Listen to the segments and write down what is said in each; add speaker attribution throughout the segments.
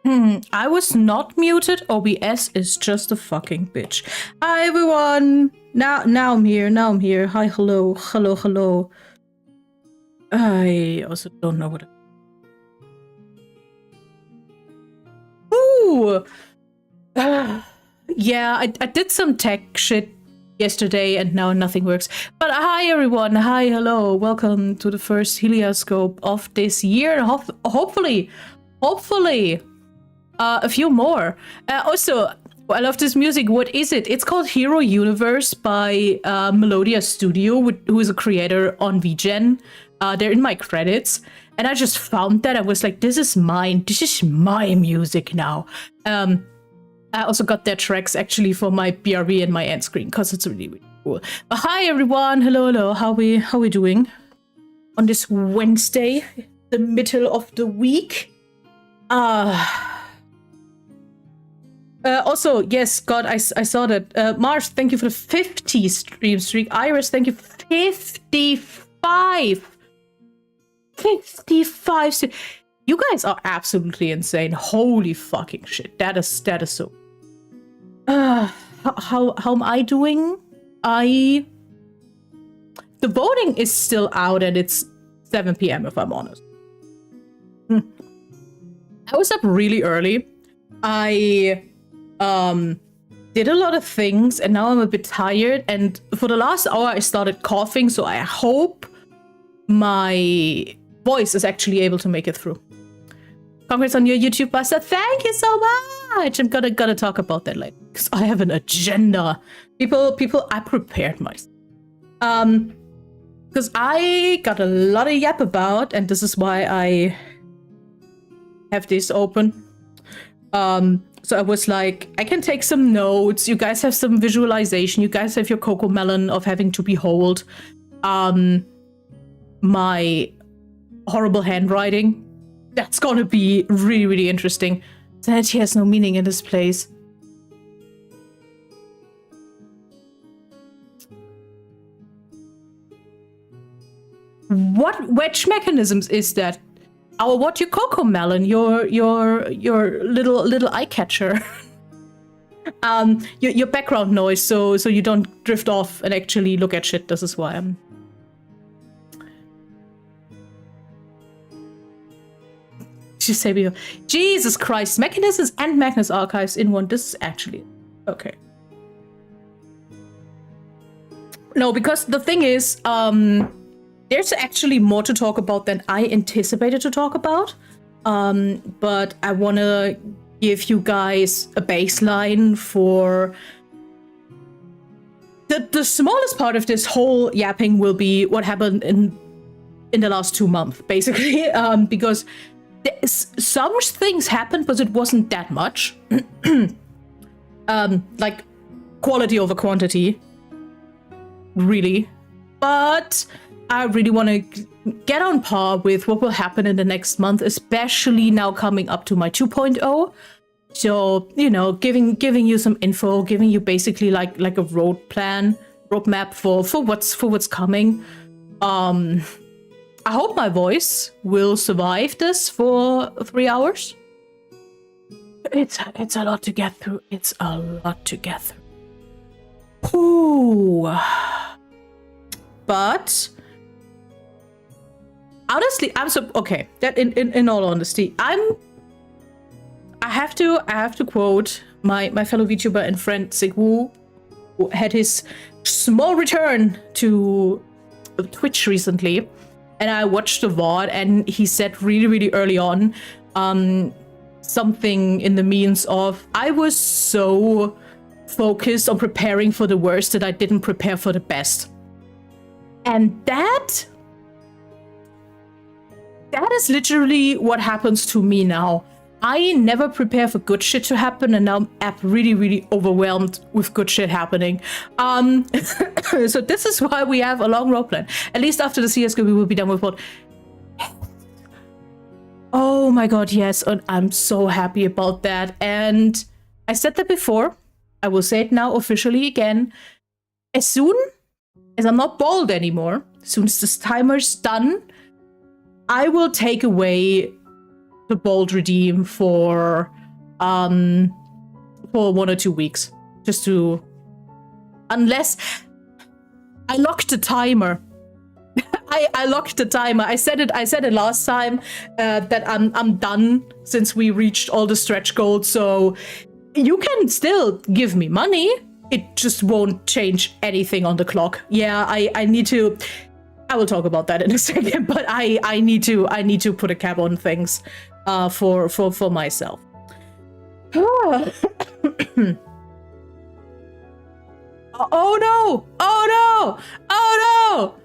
Speaker 1: I was not muted. OBS is just a fucking bitch. Hi everyone. Now I'm here. Hi, hello. I also don't know what. Ooh. Yeah, I did some tech shit yesterday and now nothing works. But hi everyone. Hi, hello. Welcome to the first Heliascope of this year. Hopefully a few more. Also, I love this music. What is it? It's called Hero Universe by Melodia Studio, who is a creator on VGen. They're in my credits. And I just found that. I was like, this is mine. This is my music now. I also got their tracks actually for my BRB and my end screen because it's really, really cool. But hi everyone. Hello. How we doing on this Wednesday, the middle of the week? Also, yes, God, I saw that. Mars, thank you for the 50 stream streak. Iris, thank you. 55. 55. You guys are absolutely insane. Holy fucking shit. That is so. How am I doing? The voting is still out and it's 7 p.m. if I'm honest. I was up really early. I did a lot of things and now I'm a bit tired, and for the last hour I started coughing, so I hope my voice is actually able to make it through. Congrats on your YouTube buster. Thank you so much. I'm gonna talk about that later because I have an agenda. People, I prepared myself. Because I got a lot of yap about, and this is why I have this open. So I was like, I can take some notes. You guys have some visualization. You guys have your cocoa melon of having to behold my horrible handwriting. That's gonna be really, really interesting. Sanity has no meaning in this place. What wedge mechanisms is that? Or what your cocoa melon, your little eye catcher. Your background noise, so you don't drift off and actually look at shit. This is why I'm. Just say me, Jesus Christ, mechanisms and Magnus archives in one. This is actually okay. No, because the thing is, there's actually more to talk about than I anticipated to talk about. But I want to give you guys a baseline for the smallest part of this whole yapping will be what happened in the last 2 months, basically, because some things happened, but it wasn't that much. Like quality over quantity, really. But I really want to get on par with what will happen in the next month, especially now coming up to my 2.0. So, you know, giving you some info, giving you basically like a roadmap for what's coming. I hope my voice will survive this for 3 hours. It's a lot to get through. It's a lot to get through. Ooh. But honestly, I'm so okay. That in all honesty, I have to quote my fellow VTuber and friend Sigwoo, who had his small return to Twitch recently. And I watched the VOD, and he said really, really early on, something in the means of, I was so focused on preparing for the worst that I didn't prepare for the best. And that is literally what happens to me now. I never prepare for good shit to happen, and now I'm really, really overwhelmed with good shit happening. So this is why we have a long road plan. At least after the CSGO, we will be done with what? Oh my god, yes, and I'm so happy about that. And I said that before. I will say it now officially again. As soon as I'm not bald anymore, as soon as this timer's done, I will take away to bold redeem for 1 or 2 weeks, just to, unless I locked the timer. I locked the timer. I said it last time that I'm done since we reached all the stretch goals. So you can still give me money. It just won't change anything on the clock. Yeah, I need to. I will talk about that in a second. But I need to put a cap on things for myself. Oh no! Oh no! Oh no!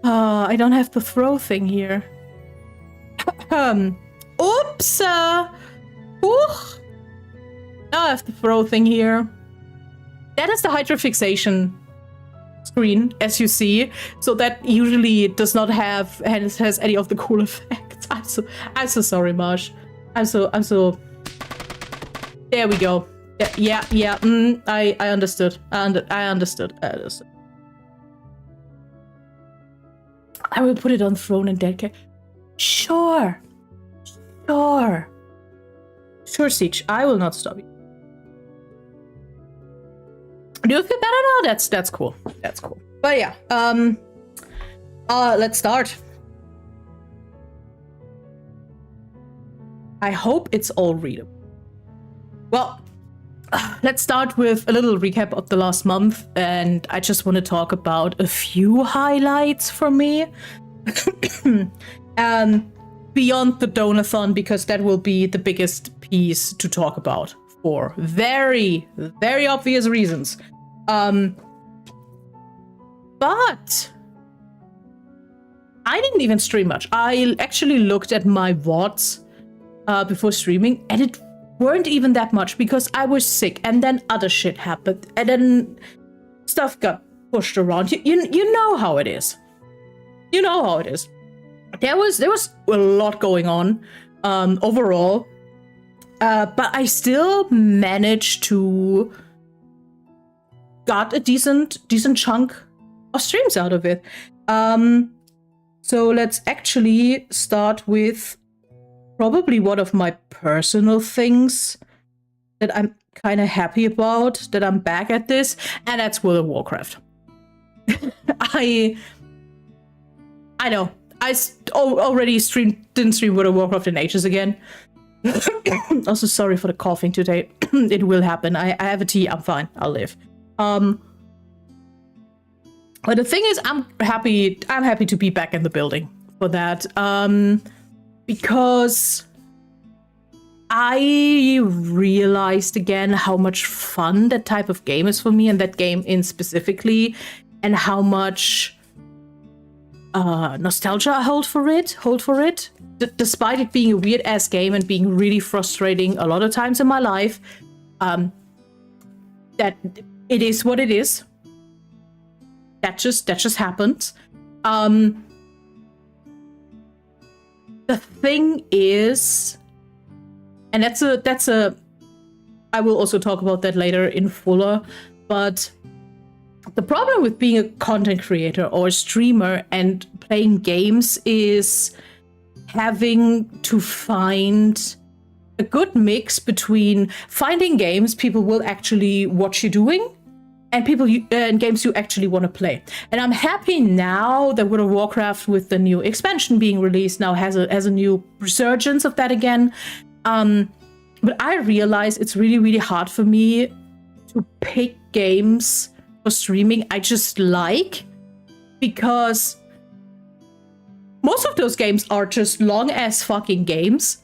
Speaker 1: I don't have the throw thing here. Oops! Now I have the throw thing here. That is the hydrofixation screen, as you see. So that usually does not have has any of the cool effects. I'm so sorry, Marsh. I'm so. There we go. Yeah. I understood. I understood. I will put it on throne in that case. Sure, Siege. I will not stop you. Do you feel better now? That's cool. That's cool. But yeah, let's start. I hope it's all readable. Well, let's start with a little recap of the last month, and I just want to talk about a few highlights for me. Beyond the Donothon, because that will be the biggest piece to talk about for very, very obvious reasons. But I didn't even stream much. I actually looked at my VODs before streaming, and it weren't even that much because I was sick, and then other shit happened, and then stuff got pushed around. You know how it is. You know how it is. There was a lot going on overall, but I still managed to got a decent chunk of streams out of it. So let's actually start with probably one of my personal things that I'm kind of happy about, that I'm back at this, and that's World of Warcraft. I know. I already didn't stream World of Warcraft in ages again. Also, sorry for the coughing today. It will happen. I have a tea. I'm fine. I'll live. But the thing is, I'm happy to be back in the building for that. Because I realized again how much fun that type of game is for me, and that game in specifically, and how much nostalgia I hold for it. Despite it being a weird ass game and being really frustrating a lot of times in my life, that it is what it is. That just happened. The thing is, and that's a I will also talk about that later in fuller, but the problem with being a content creator or a streamer and playing games is having to find a good mix between finding games people will actually watch you doing and games you actually want to play. And I'm happy now that World of Warcraft, with the new expansion being released, now has a new resurgence of that again. But I realize it's really, really hard for me to pick games for streaming I just like, because most of those games are just long ass fucking games.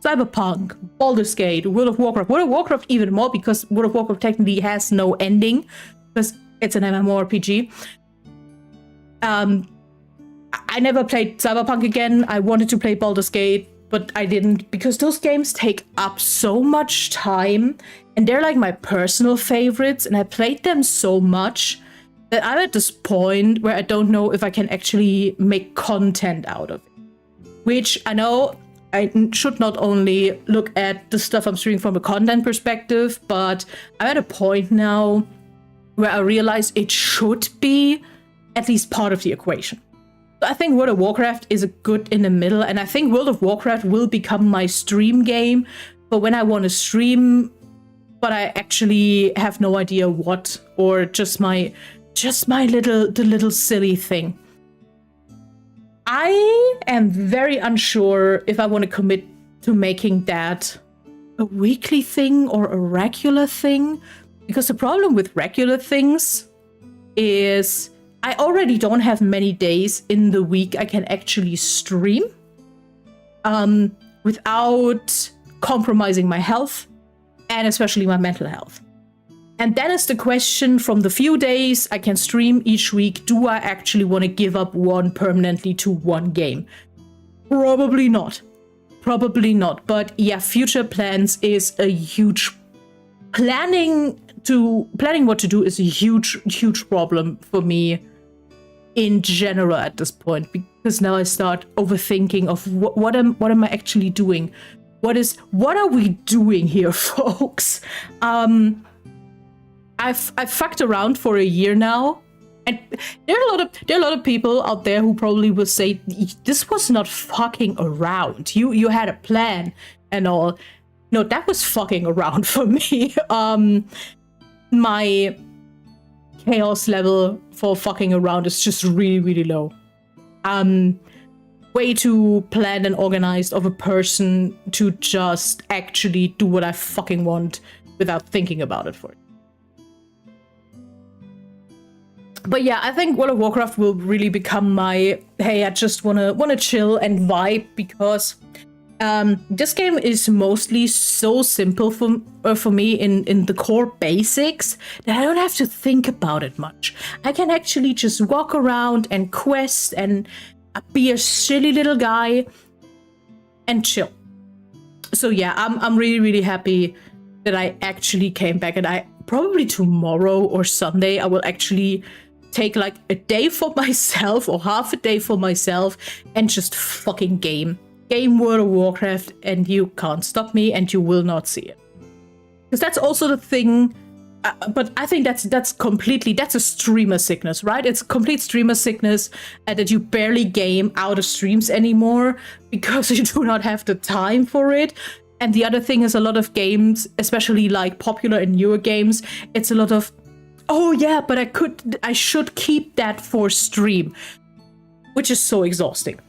Speaker 1: Cyberpunk, Baldur's Gate, World of Warcraft even more, because World of Warcraft technically has no ending because it's an MMORPG. I never played Cyberpunk again. I wanted to play Baldur's Gate, but I didn't, because those games take up so much time, and they're like my personal favorites, and I played them so much that I'm at this point where I don't know if I can actually make content out of it. Which I know I should not only look at the stuff I'm streaming from a content perspective, but I'm at a point now where I realize it should be at least part of the equation. I think World of Warcraft is a good in the middle, and I think World of Warcraft will become my stream game for when I want to stream, but I actually have no idea what, or just my little silly thing. I am very unsure if I want to commit to making that a weekly thing or a regular thing, because the problem with regular things is I already don't have many days in the week I can actually stream without compromising my health and especially my mental health. And that is the question: from the few days I can stream each week, do I actually want to give up one permanently to one game? Probably not. Probably not. But yeah, future plans is a huge... Planning what to do is a huge problem for me in general at this point, because now I start overthinking of what am I actually doing? What are we doing here, folks? I've fucked around for a year now, and there are a lot of people out there who probably will say this was not fucking around. You had a plan and all. No, that was fucking around for me. My chaos level for fucking around is just really low. Way too planned and organized of a person to just actually do what I fucking want without thinking about it for it. But yeah, I think World of Warcraft will really become my, hey, I just wanna chill and vibe, because this game is mostly so simple for me in the core basics that I don't have to think about it much. I can actually just walk around and quest and be a silly little guy and chill. So yeah, I'm really happy that I actually came back, and I probably tomorrow or Sunday I will actually take like a day for myself or half a day for myself and just fucking game World of Warcraft, and you can't stop me and you will not see it. Because that's also the thing, but I think that's a streamer sickness, right? It's complete streamer sickness that you barely game out of streams anymore because you do not have the time for it. And the other thing is, a lot of games, especially like popular and newer games, it's a lot of, oh yeah, but I should keep that for stream, which is so exhausting.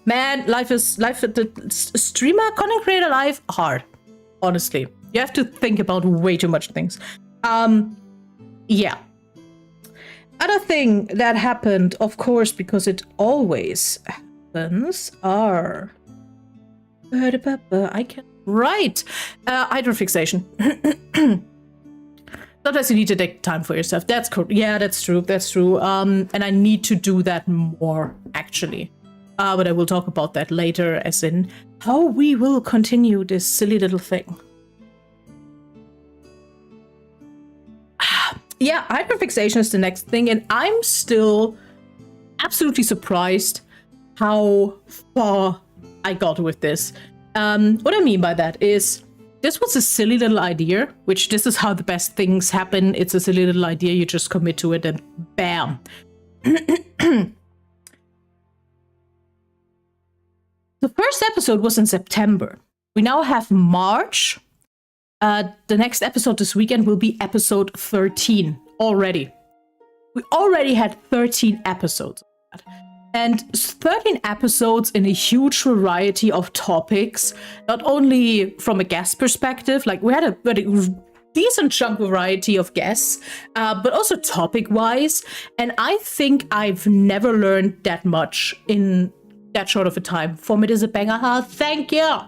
Speaker 1: Man, the streamer, content creator life, hard. Honestly, you have to think about way too much things. Yeah. Other thing that happened, of course, because it always happens, are... I can write. Hydrofixation. Sometimes you need to take time for yourself. That's cool. Yeah, that's true. That's true. And I need to do that more, actually. But I will talk about that later, as in how we will continue this silly little thing. Yeah, hyperfixation is the next thing, and I'm still absolutely surprised how far I got with this. What I mean by that is, this was a silly little idea, which this is how the best things happen. It's a silly little idea, you just commit to it and bam. The first episode was in September. We now have March. The next episode this weekend will be episode 13 already. We already had 13 episodes. And 13 episodes in a huge variety of topics, not only from a guest perspective, like we had a decent chunk variety of guests, but also topic-wise. And I think I've never learned that much in that short of a time. Format is a banger. Thank you.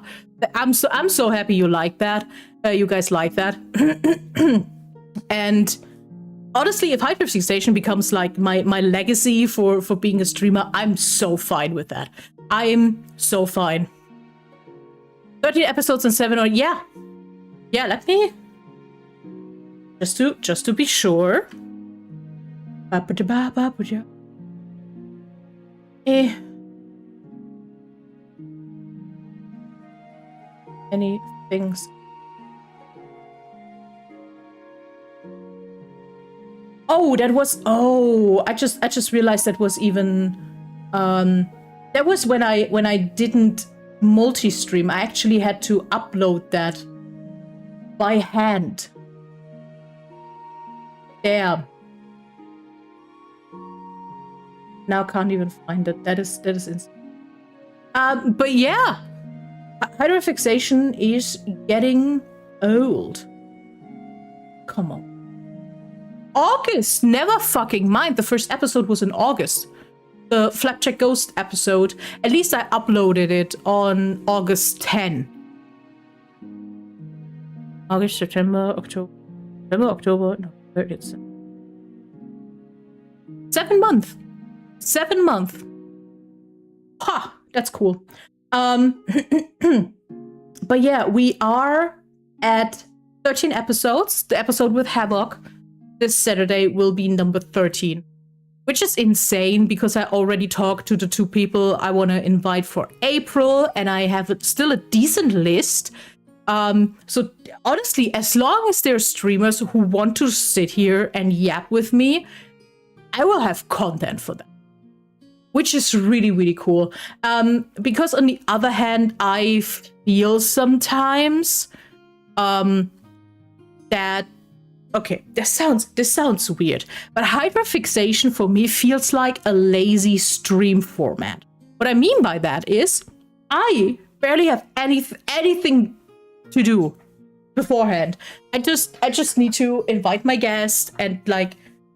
Speaker 1: I'm so happy you like that. You guys like that. And honestly, if Hyperfixation becomes like my legacy for being a streamer, I'm so fine with that. I am so fine. 13 episodes and 7 or yeah. Let me just to be sure. Any things Oh, that was. Oh, I just realized that was even. That was when I didn't multi-stream. I actually had to upload that by hand. Damn. Now can't even find it. That is insane. But yeah, hydrofixation is getting old. Come on. August, never fucking mind. The first episode was in August. The Flapjack Ghost episode. At least I uploaded it on August 10. August, September, October. September, October. No, 30th. 7 months. 7 months. Ha! That's cool. But yeah, we are at 13 episodes. The episode with Havoc this Saturday will be number 13. Which is insane because I already talked to the 2 people I want to invite for April, and I have still a decent list. So honestly, as long as there are streamers who want to sit here and yap with me, I will have content for them. Which is really, really cool. Because on the other hand, I feel sometimes that, okay, this sounds weird, but hyperfixation for me feels like a lazy stream format. What I mean by that is I barely have anything to do beforehand. I just need to invite my guests and like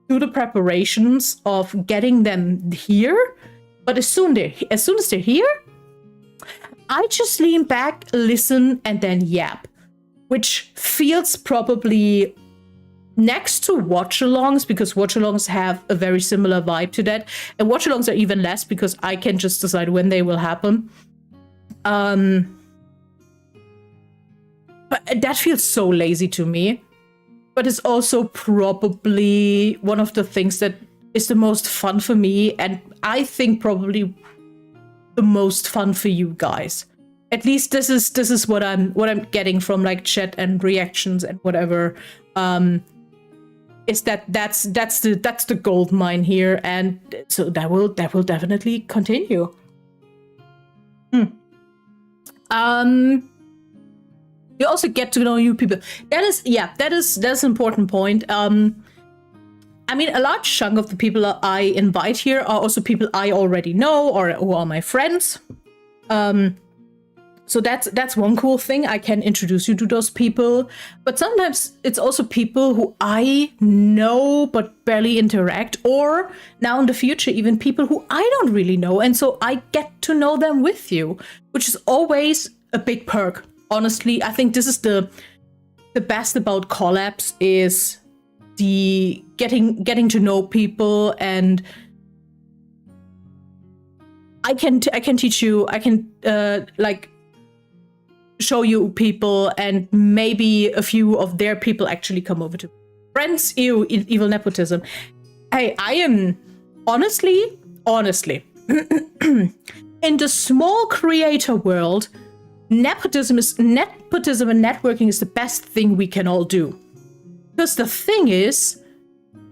Speaker 1: do the preparations of getting them here. But as soon as they're here, I just lean back, listen, and then yap, which feels probably next to watch-alongs, because watch-alongs have a very similar vibe to that, and watch-alongs are even less because I can just decide when they will happen. But that feels so lazy to me. But it's also probably one of the things that is the most fun for me, and I think probably the most fun for you guys. At least this is what I'm getting from like chat and reactions and whatever. Is that's the gold mine here, and so that will definitely continue. You also get to know new people. That's an important point. I mean, a large chunk of the people I invite here are also people I already know or who are my friends. So that's one cool thing. I can introduce you to those people. But sometimes it's also people who I know but barely interact, or now in the future, even people who I don't really know. And so I get to know them with you, which is always a big perk. Honestly, I think this is the best about collabs, is the getting to know people, and I can teach you. I can like show you people, and maybe a few of their people actually come over to friends. Ew, evil nepotism. Hey, I am honestly in the small creator world, nepotism and networking is the best thing we can all do. Because the thing is,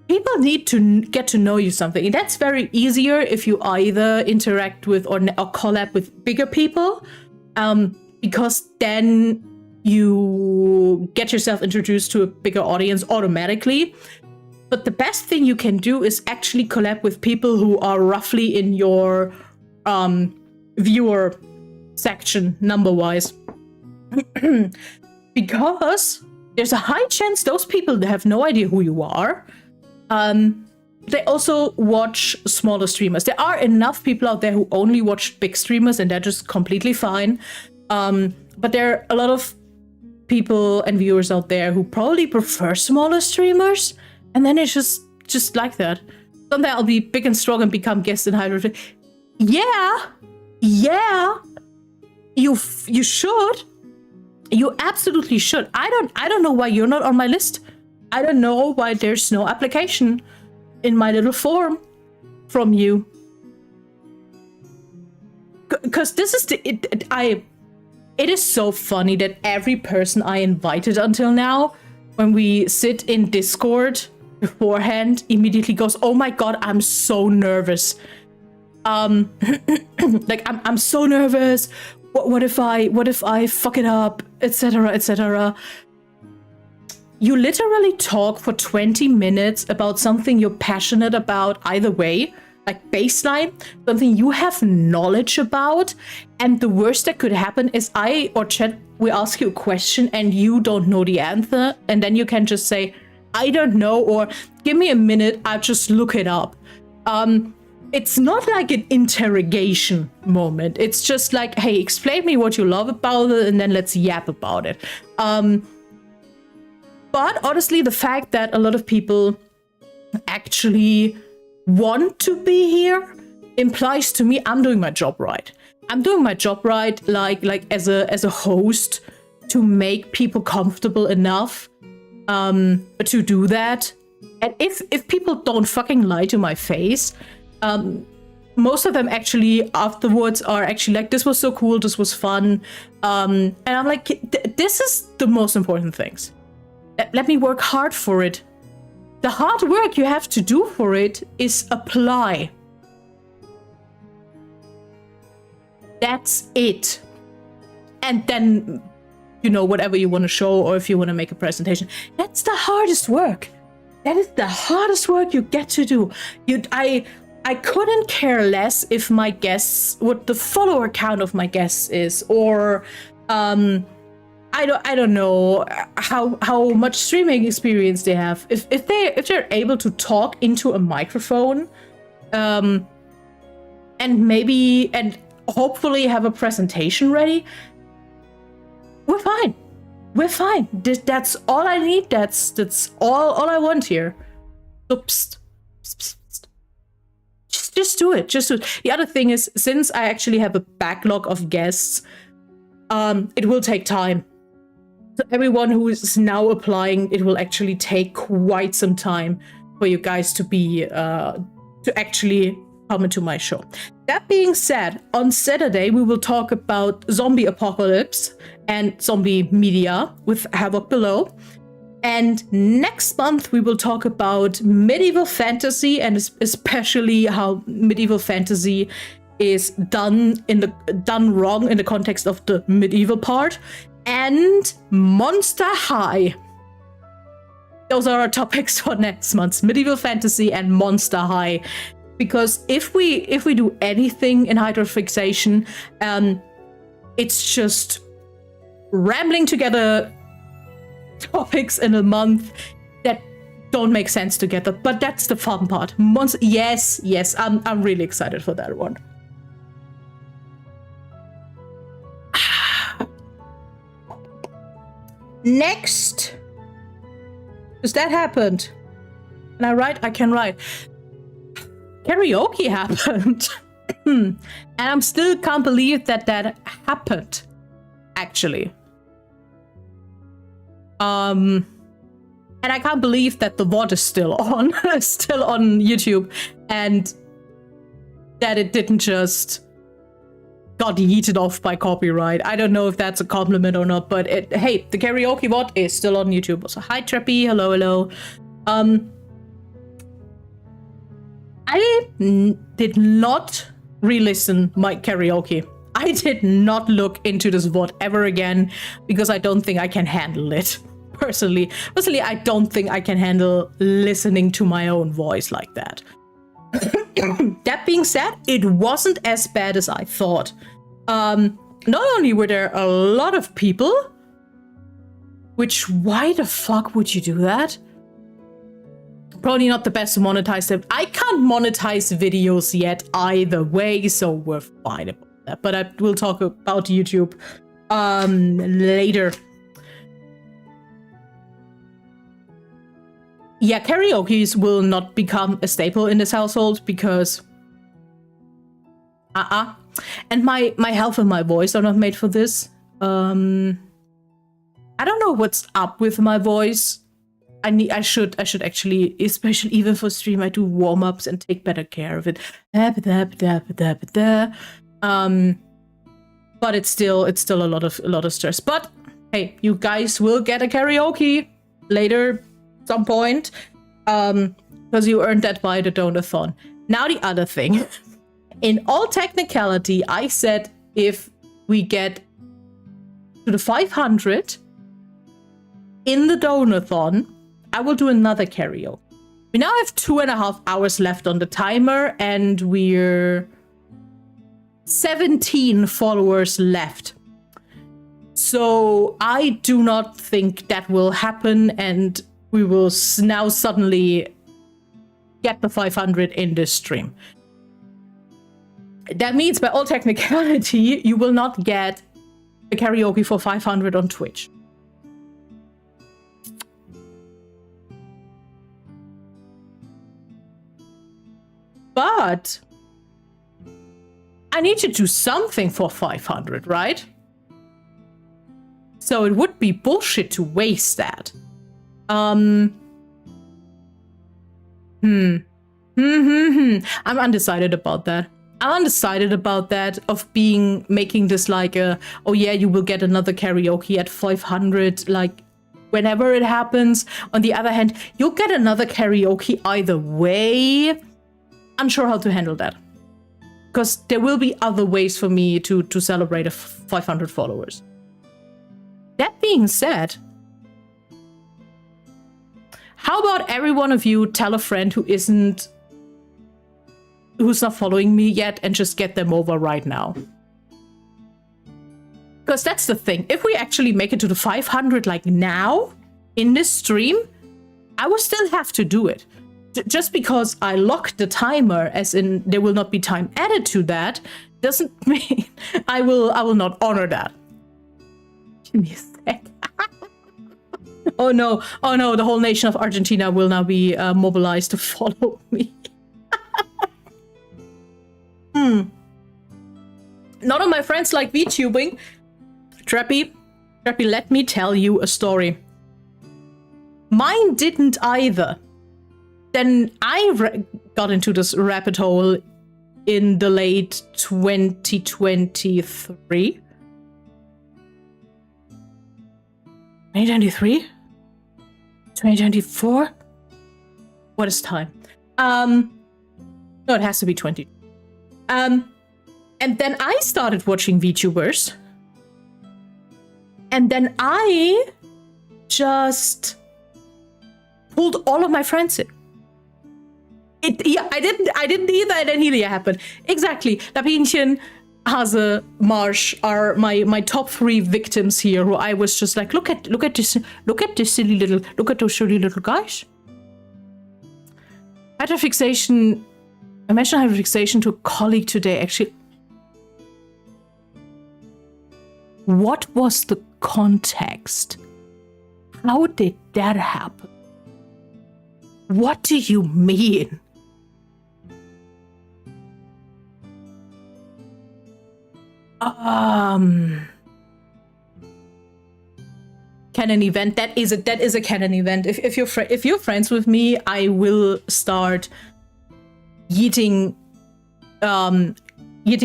Speaker 1: people need to get to know you something. And that's very easier if you either interact with or collab with bigger people, because then you get yourself introduced to a bigger audience automatically. But the best thing you can do is actually collab with people who are roughly in your viewer section number-wise. Because there's a high chance those people have no idea who you are. They also watch smaller streamers. There are enough people out there who only watch big streamers, and they're just completely fine. But there are a lot of people and viewers out there who probably prefer smaller streamers, and then it's just like that. Someday I'll be big and strong and become guest in Hydro. Yeah, you should. You absolutely should. I don't know why you're not on my list. I don't know why there's no application in my little form from you. Because this is it is so funny that every person I invited until now, when we sit in Discord beforehand immediately goes, oh my god, I'm so nervous. Like I'm so nervous. What if I fuck it up, etc., etc. You literally talk for 20 minutes about something you're passionate about either way, like baseline, something you have knowledge about, and the worst that could happen is I or Chet will ask you a question and you don't know the answer, and then you can just say, I don't know, or give me a minute, I'll just look it up. It's not like an interrogation moment. It's just like, hey, explain me what you love about it, and then let's yap about it. But honestly, the fact that a lot of people actually want to be here implies to me I'm doing my job right. I'm doing my job right, like as a host, to make people comfortable enough to do that. And if people don't fucking lie to my face, most of them actually afterwards are actually like, this was so cool, this was fun. And I'm like, this is the most important things. Let me work hard for it. The hard work you have to do for it is apply. That's it. And then, you know, whatever you want to show, or if you want to make a presentation, that's the hardest work. That is the hardest work you get to do. I couldn't care less if my guests, what the follower count of my guests is, or I don't know how much streaming experience they have. If they're able to talk into a microphone, and hopefully have a presentation ready, we're fine. We're fine. That's all I need. That's all I want here. Oops. Just do it. Just do it. The other thing is, since I actually have a backlog of guests, it will take time. So everyone who is now applying, it will actually take quite some time for you guys to be to actually come into my show. That being said, on Saturday we will talk about zombie apocalypse and zombie media with Havoc Below. And next month we will talk about medieval fantasy, and especially how medieval fantasy is done wrong in the context of the medieval part, and Monster High. Those are our topics for next month: medieval fantasy and Monster High. Because if we do anything in hydrofixation, it's just rambling together topics in a month that don't make sense together. But that's the fun part. Yes, I'm really excited for that one. Next, because that happened. Can I write? I can write. Karaoke happened. And I still can't believe that happened, actually. And I can't believe that the VOD is still on YouTube, and that it didn't just got yeeted off by copyright. I don't know if that's a compliment or not, but hey, the karaoke VOD is still on YouTube. So hi Trappy, hello. I did not re-listen my karaoke. I did not look into this VOD ever again because I don't think I can handle it. Personally, I don't think I can handle listening to my own voice like that. That being said, it wasn't as bad as I thought. Not only were there a lot of people, which why the fuck would you do that? Probably not the best to monetize them. I can't monetize videos yet either way, so we're fine about that. But I will talk about YouTube later. Yeah, karaoke will not become a staple in this household because and my health and my voice are not made for this. I don't know what's up with my voice. I should actually, especially even for stream, I do warm-ups and take better care of it. But it's still a lot of stress. But hey, you guys will get a karaoke later, some point. Because you earned that by the Donathon. Now the other thing. In all technicality, I said if we get to the 500 in the Donathon, I will do another karaoke. We now have 2.5 hours left on the timer, and we're 17 followers left. So I do not think that will happen, and we will now suddenly get the 500 in this stream. That means, by all technicality, you will not get a karaoke for 500 on Twitch. But I need to do something for 500, right? So it would be bullshit to waste that. I'm undecided about that. I'm undecided about that, of making this like a, oh yeah, you will get another karaoke at 500, like whenever it happens. On the other hand, you'll get another karaoke either way. Unsure how to handle that. Because there will be other ways for me to celebrate 500 followers. That being said, how about every one of you tell a friend who's not following me yet, and just get them over right now? Because that's the thing. If we actually make it to the 500 like now, in this stream, I will still have to do it. Just because I locked the timer, as in there will not be time added to that, doesn't mean I will not honor that. Give me a sec. Oh no, the whole nation of Argentina will now be mobilized to follow me. None of my friends like VTubing. Trappy, let me tell you a story. Mine didn't either. Then I got into this rabbit hole in the late 2023. 2023? 2024? What is time? No, it has to be 20. And then I started watching VTubers. And then I just pulled all of my friends in. I didn't either, and then Helia happened. Exactly. Lapinchen, Hase, Marsh are my top 3 victims here, who I was just like, look at those silly little guys. Hyperfixation. I mentioned hyperfixation to a colleague today, actually. What was the context? How did that happen? What do you mean? Canon event. That is a canon event. If you're friends with me, I will start yeeting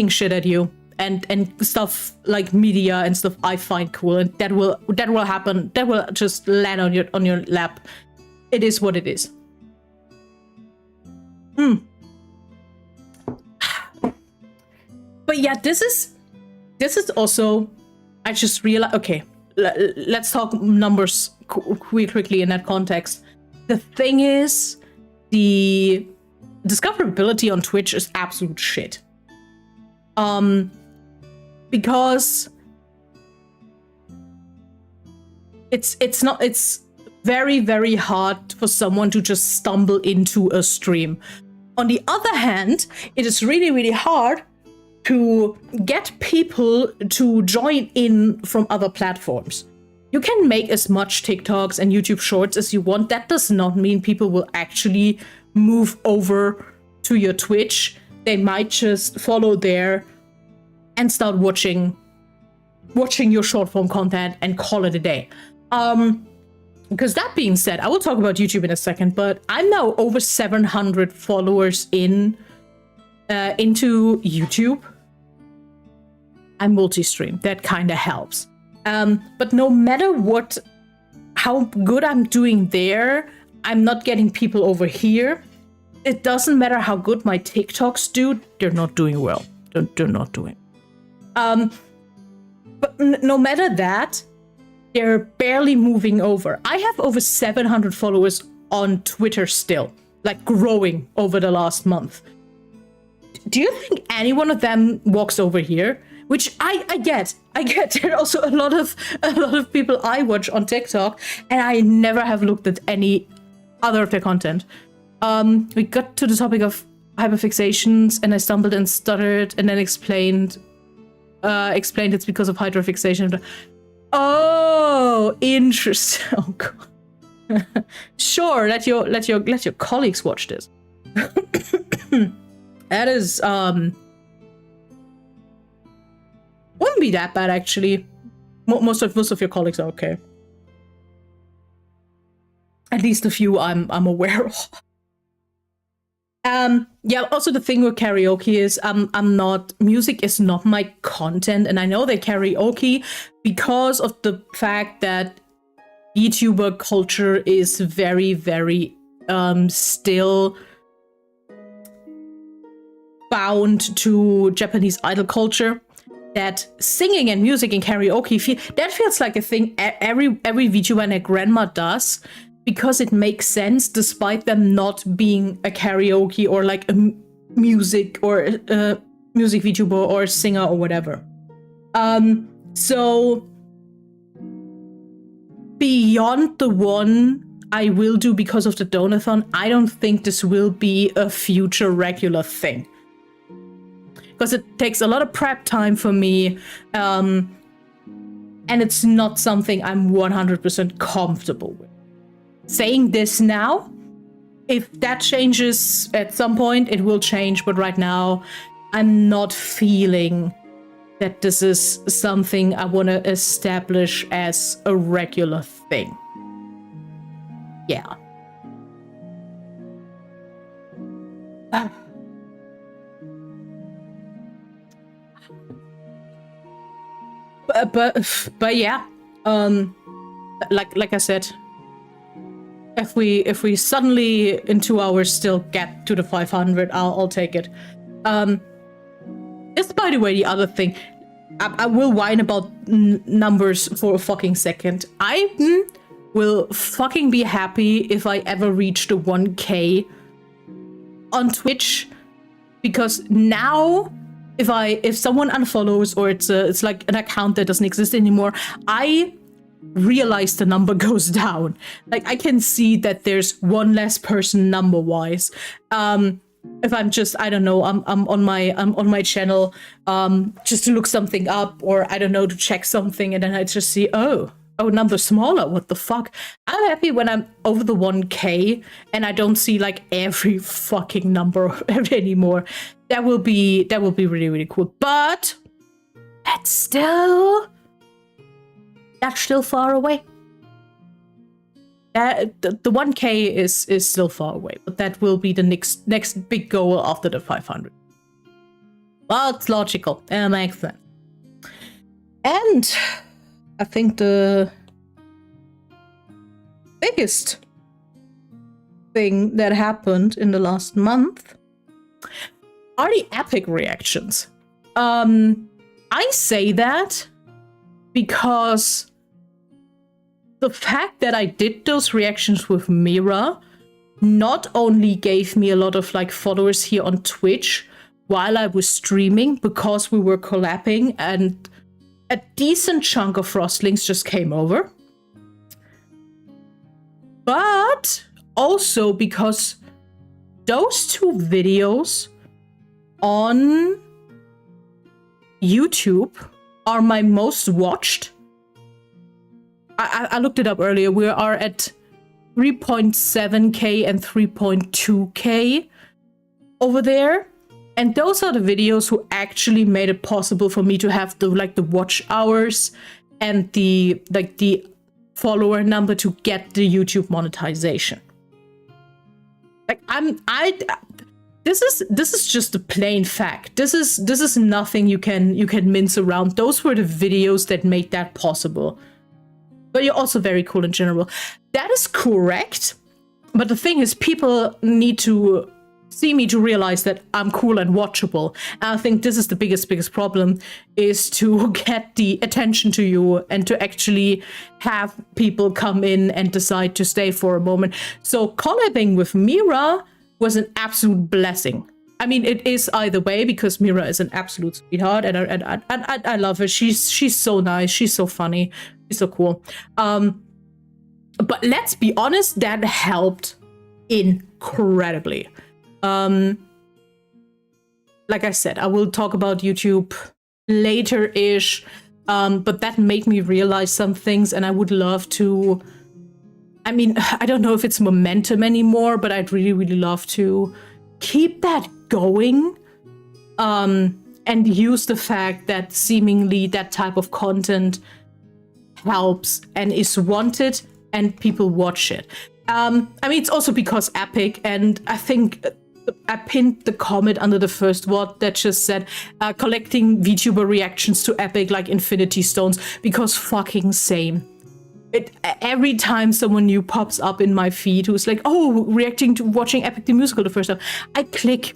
Speaker 1: shit at you and stuff like media and stuff I find cool, and that will happen. That will just land on your lap. It is what it is. But yeah, this is also, I just realized, okay, let's talk numbers quickly in that context. The thing is, the discoverability on Twitch is absolute shit. Because it's very, very hard for someone to just stumble into a stream. On the other hand, it is really, really hard to get people to join in from other platforms. You can make as much TikToks and YouTube Shorts as you want. That does not mean people will actually move over to your Twitch. They might just follow there and start watching your short form content and call it a day. Because that being said, I will talk about YouTube in a second, but I'm now over 700 followers into YouTube. I'm multi-stream. That kind of helps. But no matter how good I'm doing there, I'm not getting people over here. It doesn't matter how good my TikToks do, they're not doing well. They're not doing. But no matter that, they're barely moving over. I have over 700 followers on Twitter still, like growing over the last month. Do you think any one of them walks over here? Which I get. There are also a lot of people I watch on TikTok, and I never have looked at any other of their content. We got to the topic of hyperfixations, and I stumbled and stuttered, and then explained it's because of hyperfixation. Oh, interesting. Oh god. Sure, let your colleagues watch this. That is wouldn't be that bad actually. Most of your colleagues are okay. At least a few I'm aware of. Yeah, also the thing with karaoke is music is not my content, and I know that karaoke, because of the fact that VTuber culture is very, very still bound to Japanese idol culture, that singing and music and karaoke feels like a thing every VTuber and their grandma does, because it makes sense despite them not being a karaoke or like a music or a music VTuber or a singer or whatever. So beyond the one I will do because of the Donothon, I don't think this will be a future regular thing. Because it takes a lot of prep time for me, and it's not something I'm 100% comfortable with. Saying this now, if that changes at some point, it will change, but right now, I'm not feeling that this is something I want to establish as a regular thing. Yeah. But yeah, like I said, if we suddenly in 2 hours still get to the 500, I'll take it. It's, by the way, the other thing. I will whine about numbers for a fucking second. I will fucking be happy if I ever reach the 1K on Twitch, because now if someone unfollows or it's like an account that doesn't exist anymore, I realize the number goes down. Like, I can see that there's one less person number wise. If I'm just, I don't know, I'm on my channel just to look something up, or I don't know, to check something, and then I just see, oh, number smaller, what the fuck. I'm happy when I'm over the 1K and I don't see like every fucking number anymore. That will be really, really cool. But that's still far away. The 1K is still far away, but that will be the next big goal after the 500. Well, it's logical. It makes sense. And I think the biggest thing that happened in the last month are the epic reactions. I say that because the fact that I did those reactions with Mira not only gave me a lot of like followers here on Twitch while I was streaming, because we were collabing and a decent chunk of Frostlings just came over, but also because those two videos on YouTube are my most watched. I looked it up earlier. We are at 3.7K and 3.2K over there. And those are the videos who actually made it possible for me to have the watch hours and the follower number to get the YouTube monetization. Like this is just a plain fact. This is nothing you can mince around. Those were the videos that made that possible. But you're also very cool in general. That is correct. But the thing is, people need to see me to realize that I'm cool and watchable. And I think this is the biggest problem, is to get the attention to you and to actually have people come in and decide to stay for a moment. So collabing with Mira was an absolute blessing. I mean, it is either way, because Mira is an absolute sweetheart, and I love her. She's so nice. She's so funny. She's so cool. But let's be honest, that helped incredibly. Like I said, I will talk about YouTube later-ish, but that made me realize some things, and I would love to... I mean, I don't know if it's momentum anymore, but I'd really, really love to keep that going, and use the fact that seemingly that type of content helps and is wanted and people watch it. I mean, it's also because Epic, and I think I pinned the comment under the first VOD that just said collecting VTuber reactions to Epic like Infinity Stones, because fucking same. Every time someone new pops up in my feed who's like, oh, reacting to watching Epic the Musical the first time, I click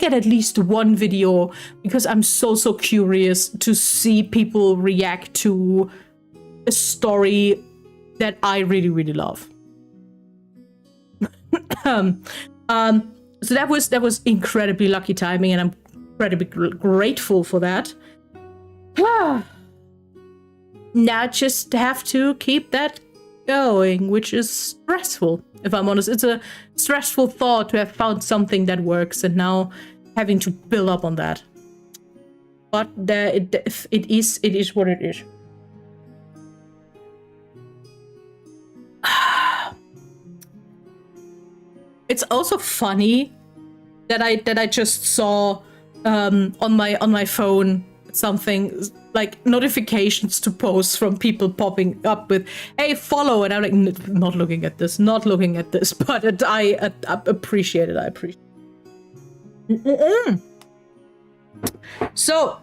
Speaker 1: at least one video, because I'm so curious to see people react to a story that I really, really love. So that was incredibly lucky timing, and I'm incredibly grateful for that. Now just have to keep that going, which is stressful, if I'm honest. It's a stressful thought to have found something that works and now having to build up on that. But it is what it is. It's also funny that I just saw on my phone something like notifications to posts from people popping up with, hey, follow, and I'm like, not looking at this, but I appreciate it. I appreciate it. So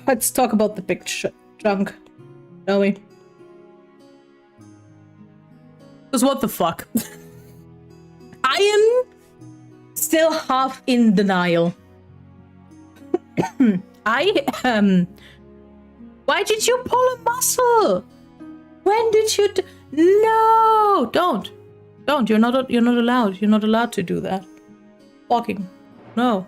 Speaker 1: let's talk about the big chunk, shall we? Because what the fuck? I am still half in denial. Why did you pull a muscle? When did you No, don't. You're not allowed. You're not allowed to do that. Fucking no.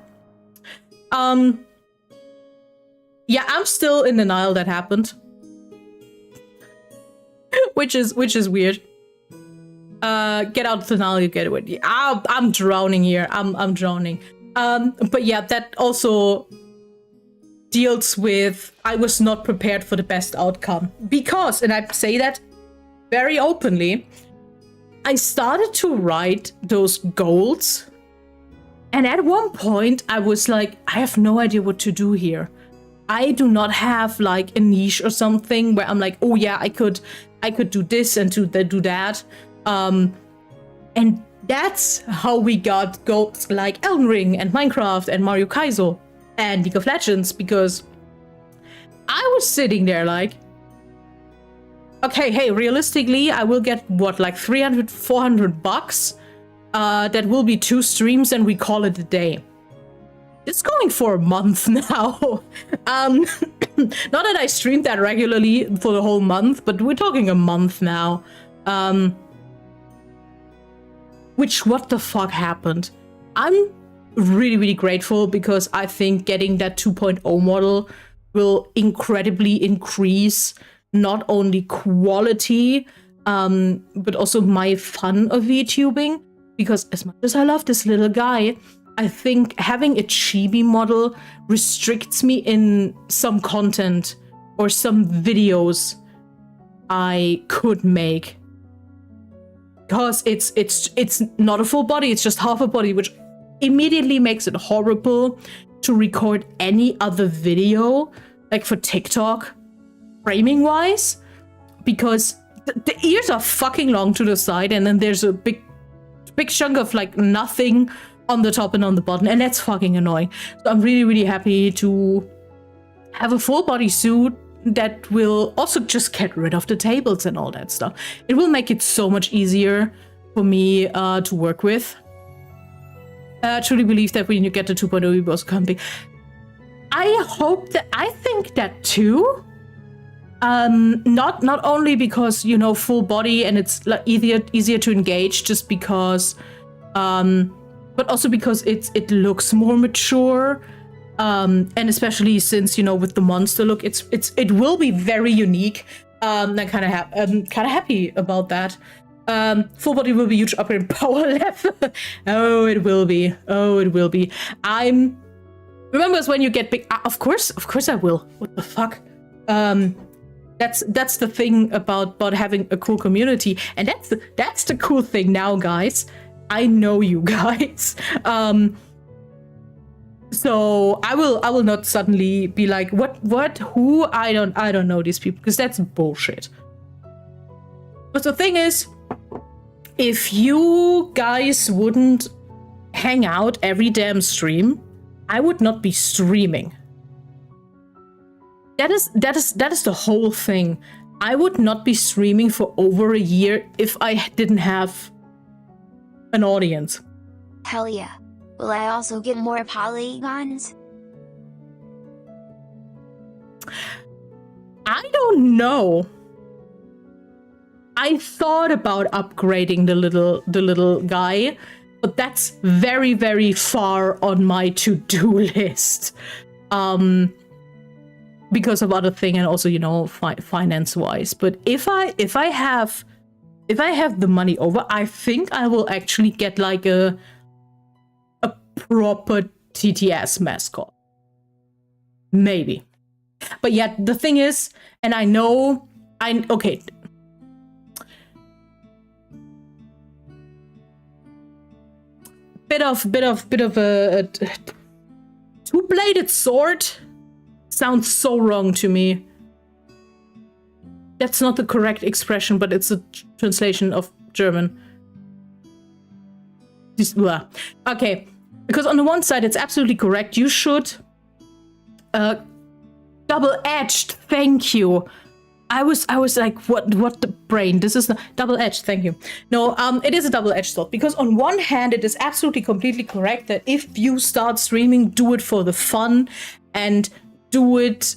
Speaker 1: Yeah, I'm still in denial that happened. which is weird. Get out of denial, you get it. I'm drowning here. I'm drowning. But yeah, that also deals with I was not prepared for the best outcome. Because, and I say that very openly, I started to write those goals. And at one point I was like, I have no idea what to do here. I do not have like a niche or something where I'm like, oh yeah, I could do this and do that. And that's how we got goals like Elden Ring and Minecraft and Mario Kaizo and League of Legends, because I was sitting there like, okay, hey, realistically, I will get what, like 300, 400 bucks. That will be 2 streams and we call it a day. It's going for a month now. Not that I streamed that regularly for the whole month, but we're talking a month now. Which, what the fuck happened? I'm really, really grateful, because I think getting that 2.0 model will incredibly increase not only quality, but also my fun of VTubing. Because as much as I love this little guy, I think having a chibi model restricts me in some content or some videos I could make. Because it's not a full body, it's just half a body, which immediately makes it horrible to record any other video, like for TikTok, framing wise, because the ears are fucking long to the side, and then there's a big chunk of like nothing on the top and on the bottom, and that's fucking annoying. So I'm really, really happy to have a full body suit that will also just get rid of the tables and all that stuff. It will make it so much easier for me to work with. I truly believe that when you get the 2.0, you also come big. I think that too. Not only because, you know, full body and it's like easier to engage just because, but also because it looks more mature. And especially since, you know, with the monster look, it will be very unique. I'm kind of happy about that. Full body will be huge upgrade in power level. Oh, it will be. Oh, it will be. Remember when you get big? Of course I will. What the fuck? That's the thing about having a cool community, and that's the cool thing now, guys. I know you guys. So I will not suddenly be like, what, who? I don't know these people, because that's bullshit. But the thing is, if you guys wouldn't hang out every damn stream, I would not be streaming. That is the whole thing. I would not be streaming for over a year if I didn't have an audience.
Speaker 2: Hell yeah. Will I also get more polygons?
Speaker 1: I don't know. I thought about upgrading the little guy, but that's very, very far on my to-do list. Because of other thing, and also, you know, finance-wise. But if I have the money over, I think I will actually get like a proper TTS mascot. Maybe. But yeah, the thing is, and okay. Bit of a two-bladed sword sounds so wrong to me. That's not the correct expression, but it's a translation of German. Okay, because on the one side it's absolutely correct. You should double-edged. Thank you. I was like, what the brain? This is not double-edged. Thank you. No, it is a double-edged sword, because on one hand it is absolutely completely correct that if you start streaming, do it for the fun and do it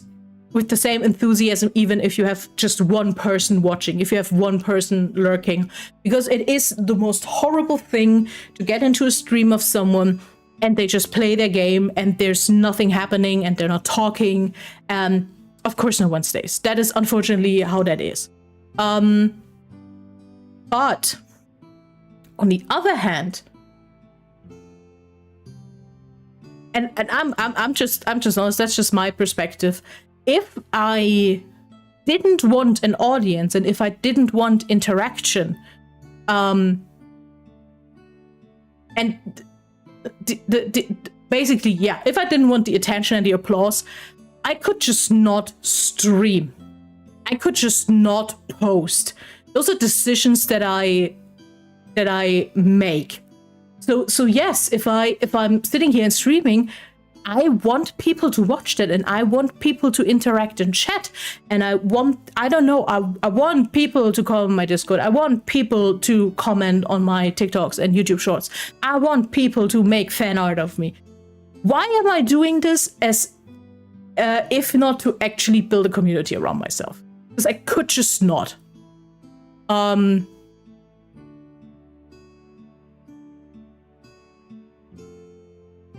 Speaker 1: with the same enthusiasm, even if you have just one person watching, if you have one person lurking, because it is the most horrible thing to get into a stream of someone and they just play their game and there's nothing happening and they're not talking, and of course no one stays. That is unfortunately how that is. But on the other hand, and I'm just honest, that's just my perspective. If I didn't want an audience and if I didn't want interaction, and basically, yeah, if I didn't want the attention and the applause, I could just not stream. I could just not post. Those are decisions that I make. So yes, if I'm sitting here and streaming, I want people to watch that, and I want people to interact and chat, and I want people to call on my Discord. I want people to comment on my TikToks and YouTube Shorts. I want people to make fan art of me. Why am I doing this? If not to actually build a community around myself, because I could just not.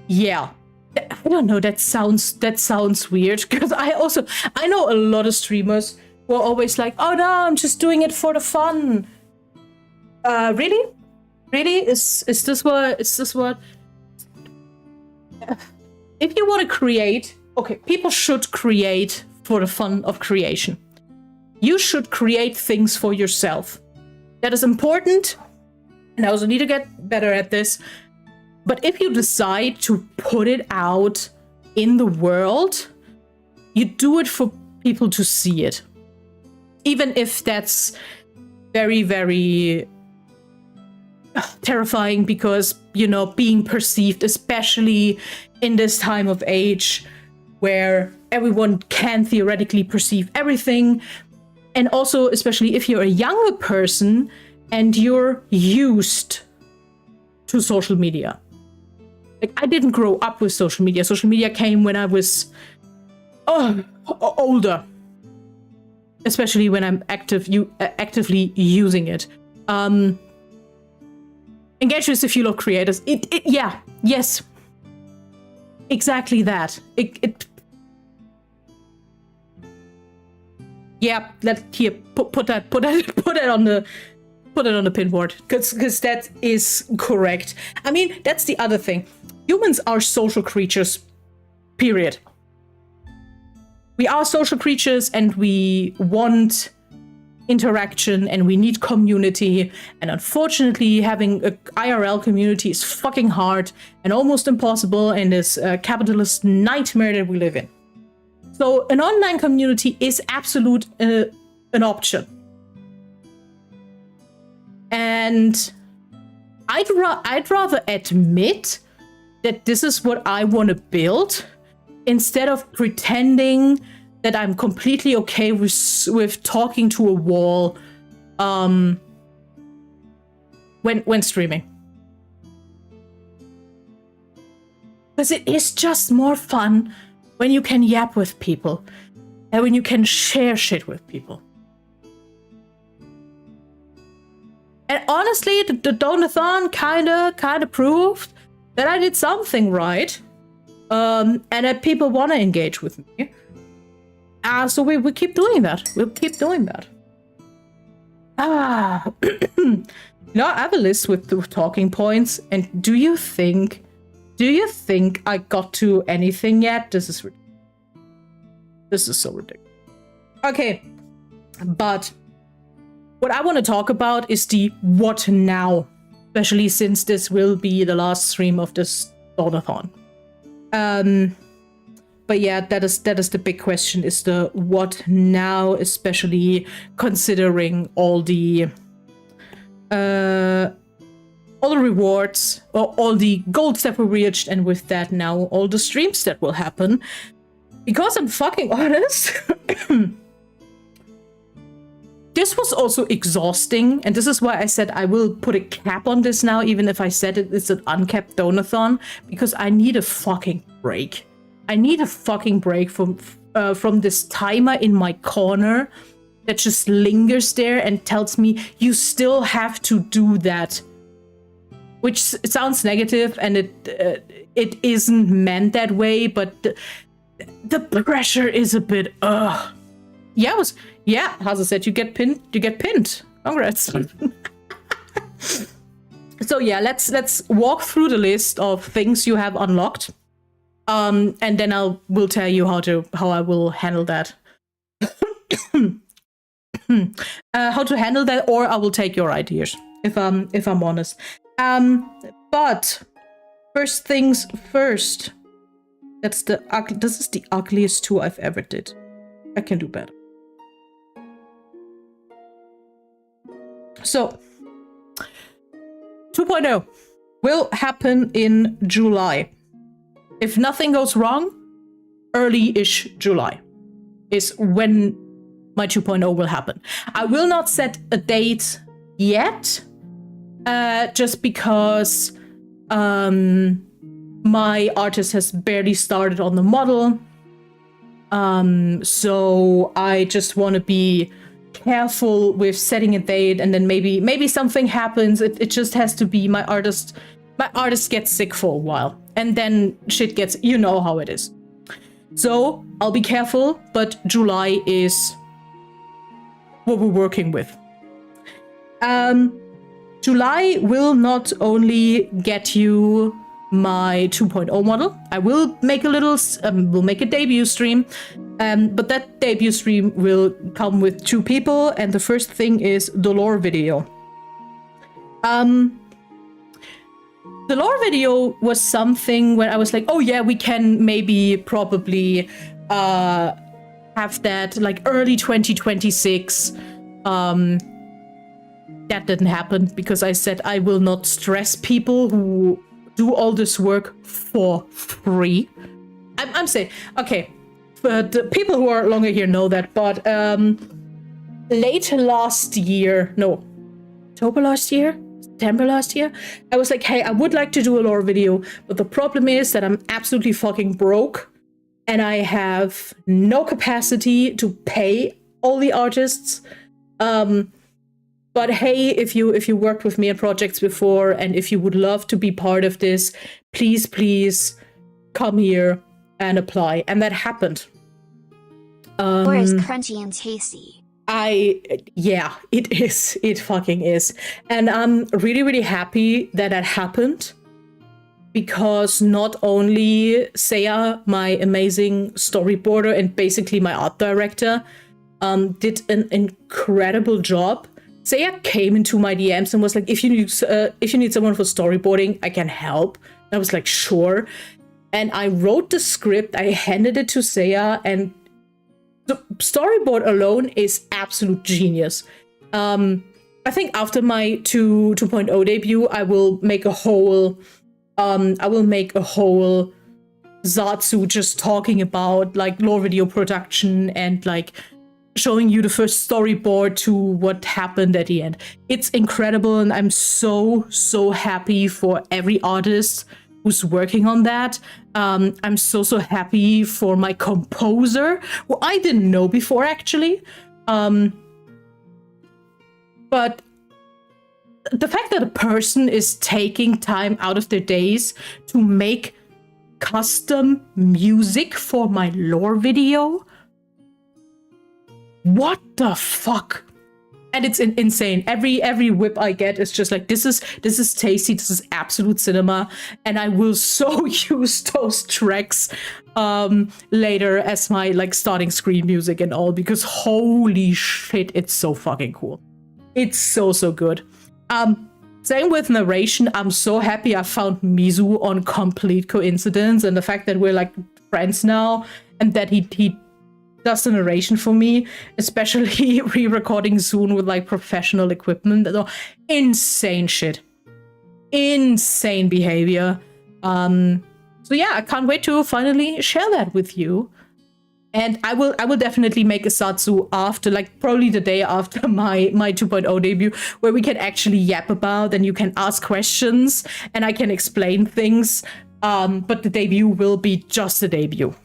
Speaker 1: Yeah, I don't know. That sounds weird, because I know a lot of streamers who are always like, "Oh no, I'm just doing it for the fun." Really? Is this what? If you want to create, okay, people should create for the fun of creation. You should create things for yourself. That is important, and I also need to get better at this. But if you decide to put it out in the world, you do it for people to see it. Even if that's very, very terrifying, because, you know, being perceived, especially in this time of age where everyone can theoretically perceive everything. And also, especially if you're a younger person and you're used to social media. Like, I didn't grow up with social media. Social media came when I was older. Especially when I'm actively using it. Engage with a few of creators. Yes. Exactly that. Yeah, put that on the pinboard, because that is correct. I mean, that's the other thing. Humans are social creatures, period. We are social creatures and we want interaction and we need community. And unfortunately, having a IRL community is fucking hard and almost impossible in this capitalist nightmare that we live in. So an online community is absolute an option. And I'd rather admit that this is what I want to build instead of pretending that I'm completely okay with talking to a wall when streaming. Because it is just more fun when you can yap with people and when you can share shit with people. And honestly, the Donothon kind of proved that I did something right, and that people want to engage with me. So we keep doing that. We'll keep doing that. I have a list with the talking points, and do you think I got to anything yet? This is so ridiculous. Okay, but what I want to talk about is the what now, especially since this will be the last stream of this Donothon. But yeah, that is the big question, is the what now, especially considering all the rewards, or all the goals that were reached, and with that now all the streams that will happen. Because I'm fucking honest, this was also exhausting, and this is why I said I will put a cap on this now, even if I said it's an uncapped Donathon, because I need a fucking break. I need a fucking break from this timer in my corner that just lingers there and tells me you still have to do that. Which sounds negative, and it isn't meant that way, but the pressure is a bit Yeah, Haza said you get pinned. Congrats. So yeah, let's walk through the list of things you have unlocked. And then will tell you how I will handle that. How to handle that, or I will take your ideas if I'm honest. But first things first. This is the ugliest tour I've ever did. I can do better. So 2.0 will happen in July. If nothing goes wrong, early-ish July is when my 2.0 will happen. I will not set a date yet, just because my artist has barely started on the model. So I just want to be careful with setting a date, and then maybe something happens. It just has to be my artist gets sick for a while, and then shit gets, you know how it is. So I'll be careful, but July is what we're working with. July will not only get you my 2.0 model. I will make we'll make a debut stream, but that debut stream will come with 2 people, and the first thing is the lore video. The lore video was something where I was like, oh yeah, we can probably have that like early 2026. That didn't happen because I said I will not stress people who do all this work for free. I'm saying, okay, the people who are longer here know that, but late last year, no, October last year, September last year, I was like, hey, I would like to do a lore video, but the problem is that I'm absolutely fucking broke and I have no capacity to pay all the artists. But hey, if you worked with me on projects before and if you would love to be part of this, please come here and apply. And that happened.
Speaker 2: Or is crunchy and tasty.
Speaker 1: Yeah, it is. It fucking is. And I'm really happy that happened, because not only Saya, my amazing storyboarder and basically my art director, did an incredible job. Saya came into my DMs and was like, if you need someone for storyboarding, I can help. And I was like, sure. And I wrote the script, I handed it to Saya, and the storyboard alone is absolute genius. I think after my 2.0 debut, I will make a whole Zatsu just talking about like lore video production and like showing you the first storyboard to what happened at the end. It's incredible, and I'm so happy for every artist who's working on that. I'm so happy for my composer, who I didn't know before actually. But the fact that a person is taking time out of their days to make custom music for my lore video, what the fuck? And it's insane. Every whip I get is just like, this is tasty, this is absolute cinema, and I will so use those tracks later as my like starting screen music and all, because holy shit, it's so fucking cool. It's so good. Same with narration. I'm so happy I found Mizu on complete coincidence, and the fact that we're like friends now, and that he does the narration for me, especially re-recording soon with like professional equipment. Insane shit. Insane behavior. So yeah, I can't wait to finally share that with you. And I will definitely make a Satsu after, like probably the day after my 2.0 debut, where we can actually yap about and you can ask questions and I can explain things. But the debut will be just a debut.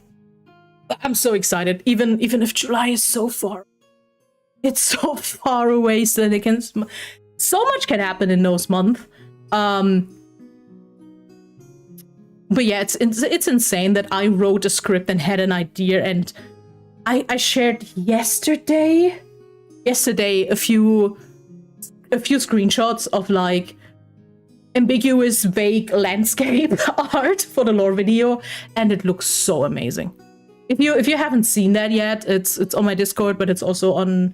Speaker 1: I'm so excited, even if July is so far. It's so far away, so they can so much can happen in those months. But yeah, it's insane that I wrote a script and had an idea, and I shared yesterday a few screenshots of like ambiguous, vague landscape art for the lore video, and it looks so amazing. If you haven't seen that yet, it's on my Discord, but it's also on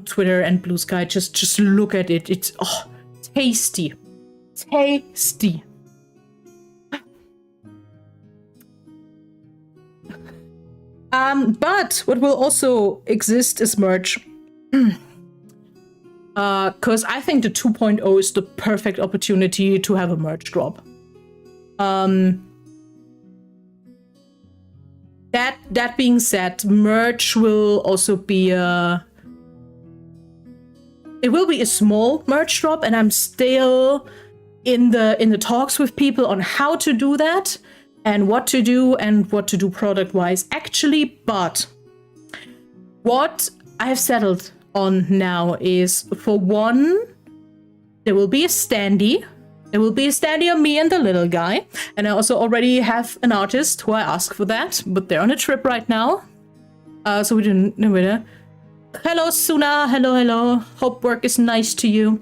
Speaker 1: Twitter and Blue Sky. Just look at it. It's tasty. But what will also exist is merch. Because I think the 2.0 is the perfect opportunity to have a merch drop. That being said, merch will also be it will be a small merch drop, and I'm still in the talks with people on how to do that and what to do product wise actually. But what I have settled on now is, for one, there will be a standee. There will be a standee of me and the little guy. And I also already have an artist who I asked for that, but they're on a trip right now. So we didn't know it. Hello, Suna. Hello. Hope work is nice to you.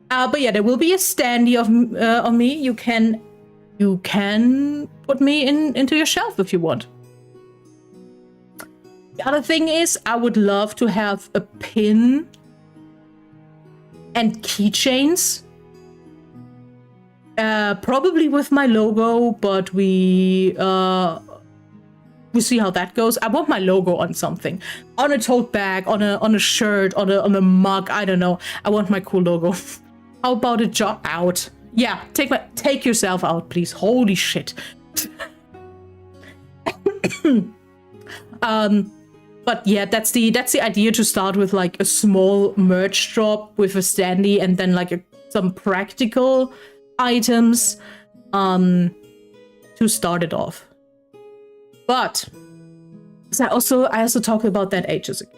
Speaker 1: But yeah, there will be a standee of me. You can put me into your shelf if you want. The other thing is, I would love to have a pin and keychains. Probably with my logo, but we see how that goes. I want my logo on something, on a tote bag, on a shirt, on a mug. I don't know. I want my cool logo. How about a job out? Yeah, take yourself out, please. Holy shit. But yeah, that's the idea, to start with like a small merch drop with a standee and then like some practical items to start it off. But so I also talked about that ages ago.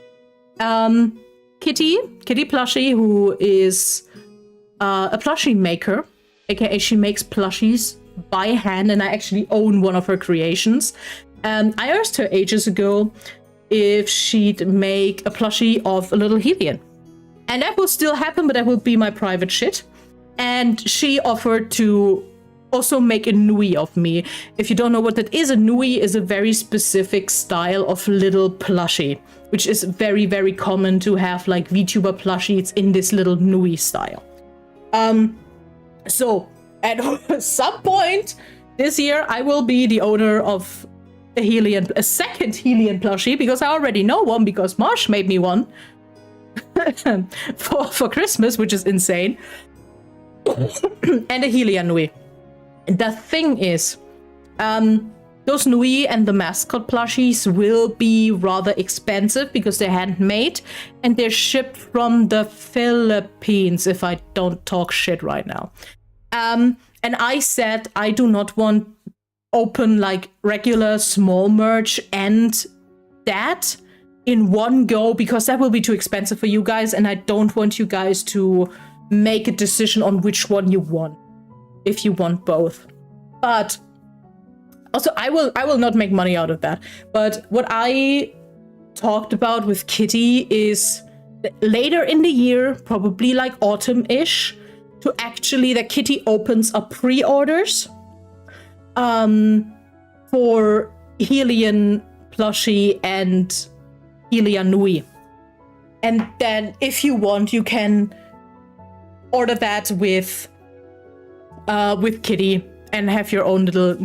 Speaker 1: Kitty Plushie, who is a plushie maker, aka she makes plushies by hand, and I actually own one of her creations. I asked her ages ago if she'd make a plushie of a little Helian. And that will still happen, but that will be my private shit. And she offered to also make a Nui of me. If you don't know what that is, a Nui is a very specific style of little plushie, which is very, very common to have like VTuber plushies in this little Nui style. So at some point this year, I will be the owner of a second Helian plushie, because I already know one, because Marsh made me one for Christmas, which is insane. And a Helian Nui. The thing is, those Nui and the mascot plushies will be rather expensive because they're handmade and they're shipped from the Philippines, if I don't talk shit right now. And I said I do not want open like regular small merch and that in one go, because that will be too expensive for you guys, and I don't want you guys to make a decision on which one you want, if you want both. But also I will not make money out of that. But what I talked about with Kitty is later in the year, probably like autumn-ish, to actually that Kitty opens up pre-orders for Helian plushie and Helian Nui. And then if you want, you can order that with Kitty and have your own little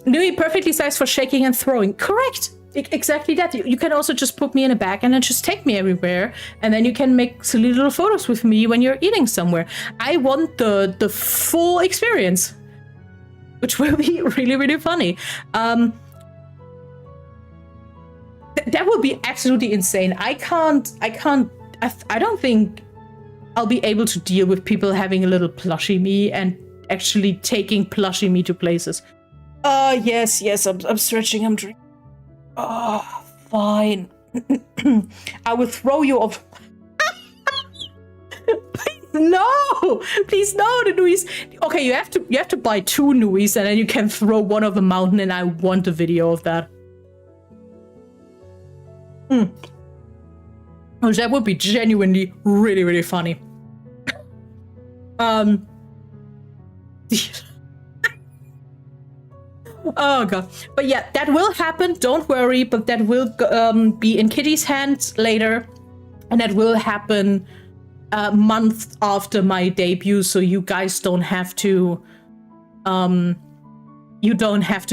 Speaker 1: Nui, perfectly sized for shaking and throwing. Correct. Exactly that. You can also just put me in a bag and then just take me everywhere, and then you can make silly little photos with me when you're eating somewhere. I want the full experience, which will be really, really funny. That will be absolutely insane. I don't think I'll be able to deal with people having a little plushie me and actually taking plushie me to places. Yes, I'm stretching, I'm drinking. Oh, fine. I will throw you off. Please no, the Nuis. Okay, you have to buy 2 Nuis and then you can throw one of the mountain, and I want a video of that. Oh, that would be genuinely really, really funny. Oh god. But yeah, that will happen, don't worry, but that will be in Kitty's hands later, and that will happen a month after my debut, so you guys don't have to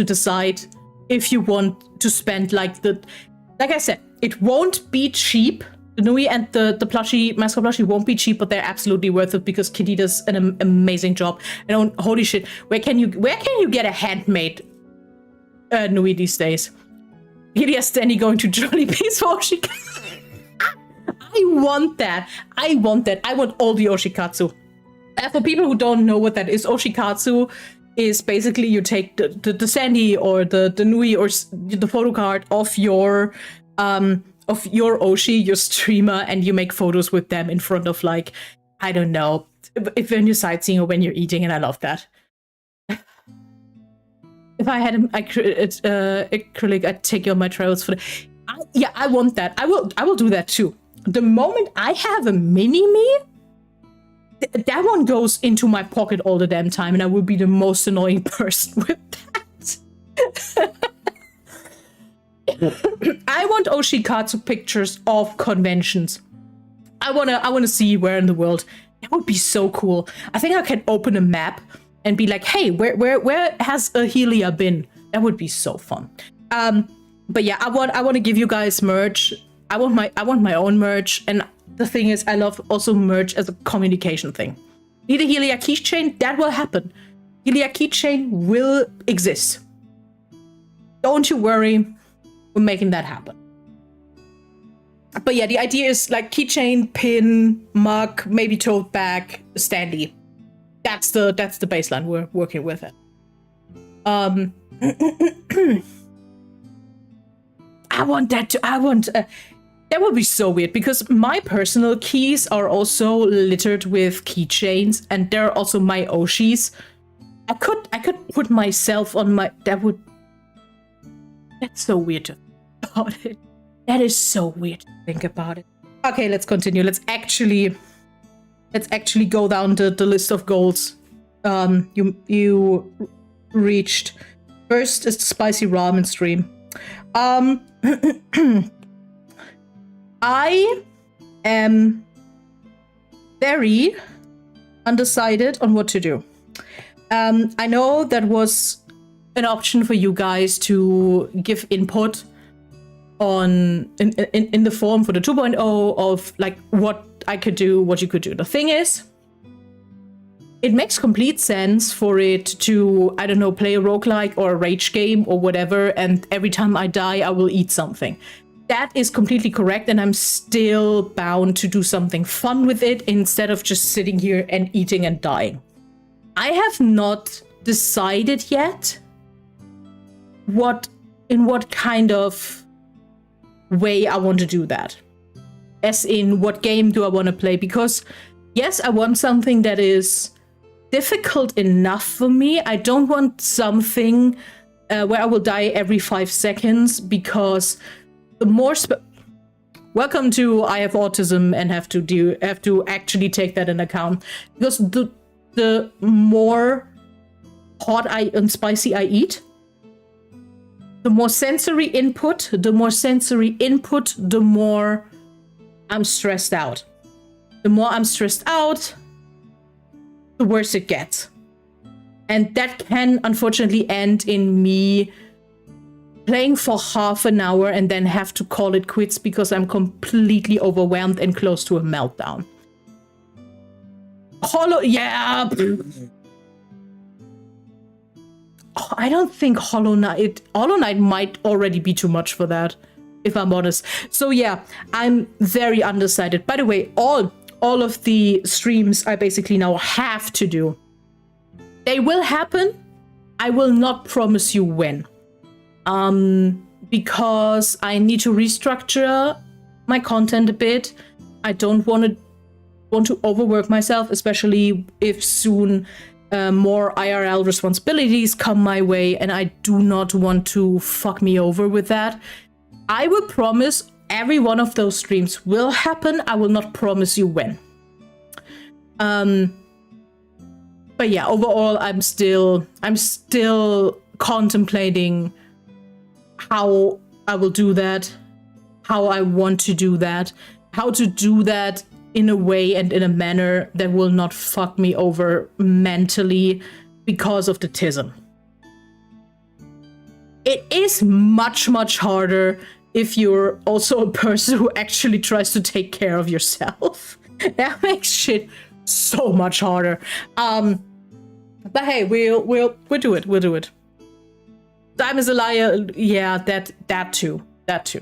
Speaker 1: decide if you want to spend like I said, it won't be cheap. The Nui and the mascot plushie won't be cheap, but they're absolutely worth it because Kitty does an amazing job. And holy shit, where can you get a handmade Nui these days? Helia's standing going to Jollibee's for Oshikatsu. I want that. I want all the Oshikatsu. For people who don't know what that is, Oshikatsu is basically you take the standee or the Nui or the photo card of your Oshi, your streamer, and you make photos with them in front of, like, I don't know, if when you're sightseeing or when you're eating, and I love that. If I had acrylic, I'd take you on my travels for I want that. I will do that too. The moment I have a mini-me, that one goes into my pocket all the damn time, and I will be the most annoying person with that. I want Oshikatsu pictures of conventions. I wanna see where in the world. That would be so cool. I think I can open a map and be like, hey, where has a Helia been? That would be so fun. But yeah, I want to give you guys merch. I want my own merch, and the thing is, I love also merch as a communication thing. Need a Helia keychain? That will happen. Helia keychain will exist. Don't you worry. we're making that happen. But yeah, the idea is like keychain, pin, mug, maybe tote bag, standee. That's the baseline we're working with it. That would be so weird because my personal keys are also littered with keychains, and they're also my Oshis. I could put myself on my. That's so weird to think about it. That is so weird to think about it. Okay, let's continue. Let's actually go down the list of goals. You reached. First is the spicy ramen stream. I am very undecided on what to do. I know that was an option for you guys to give input on in the form for the 2.0 of like what I could do, what you could do. The thing is, it makes complete sense for it to, I don't know, play a roguelike or a rage game or whatever, and every time I die, I will eat something. That is completely correct, and I'm still bound to do something fun with it instead of just sitting here and eating and dying. I have not decided yet in what kind of way I want to do that. As in, what game do I want to play? Because yes, I want something that is difficult enough for me. I don't want something where I will die every 5 seconds, because the more welcome to I have autism and have to actually take that in account, because the more hot and spicy I eat, the more sensory input, the more I'm stressed out. The more I'm stressed out, the worse it gets. And that can unfortunately end in me playing for half an hour and then have to call it quits because I'm completely overwhelmed and close to a meltdown. Yeah. Oh, I don't think Hollow Knight might already be too much for that, if I'm honest. So yeah, I'm very undecided. By the way, all of the streams I basically now have to do. They will happen. I will not promise you when. Because I need to restructure my content a bit. I don't want to overwork myself, especially if soon more IRL responsibilities come my way, and I do not want to fuck me over with that. I will promise every one of those streams will happen. I will not promise you when. But yeah, overall, I'm still contemplating how I will do that, how I want to do that, how to do that in a way and in a manner that will not fuck me over mentally because of the tism. It is much, much harder if you're also a person who actually tries to take care of yourself. That makes shit so much harder. But hey, we'll do it. We'll do it. Time is a liar. Yeah, that too. That's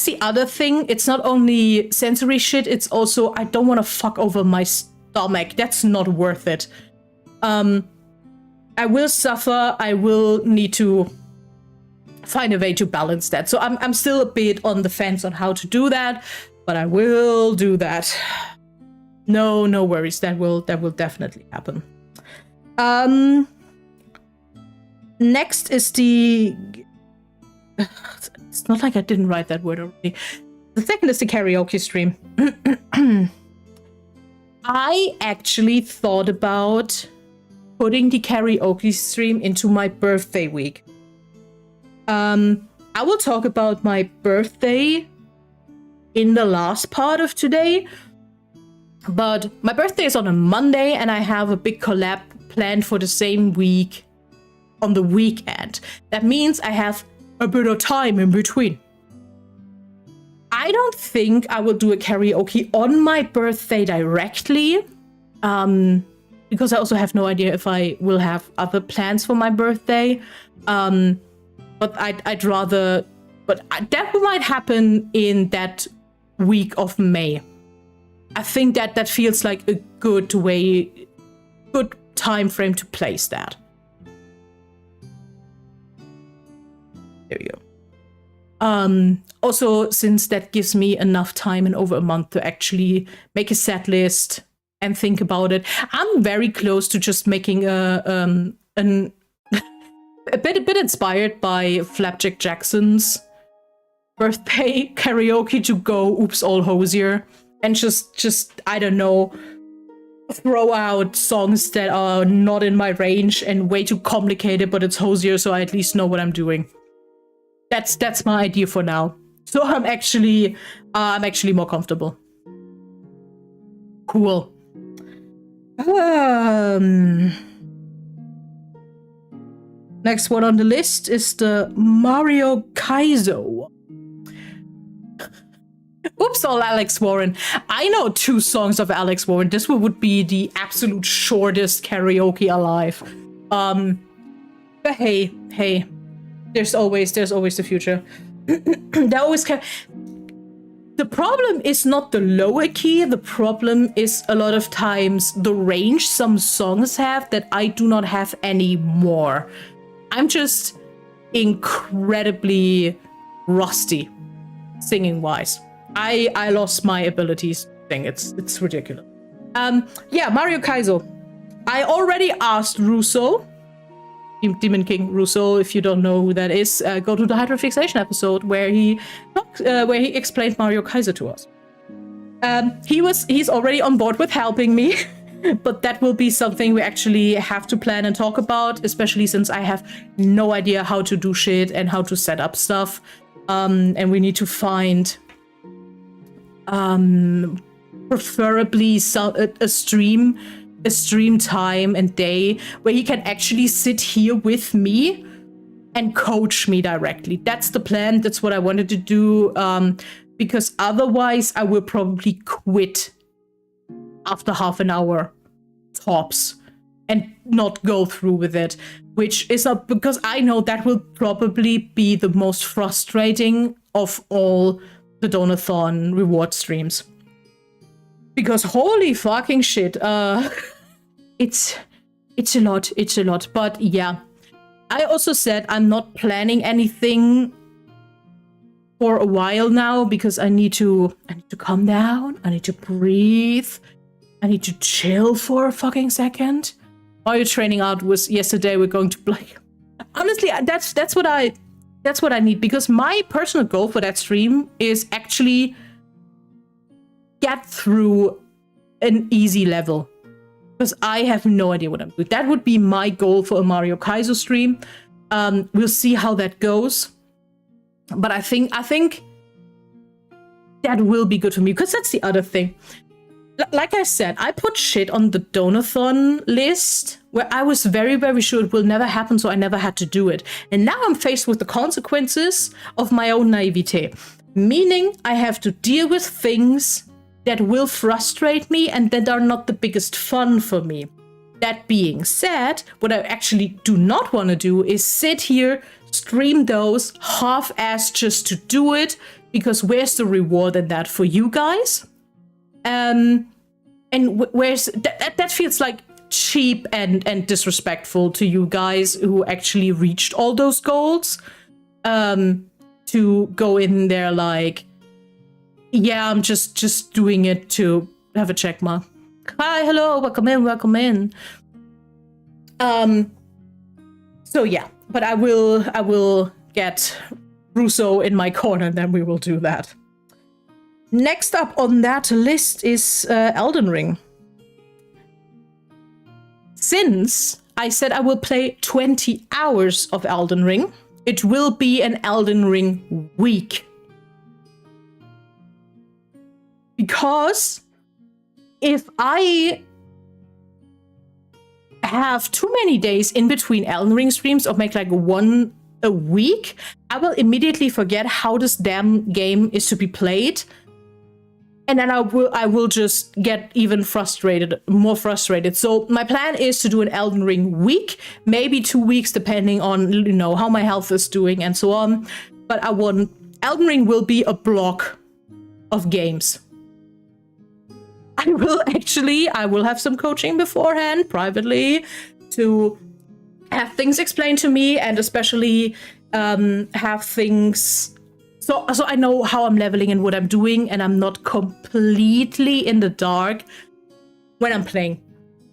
Speaker 1: the other thing. It's not only sensory shit, it's also I don't want to fuck over my stomach. That's not worth it. I will suffer. I will need to find a way to balance that. So I'm still a bit on the fence on how to do that, but I will do that. No worries. That will definitely happen. Next is the... It's not like I didn't write that word already. The second is the karaoke stream. I actually thought about putting the karaoke stream into my birthday week. I will talk about my birthday in the last part of today. But my birthday is on a Monday, and I have a big collab planned for the same week on the weekend. That means I have a bit of time in between. I don't think I will do a karaoke on my birthday directly. because I also have no idea if I will have other plans for my birthday. But I'd rather, but that might happen in that week of May. I think that feels like a good time frame to place that. There we go. Also, since that gives me enough time and over a month to actually make a set list and think about it, I'm very close to just making a bit inspired by Flapjack Jackson's birthday karaoke to go oops all hosier and just I don't know, throw out songs that are not in my range and way too complicated, but it's hosier, so I at least know what I'm doing. That's my idea for now. So I'm actually more comfortable. Cool. Next one on the list is the Mario Kaizo. Oops, all Alex Warren. I know 2 songs of Alex Warren. This one would be the absolute shortest karaoke alive. But hey, there's always the future. They always can. The problem is not the lower key. The problem is a lot of times the range some songs have that I do not have anymore. I'm just incredibly rusty singing wise. I lost my abilities to sing. It's ridiculous. Yeah, Mario Kaizo. I already asked Russo, Demon King Russo. If you don't know who that is, go to the Hydrofixation episode where he explained Mario Kaizo to us. He's already on board with helping me, but that will be something we actually have to plan and talk about, especially since I have no idea how to do shit and how to set up stuff. And we need to find preferably a stream time and day where he can actually sit here with me and coach me directly. That's the plan. That's what I wanted to do, because otherwise I will probably quit after half an hour tops and not go through with it, which is not, because I know that will probably be the most frustrating of all the Donothon reward streams. Because holy fucking shit, it's a lot. But yeah, I also said I'm not planning anything for a while now because I need to calm down. I need to breathe. I need to chill for a fucking second. Mario training out was yesterday. We're going to play. Honestly, that's what I need, because my personal goal for that stream is actually get through an easy level, because I have no idea what I'm doing. That would be my goal for a Mario Kaizo stream. We'll see how that goes, but I think that will be good for me, because that's the other thing. Like I said, I put shit on the Donothon list where I was very, very sure it will never happen, so I never had to do it. And now I'm faced with the consequences of my own naivete. Meaning I have to deal with things that will frustrate me and that are not the biggest fun for me. That being said, what I actually do not want to do is sit here, stream those half-assed just to do it, because where's the reward in that for you guys? And where's that feels like cheap and disrespectful to you guys who actually reached all those goals. To go in there like, yeah, I'm just doing it to have a check mark. Hi, hello, welcome in. So yeah, but I will get Russo in my corner, and then we will do that. Next up on that list is Elden Ring. Since I said I will play 20 hours of Elden Ring, it will be an Elden Ring week. Because if I have too many days in between Elden Ring streams, or make like one a week, I will immediately forget how this damn game is to be played. and then I will just get even more frustrated. So my plan is to do an Elden Ring week, maybe 2 weeks, depending on, you know, how my health is doing and so on. But Elden Ring will be a block of games. I will have some coaching beforehand, privately, to have things explained to me, and especially have things so I know how I'm leveling and what I'm doing, and I'm not completely in the dark when I'm playing.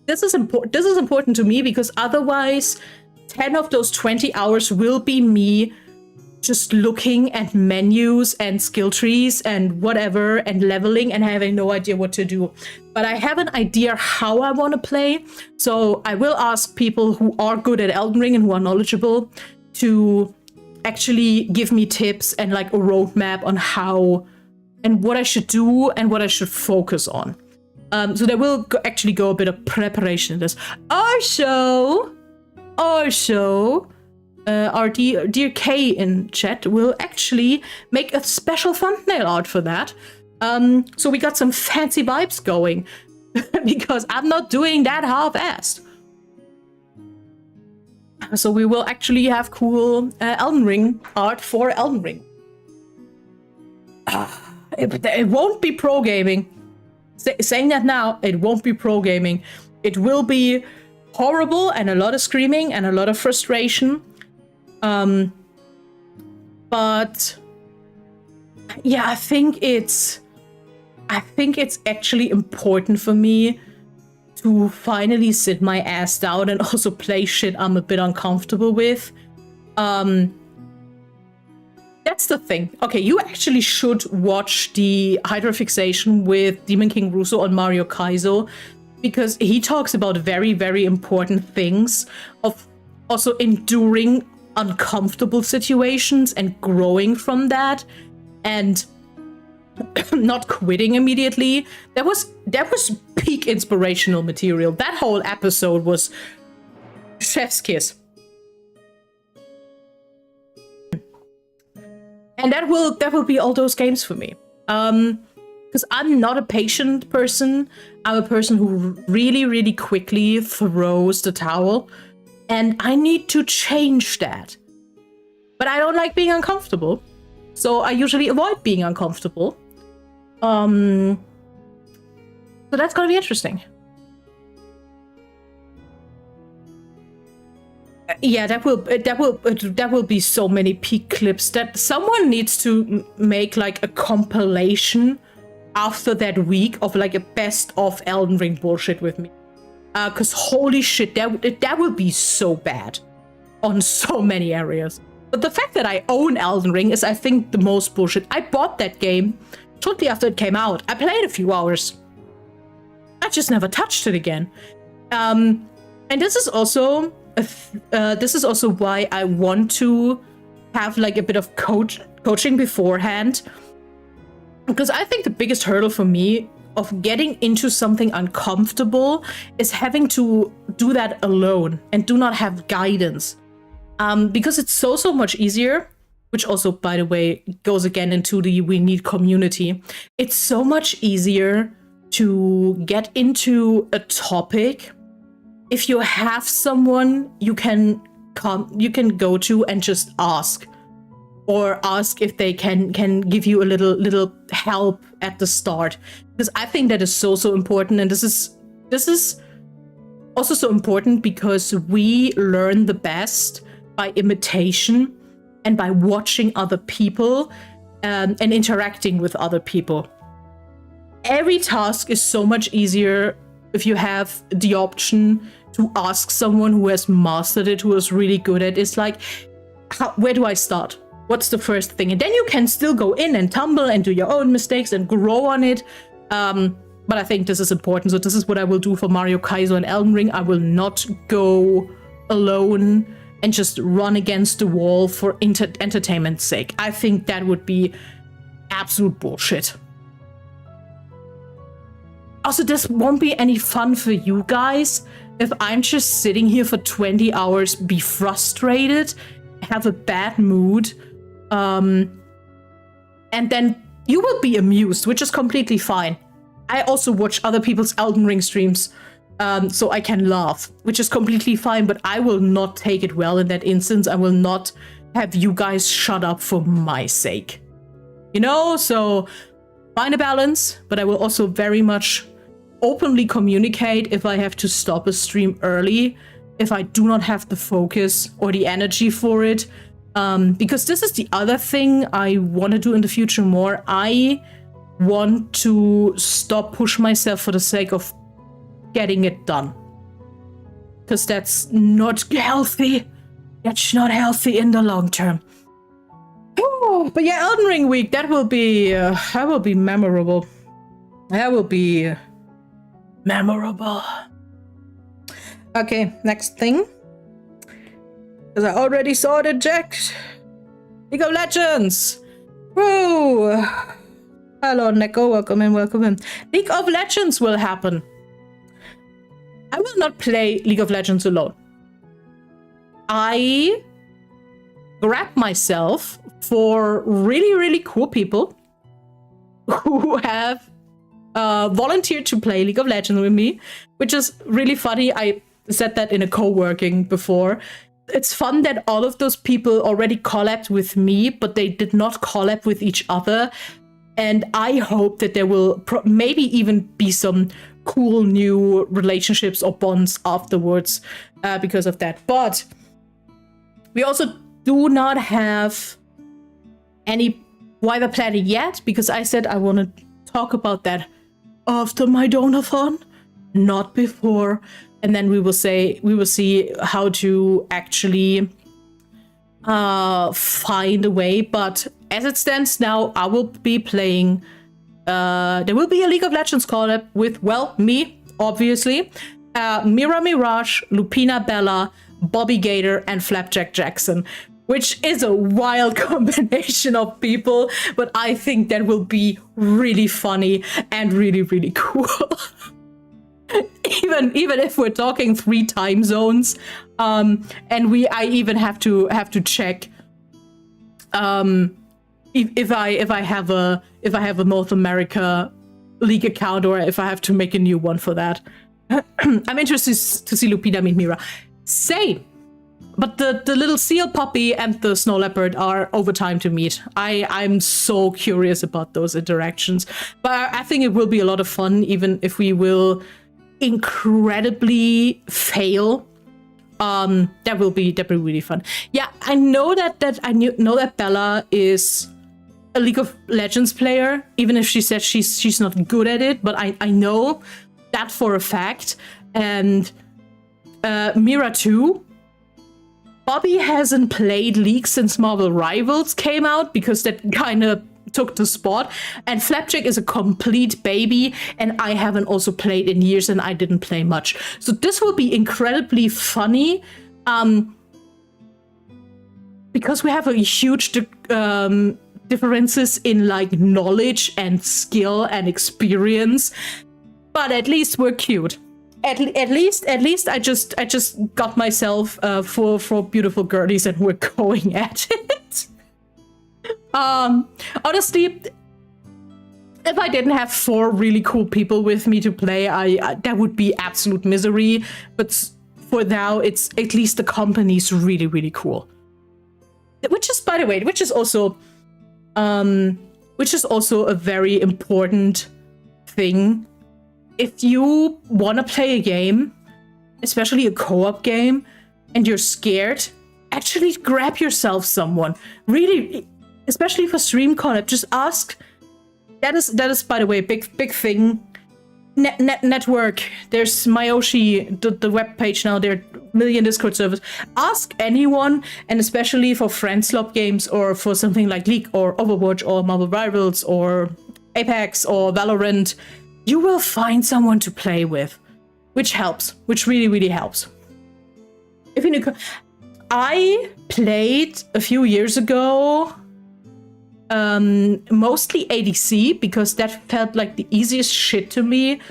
Speaker 1: This is important to me, because otherwise 10 of those 20 hours will be me just looking at menus and skill trees and whatever and leveling and having no idea what to do. But I have an idea how I want to play, so I will ask people who are good at Elden Ring and who are knowledgeable to actually give me tips and like a roadmap on how and what I should do and what I should focus on. So there will actually go a bit of preparation in this. Also, our dear Kay in chat will actually make a special thumbnail art for that. So we got some fancy vibes going because I'm not doing that half-assed. So we will actually have cool Elden Ring art for Elden Ring. It won't be pro gaming. Saying that now, it won't be pro gaming. It will be horrible and a lot of screaming and a lot of frustration. But yeah, I think it's actually important for me to finally sit my ass down and also play shit I'm a bit uncomfortable with. That's the thing. Okay, you actually should watch the Hydrofixation with Demon King Russo on Mario Kaizo, because he talks about very, very important things of also enduring uncomfortable situations and growing from that and not quitting immediately. That was peak inspirational material. That whole episode was chef's kiss. And that will be all those games for me. Because I'm not a patient person. I'm a person who really, really quickly throws the towel. And I need to change that. But I don't like being uncomfortable. So I usually avoid being uncomfortable. So that's gonna be interesting. Yeah, that will be so many peak clips that someone needs to make like a compilation after that week of like a best of Elden Ring bullshit with me. Cause holy shit, that will be so bad on so many areas. But the fact that I own Elden Ring is, I think, the most bullshit. I bought that game shortly after it came out. I played a few hours. I just never touched it again. And this is also why I want to have like a bit of coaching beforehand, because I think the biggest hurdle for me of getting into something uncomfortable is having to do that alone and do not have guidance. Because it's so much easier, which also, by the way, goes again into the we need community. It's so much easier to get into a topic if you have someone you can go to and just ask, or ask if they can give you a little help at the start, because I think that is so important. And this is also so important because we learn the best by imitation and by watching other people and interacting with other people. Every task is so much easier if you have the option to ask someone who has mastered it, who is really good at it. It's like, where do I start? What's the first thing? And then you can still go in and tumble and do your own mistakes and grow on it. But I think this is important. So this is what I will do for Mario Kaizo and Elden Ring. I will not go alone and just run against the wall for entertainment's sake. I think that would be absolute bullshit. Also, this won't be any fun for you guys if I'm just sitting here for 20 hours, be frustrated, have a bad mood, and then you will be amused, which is completely fine. I also watch other people's Elden Ring streams, so I can laugh, which is completely fine, but I will not take it well in that instance. I will not have you guys shut up for my sake. You know, so find a balance, but I will also very much openly communicate if I have to stop a stream early, if I do not have the focus or the energy for it. Because this is the other thing I want to do in the future more. I want to stop push myself for the sake of getting it done. Because that's not healthy. That's not healthy in the long term. Oh, but yeah, Elden Ring week, that will be memorable. That will be memorable. Okay, next thing. Because I already saw it eject. League of Legends. Woo! Hello, Neko. Welcome in, welcome in. League of Legends will happen. I will not play League of Legends alone. I grab myself for really, really cool people who have volunteered to play League of Legends with me, which is really funny. I said that in a co-working before. It's fun that all of those people already collabed with me, but they did not collab with each other. And I hope that there will maybe even be some cool new relationships or bonds afterwards because of that. But we also do not have any wider planning yet, because I said I want to talk about that after my Donothon, not before. And then we will see how to actually find a way. But as it stands now, I will be playing. There will be a League of Legends collab with, well, me, obviously, Mira Mirage, Lupina Bella, Bobby Gator, and Flapjack Jackson, which is a wild combination of people, but I think that will be really funny and really, really cool. Even if we're talking 3 time zones, and I even have to check if I have a North America League account, or if I have to make a new one for that. I'm interested to see Lupina meet Mira. Same. But the little seal puppy and the snow leopard are over time to meet. I'm so curious about those interactions. But I think it will be a lot of fun, even if we will incredibly fail. That will be really fun. Yeah, I know that Bella is a League of Legends player, even if she says she's not good at it, but I know that for a fact. And Mira too. Bobby hasn't played League since Marvel Rivals came out, because that kind of took the spot. And Flapjack is a complete baby, and I haven't also played in years, and I didn't play much. So this will be incredibly funny, because we have a huge differences in like knowledge and skill and experience. But at least we're cute. At least I just got myself four beautiful girlies, and we're going at it. Honestly, if I didn't have 4 really cool people with me to play, I that would be absolute misery. But for now, it's at least the company's really, really cool. Which is, by the way, which is also a very important thing. If you want to play a game, especially a co-op game, and you're scared, actually grab yourself someone. Really, especially for stream collab, just ask. That is, by the way, big thing. Network. There's Myoshi, the web page now. There are a million Discord servers. Ask anyone, and especially for friend slop games, or for something like League or Overwatch or Marvel Rivals or Apex or Valorant. You will find someone to play with, which helps, which really, really helps. If you know, I played a few years ago, mostly ADC, because that felt like the easiest shit to me.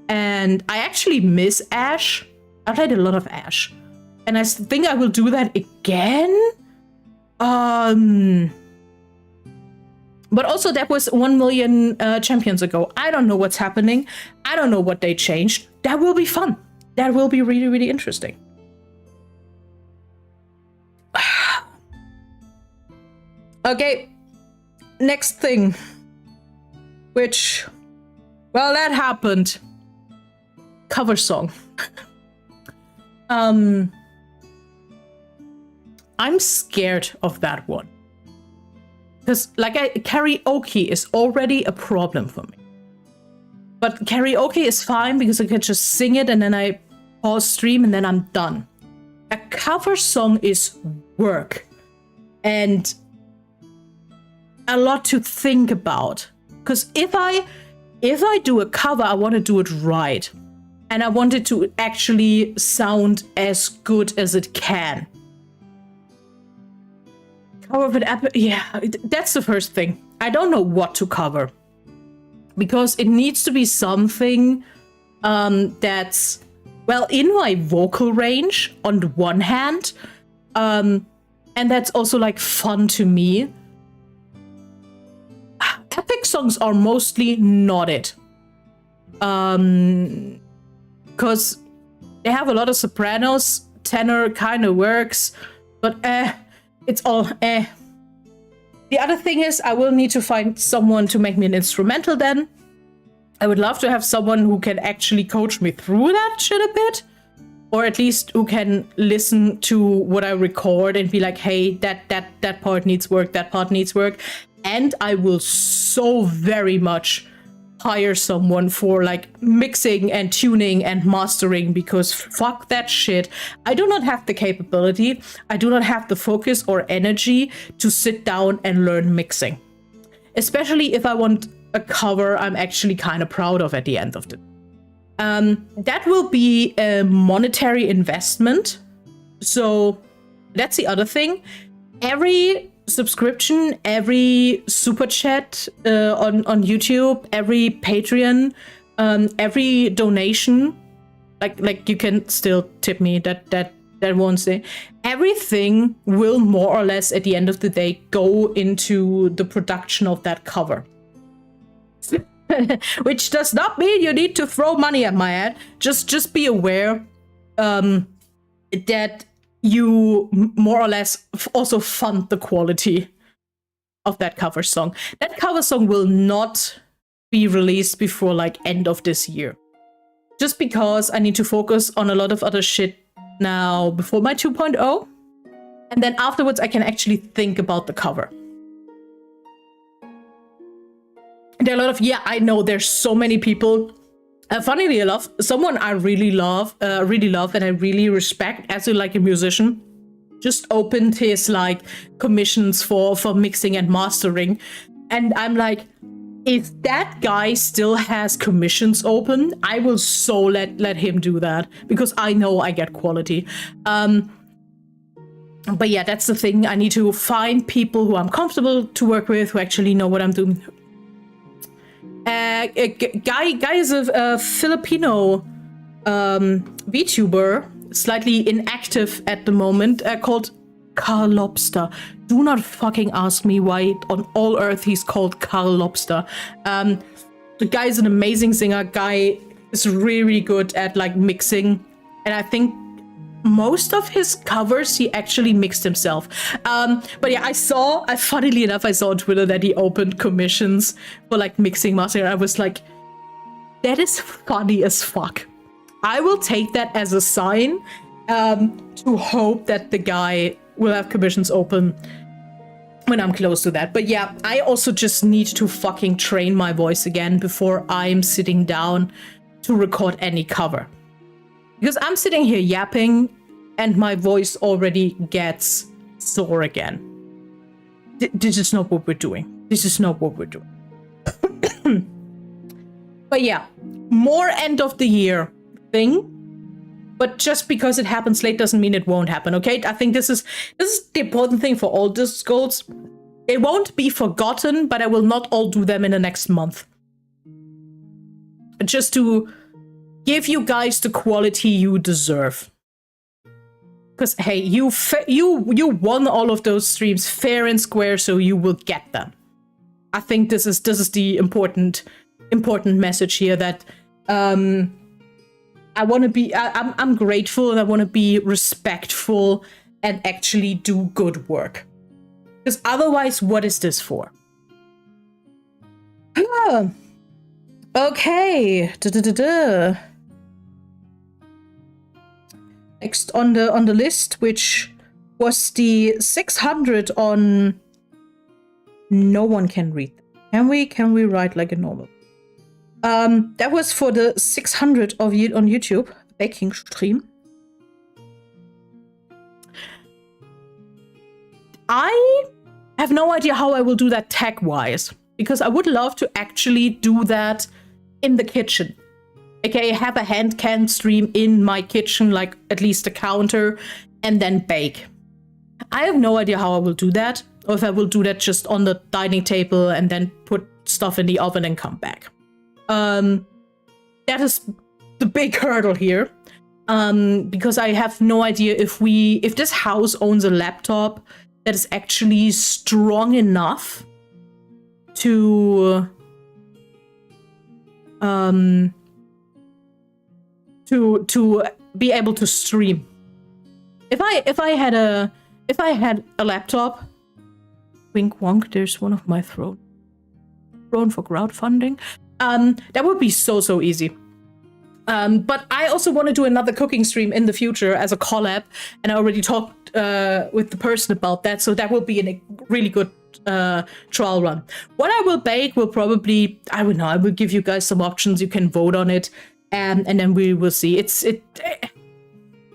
Speaker 1: And I actually miss Ashe. I played a lot of Ashe, and I think I will do that again. But also that was 1 million champions ago. I don't know what's happening. I don't know what they changed. That will be fun. That will be really, really interesting. Okay, next thing. Which, well, that happened. Cover song. I'm scared of that one. Because, like, karaoke is already a problem for me. But karaoke is fine because I can just sing it and then I pause stream and then I'm done. A cover song is work. And a lot to think about. Because if I do a cover, I want to do it right. And I want it to actually sound as good as it can. Cover it, yeah, that's the first thing. I don't know what to cover. Because it needs to be something that's, well, in my vocal range, on the one hand. And that's also, like, fun to me. Epic songs are mostly not it. Because they have a lot of sopranos, tenor kind of works, but it's all The other thing is I will need to find someone to make me an instrumental then. I would love to have someone who can actually coach me through that shit a bit. Or at least who can listen to what I record and be like, hey, that part needs work, that part needs work. And I will so very much hire someone for like mixing and tuning and mastering, because fuck that shit. I do not have the capability. I do not have the focus or energy to sit down and learn mixing. Especially if I want a cover I'm actually kind of proud of at the end of the day. That will be a monetary investment. So that's the other thing. Every subscription, every super chat on YouTube, every Patreon, every donation, like you can still tip me, that won't say. Everything will more or less at the end of the day go into the production of that cover. Which does not mean you need to throw money at my head. Just be aware that you more or less also fund the quality of that cover song. That cover song will not be released before like end of this year. Just because I need to focus on a lot of other shit now before my 2.0. And then afterwards I can actually think about the cover. There are a lot of, yeah, I know there's so many people. Funnily enough, someone I really love and I really respect as like a musician, just opened his like commissions for mixing and mastering. And I'm like, if that guy still has commissions open, I will so let him do that, because I know I get quality. But yeah, that's the thing. I need to find people who I'm comfortable to work with, who actually know what I'm doing. Guy is a Filipino VTuber, slightly inactive at the moment, called Carl Lobster. Do not fucking ask me why on all earth he's called Carl Lobster. The guy is an amazing singer. Guy is really good at like mixing, and I think most of his covers he actually mixed himself. But yeah, funnily enough, I saw on Twitter that he opened commissions for like mixing, mastering. I was like, that is funny as fuck. I will take that as a sign to hope that the guy will have commissions open when I'm close to that. But yeah, I also just need to fucking train my voice again before I'm sitting down to record any cover. Because I'm sitting here yapping and my voice already gets sore again. This is not what we're doing. This is not what we're doing. But yeah, more end of the year thing. But just because it happens late doesn't mean it won't happen, okay? I think this is the important thing for all these goals. They won't be forgotten, but I will not all do them in the next month. Just to give you guys the quality you deserve. Because hey, you won all of those streams fair and square, so you will get them. I think this is the important message here, that I want to be, I'm grateful, and I want to be respectful and actually do good work. Because otherwise, what is this for? Okay. Next on the list, which was the 600 on. No one can read. Can we write like a normal? That was for the 600 of you on YouTube baking stream. I have no idea how I will do that tech-wise, because I would love to actually do that in the kitchen. Okay, have a hand can stream in my kitchen, like at least a counter, and then bake. I have no idea how I will do that, or if I will do that just on the dining table and then put stuff in the oven and come back. That is the big hurdle here, because I have no idea if this house owns a laptop that is actually strong enough to be able to stream. If I had a laptop, wink wonk, there's one of my thrown for crowdfunding. That would be so easy. But I also want to do another cooking stream in the future as a collab, and I already talked with the person about that, so that will be a really good trial run. What I will bake will probably, I don't know, I will give you guys some options, you can vote on it, and then we will see. It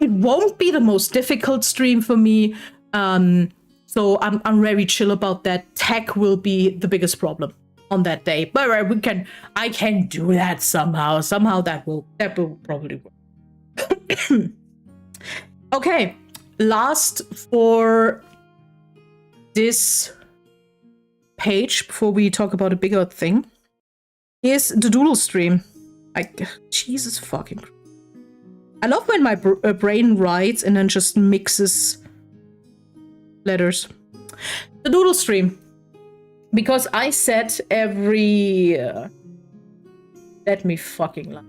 Speaker 1: won't be the most difficult stream for me, so I'm very chill about that. Tech will be the biggest problem on that day, but I can do that somehow. That will probably work. Okay, last for this page before we talk about a bigger thing is the doodle stream. Jesus fucking Christ. I love when my brain writes and then just mixes letters. The doodle stream. Because I set every... let me fucking lie.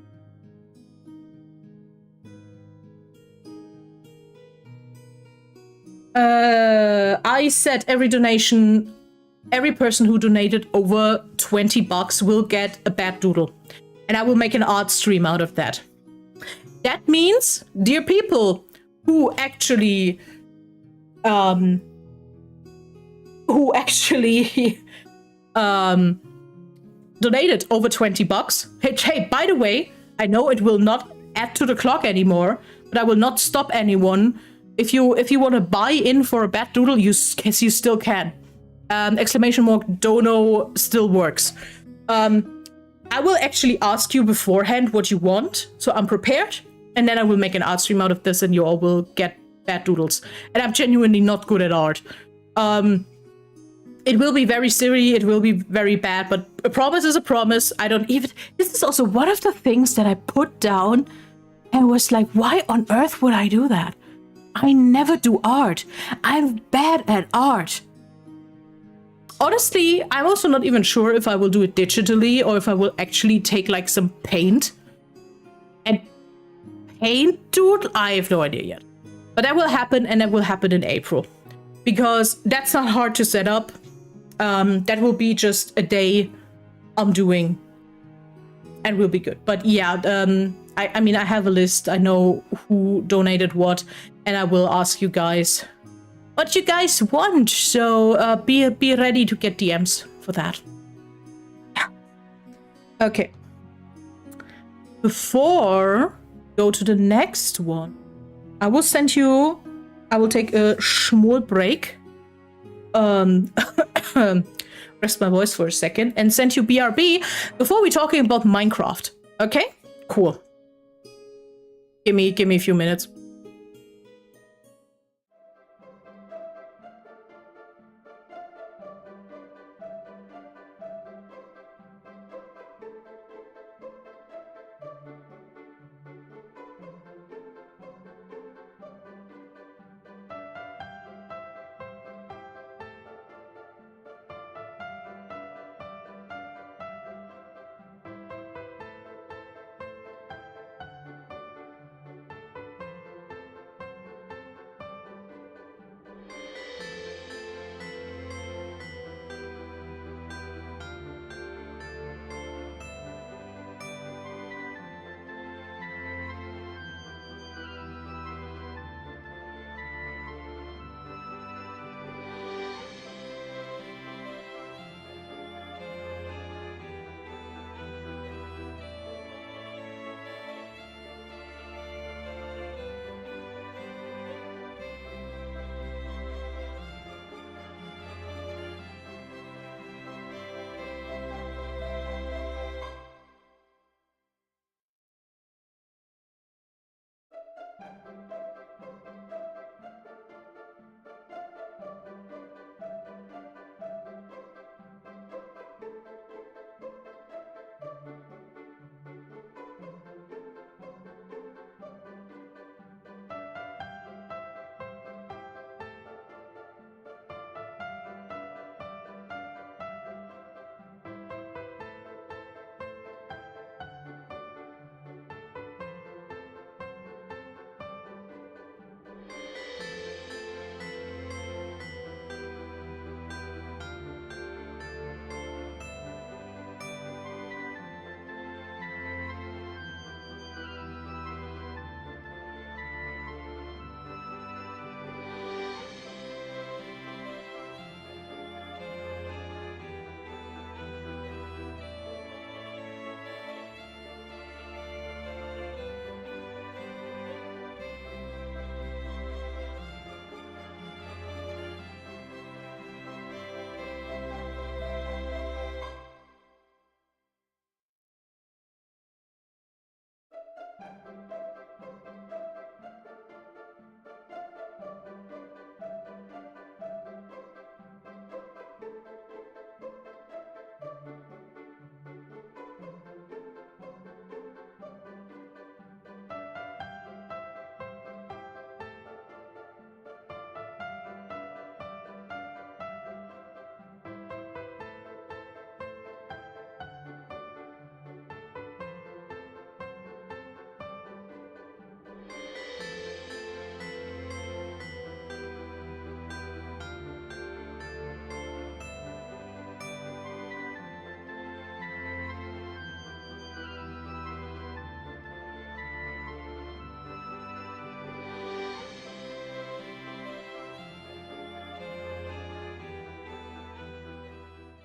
Speaker 1: I set every donation, every person who donated over $20 will get a bad doodle. And I will make an art stream out of that. That means, dear people who actually donated over $20. Hey, by the way, I know it will not add to the clock anymore, but I will not stop anyone. If you want to buy in for a bad doodle, you still can. Exclamation mark dono still works. I will actually ask you beforehand what you want, so I'm prepared, and then I will make an art stream out of this, and you all will get bad doodles. And I'm genuinely not good at art. It will be very silly, it will be very bad, but a promise is a promise. I don't even... This is also one of the things that I put down and was like, why on earth would I do that? I never do art. I'm bad at art. Honestly, I'm also not even sure if I will do it digitally or if I will actually take like some paint and paint doodle. I have no idea yet. But that will happen, and that will happen in April. Because that's not hard to set up. That will be just a day I'm doing and we'll be good. But yeah, I mean, I have a list. I know who donated what, and I will ask you guys what you guys want. So be ready to get DMs for that. Yeah. Okay. Before go to the next one, I will take a small break. Rest my voice for a second and send you BRB before we're talking about Minecraft. Okay? Cool. Give me a few minutes.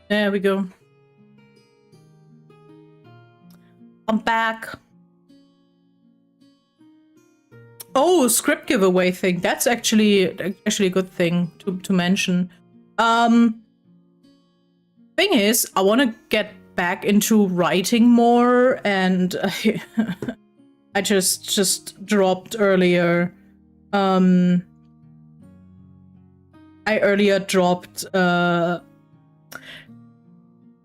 Speaker 1: There we go. I'm back. Oh, script giveaway thing. That's actually a good thing to mention. Thing is, I want to get back into writing more, and I just dropped earlier. I earlier dropped a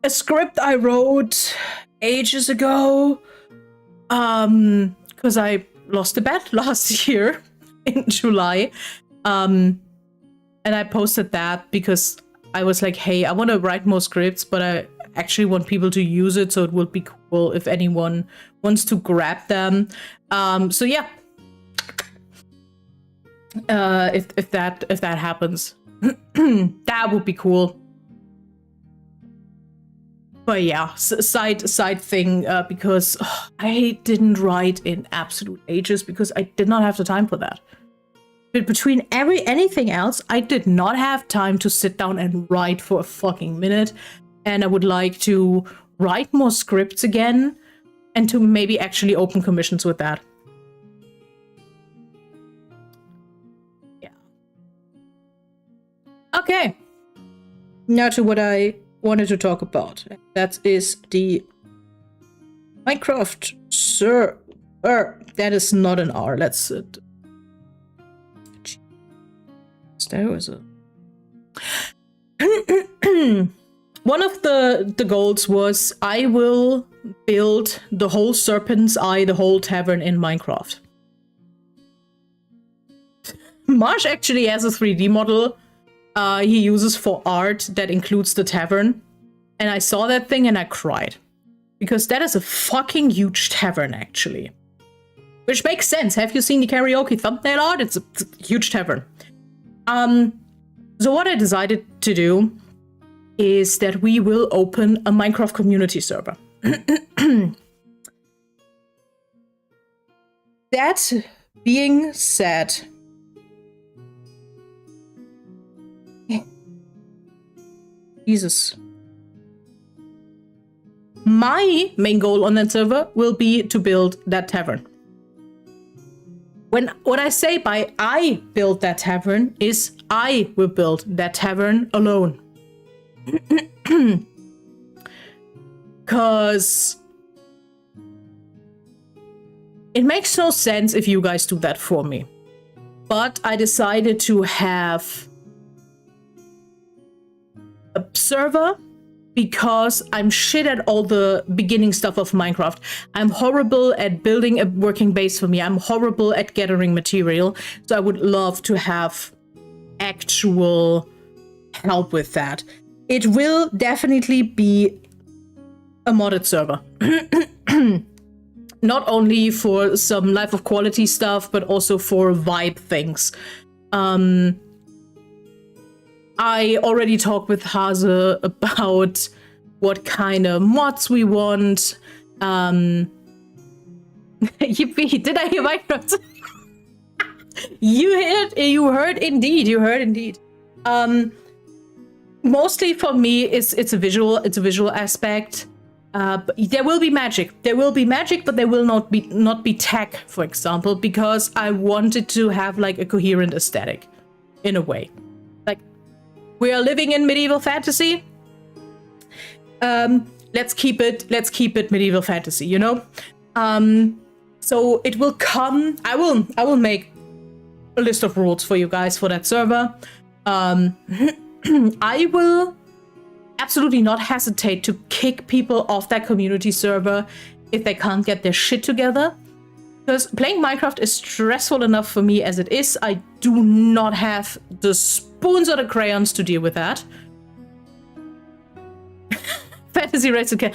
Speaker 1: script I wrote ages ago, because I lost a bet last year in July, and I posted that because I was like, hey, I want to write more scripts, but I actually want people to use it, so it would be cool if anyone wants to grab them. So yeah, if that happens, that would be cool. But yeah, side thing, because I didn't write in absolute ages because I did not have the time for that. But between anything else, I did not have time to sit down and write for a fucking minute. And I would like to write more scripts again and to maybe actually open commissions with that. Yeah. Okay. Now to what I wanted to talk about. That is the Minecraft server. That is not an R. Let's there was a one of the goals was I will build the whole Serpent's Eye, the whole tavern in Minecraft. Marsh actually has a 3D model he uses for art that includes the tavern. And I saw that thing and I cried. Because that is a fucking huge tavern, actually. Which makes sense. Have you seen the karaoke thumbnail art? It's a huge tavern. So what I decided to do is that we will open a Minecraft community server. That being said, Jesus. My main goal on that server will be to build that tavern. What I say by I build that tavern is I will build that tavern alone. Cause it makes no sense if you guys do that for me. But I decided to have a server because I'm shit at all the beginning stuff of Minecraft. I'm horrible at building a working base for me. I'm horrible at gathering material. So I would love to have actual help with that. It will definitely be a modded server. Not only for some life of quality stuff, but also for vibe things. I already talked with Hase about what kind of mods we want. Yippee, did I hear Minecraft? You heard indeed. Mostly for me, it's a visual aspect. But there will be magic. But there will not be tech, for example, because I wanted to have like a coherent aesthetic, in a way. Like, we are living in medieval fantasy. Let's keep it medieval fantasy, you know. So it will come. I will make a list of rules for you guys for that server. I will absolutely not hesitate to kick people off that community server if they can't get their shit together. Because playing Minecraft is stressful enough for me as it is. I do not have the spoons or the crayons to deal with that. Fantasy race, okay.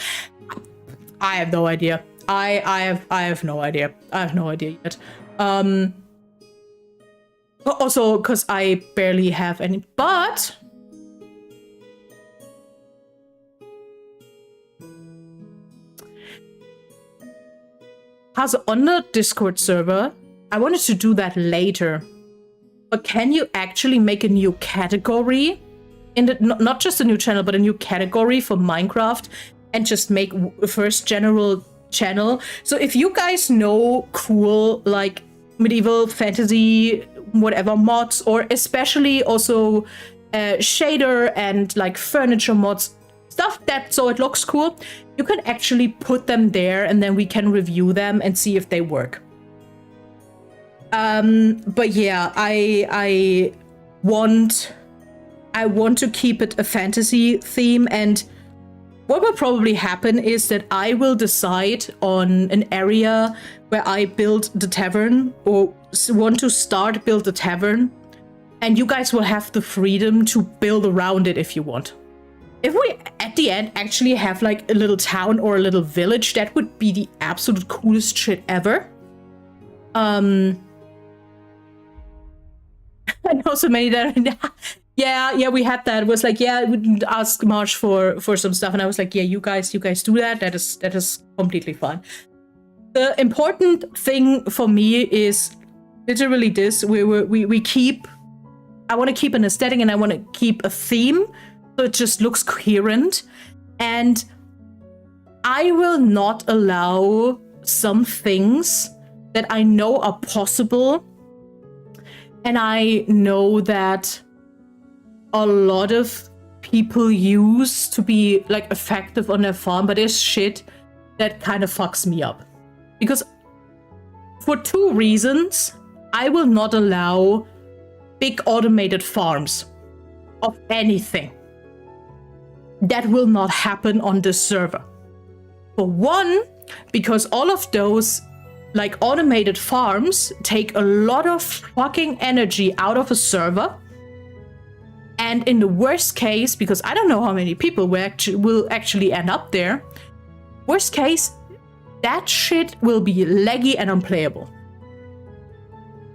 Speaker 1: I have no idea. I have no idea. I have no idea yet. Also, because I barely have any, but on the Discord server, I wanted to do that later. But can you actually make a new category in the not just a new channel, but a new category for Minecraft, and just make a first general channel? So if you guys know cool like medieval fantasy whatever mods, or especially also shader and like furniture mods, stuff that so it looks cool, you can actually put them there and then we can review them and see if they work. But yeah, I want to keep it a fantasy theme, and what will probably happen is that I will decide on an area where I build the tavern, or want to build the tavern, and you guys will have the freedom to build around it if you want. If we, at the end, actually have like a little town or a little village, that would be the absolute coolest shit ever. I know so many that yeah, we had that. It was like, yeah, we would ask Marsh for some stuff, and I was like, yeah, you guys do that. That is completely fine. The important thing for me is literally this: we keep. I want to keep an aesthetic, and I want to keep a theme, so it just looks coherent. And I will not allow some things that I know are possible, and I know that a lot of people use to be like effective on their farm, but there's shit that kind of fucks me up. Because for two reasons, I will not allow big automated farms of anything. That will not happen on this server. For one, because all of those like automated farms take a lot of fucking energy out of a server. And in the worst case, because I don't know how many people will actually end up there, worst case, that shit will be laggy and unplayable.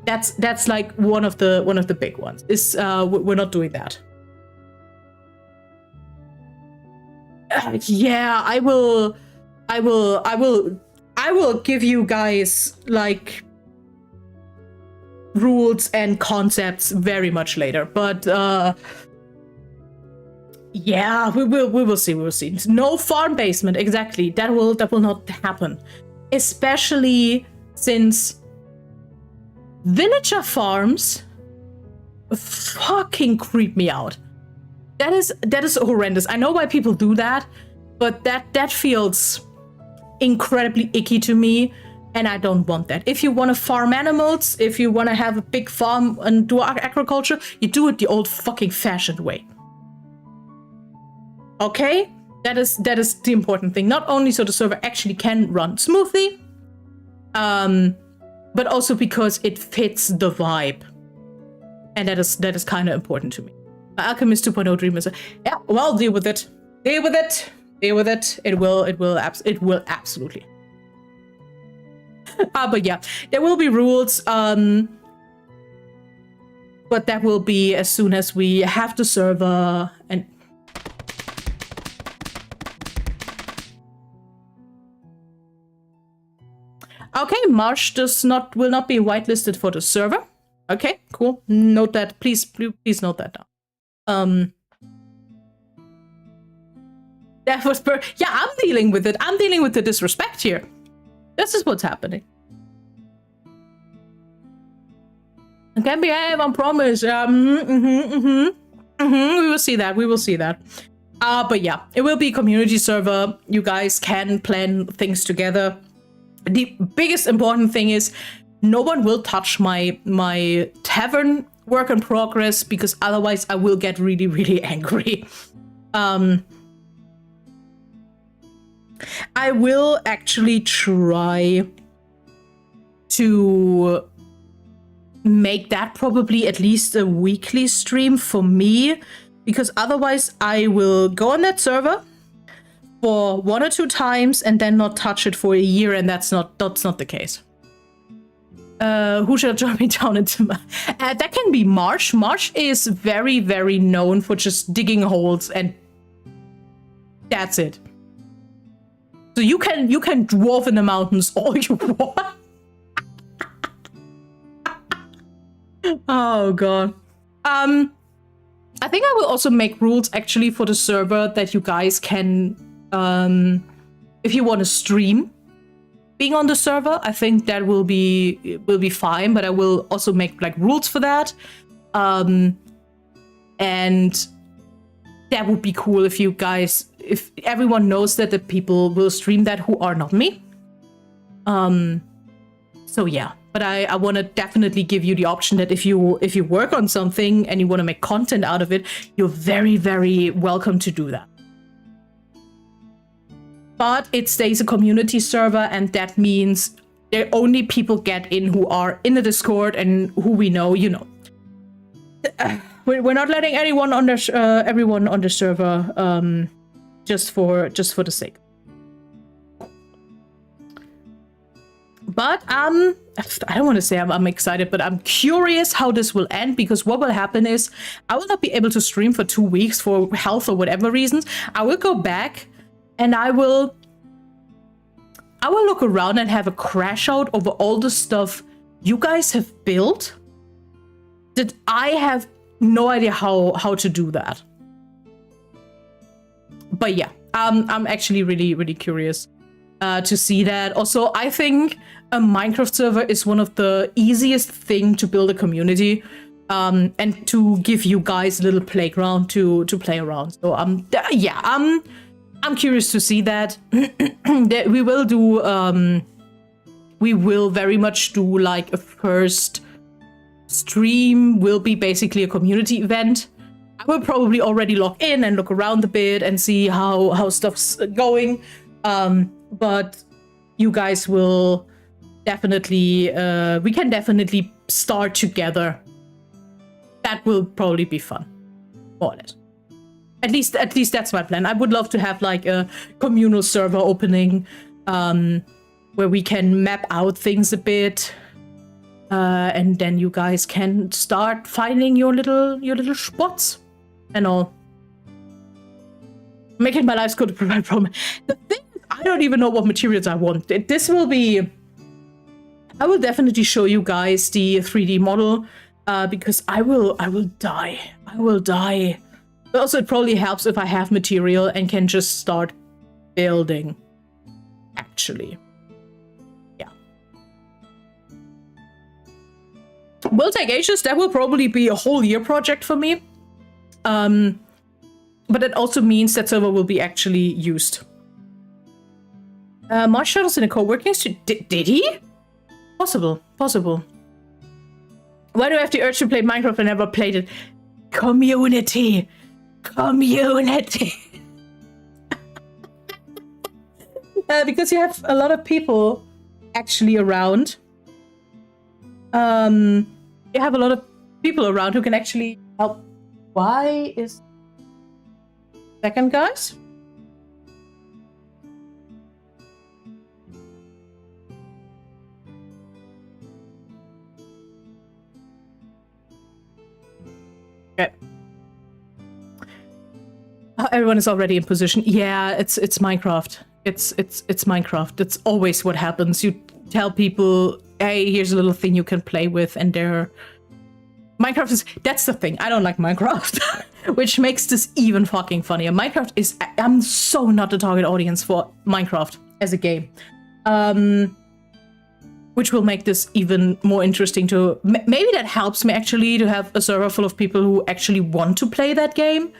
Speaker 1: That's like one of the big ones. Is we're not doing that. Yeah, I will give you guys like rules and concepts very much later, but yeah, we will see. No farm basement, exactly. That will not happen, especially since villager farms fucking creep me out. That is horrendous. I know why people do that, but that feels incredibly icky to me. And I don't want that. If you want to farm animals, if you want to have a big farm and do agriculture, you do it the old fucking fashioned way. Okay? That is the important thing. Not only so the server actually can run smoothly, but also because it fits the vibe. And that is kind of important to me. Alchemist 2.0 Dream is yeah, well, deal with it. Deal with it. Deal with it. It will absolutely. But yeah, there will be rules. But that will be as soon as we have the server and. Okay, Marsh will not be whitelisted for the server. Okay, cool. Note that. Please note that down. That was yeah, I'm dealing with it. I'm dealing with the disrespect here. This is what's happening. I can behave, I promise. We will see that. We will see that. But yeah, it will be a community server. You guys can plan things together. The biggest important thing is no one will touch my tavern work in progress, because otherwise I will get really, really angry. I will actually try to make that probably at least a weekly stream for me, because otherwise I will go on that server for 1 or 2 times and then not touch it for a year, and that's not the case. Who should join me down into that can be Marsh. Marsh is very, very known for just digging holes, and that's it. So you can dwarf in the mountains all you want. Oh god. I think I will also make rules actually for the server that you guys can, if you want to stream being on the server, I think that will be fine. But I will also make like rules for that, and that would be cool if you guys, if everyone knows that the people will stream that who are not me. So yeah, but I want to definitely give you the option that if you work on something and you want to make content out of it, you're very, very welcome to do that. But it stays a community server, and that means the only people get in who are in the Discord and who we know, you know. We're not letting everyone on the server just for the sake. But I don't want to say I'm excited, but I'm curious how this will end, because what will happen is I will not be able to stream for 2 weeks for health or whatever reasons. I will go back and I will look around and have a crash out over all the stuff you guys have built that I have no idea how to do that. But yeah, I'm actually really, really curious to see that. Also, I think a Minecraft server is one of the easiest thing to build a community, and to give you guys a little playground to play around. So yeah, I'm curious to see that. We will do we will very much do like a first stream will be basically a community event. I will probably already log in and look around a bit and see how stuff's going. But you guys will definitely, we can definitely start together. That will probably be fun. More or less. At least that's my plan. I would love to have like a communal server opening, where we can map out things a bit. And then you guys can start finding your little spots and all. Making my life good to provide problem. The thing is, I don't even know what materials I want. This will be... I will definitely show you guys the 3D model, because I will die. I will die. But also it probably helps if I have material and can just start building, actually. Will take ages. That will probably be a whole year project for me. But it also means that server will be actually used. Marsh Shuttle's in a co-working studio. Did he? Possible. Why do I have the urge to play Minecraft? I never played it. Community. Because you have a lot of people actually around. You have a lot of people around who can actually help. Why is... Second, guys? Okay. Oh, everyone is already in position. Yeah, it's Minecraft. It's Minecraft. It's always what happens. You tell people, hey, here's a little thing you can play with, and they're... Minecraft is... That's the thing. I don't like Minecraft. Which makes this even fucking funnier. Minecraft is... I'm so not the target audience for Minecraft as a game. Which will make this even more interesting to... Maybe that helps me actually to have a server full of people who actually want to play that game.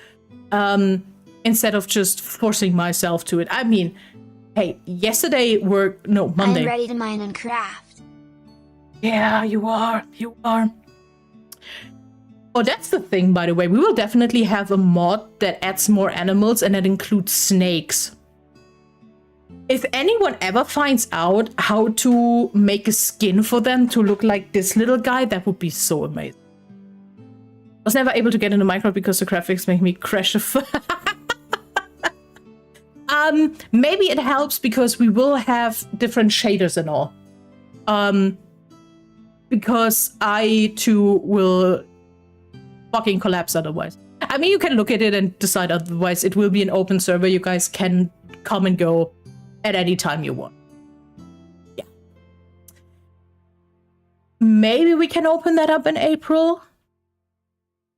Speaker 1: Instead of just forcing myself to it. I mean, hey, Monday.
Speaker 2: I'm ready to mine and craft.
Speaker 1: Yeah, you are. Oh, that's the thing, by the way. We will definitely have a mod that adds more animals and that includes snakes. If anyone ever finds out how to make a skin for them to look like this little guy, that would be so amazing. I was never able to get into Minecraft because the graphics make me crash. Maybe it helps because we will have different shaders and all. Because I too will fucking collapse otherwise. I mean, you can look at it and decide otherwise. It will be an open server. You guys can come and go at any time you want. Yeah. Maybe we can open that up in April.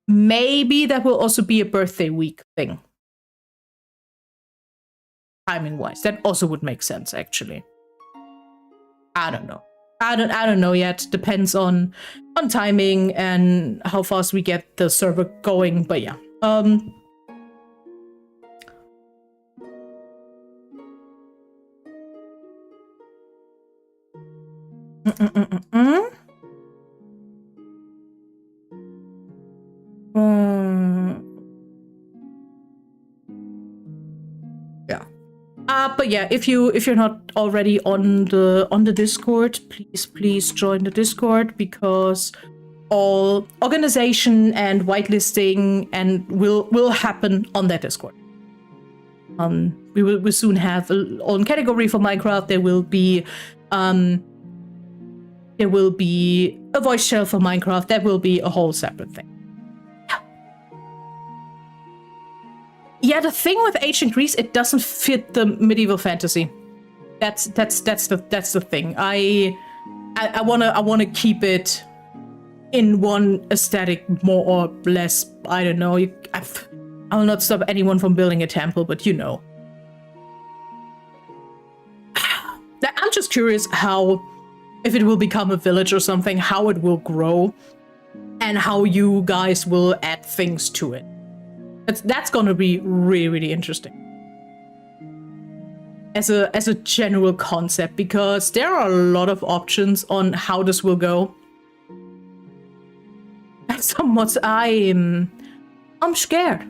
Speaker 1: Maybe that will also be a birthday week thing. Timing-wise. That also would make sense, actually. I don't know. I don't know yet. Depends on timing and how fast we get the server going. But yeah. Yeah. But yeah, if you're not already on the Discord, please join the Discord, because all organization and whitelisting and will happen on that Discord. We'll soon have an own category for Minecraft. There will be a voice shell for Minecraft. That will be a whole separate thing. Yeah, the thing with ancient Greece, it doesn't fit the medieval fantasy. That's the thing. I wanna keep it in one aesthetic, more or less. I don't know. I will not stop anyone from building a temple, but you know. I'm just curious how, if it will become a village or something, how it will grow, and how you guys will add things to it. That's gonna be really, really interesting. As a general concept, because there are a lot of options on how this will go. And some mods, I'm scared.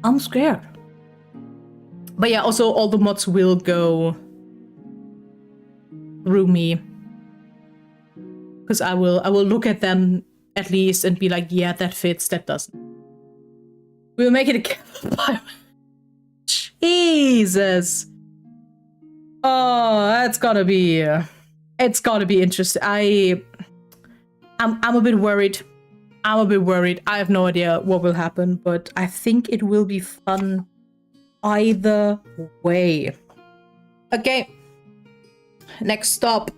Speaker 1: I'm scared. But yeah, also all the mods will go through me. Because I will look at them at least and be like, yeah, that fits, that doesn't. We'll make it a campfire. Jesus. Oh, that's gotta be. It's gotta be interesting. I'm a bit worried. I'm a bit worried. I have no idea what will happen, but I think it will be fun either way. Okay. Next stop.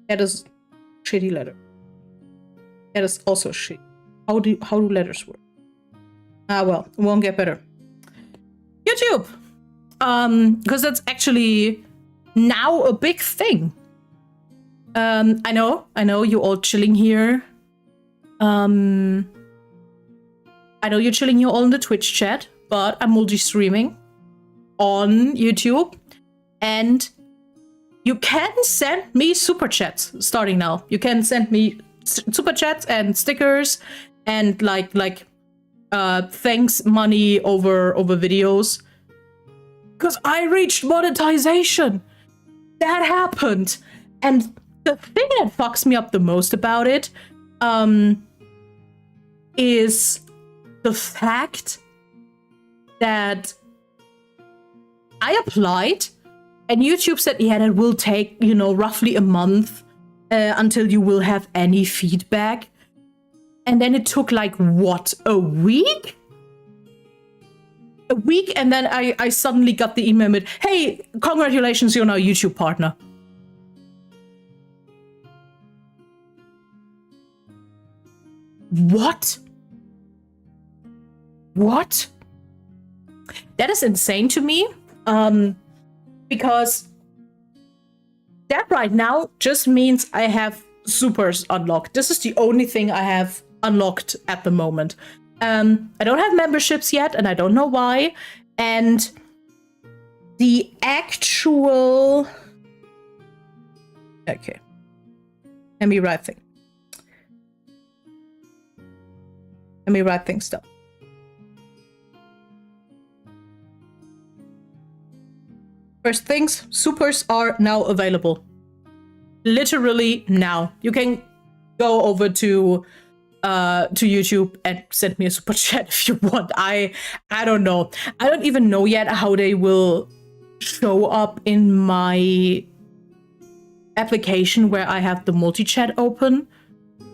Speaker 1: That is shitty letter. That is also shitty. How do letters work? Well, it won't get better. YouTube! Because that's actually now a big thing. I know you're all chilling here. I know you're chilling here all in the Twitch chat, but I'm multi-streaming on YouTube, and you can send me super chats starting now. You can send me super chats and stickers and like thanks money over videos. Because I reached monetization. That happened. And the thing that fucks me up the most about it is the fact that I applied and YouTube said, yeah, that will take, you know, roughly a month until you will have any feedback. And then it took like, what, a week? A week, and then I suddenly got the email with, hey, congratulations, you're now a YouTube partner. What? What? That is insane to me. Because that right now just means I have supers unlocked. This is the only thing I have unlocked at the moment. I don't have memberships yet, and I don't know why. And the actual... Okay. Let me write things. Let me write things down. First things, supers are now available. Literally now. You can go over to YouTube and send me a super chat if you want. I don't know. I don't even know yet how they will show up in my application where I have the multi-chat open.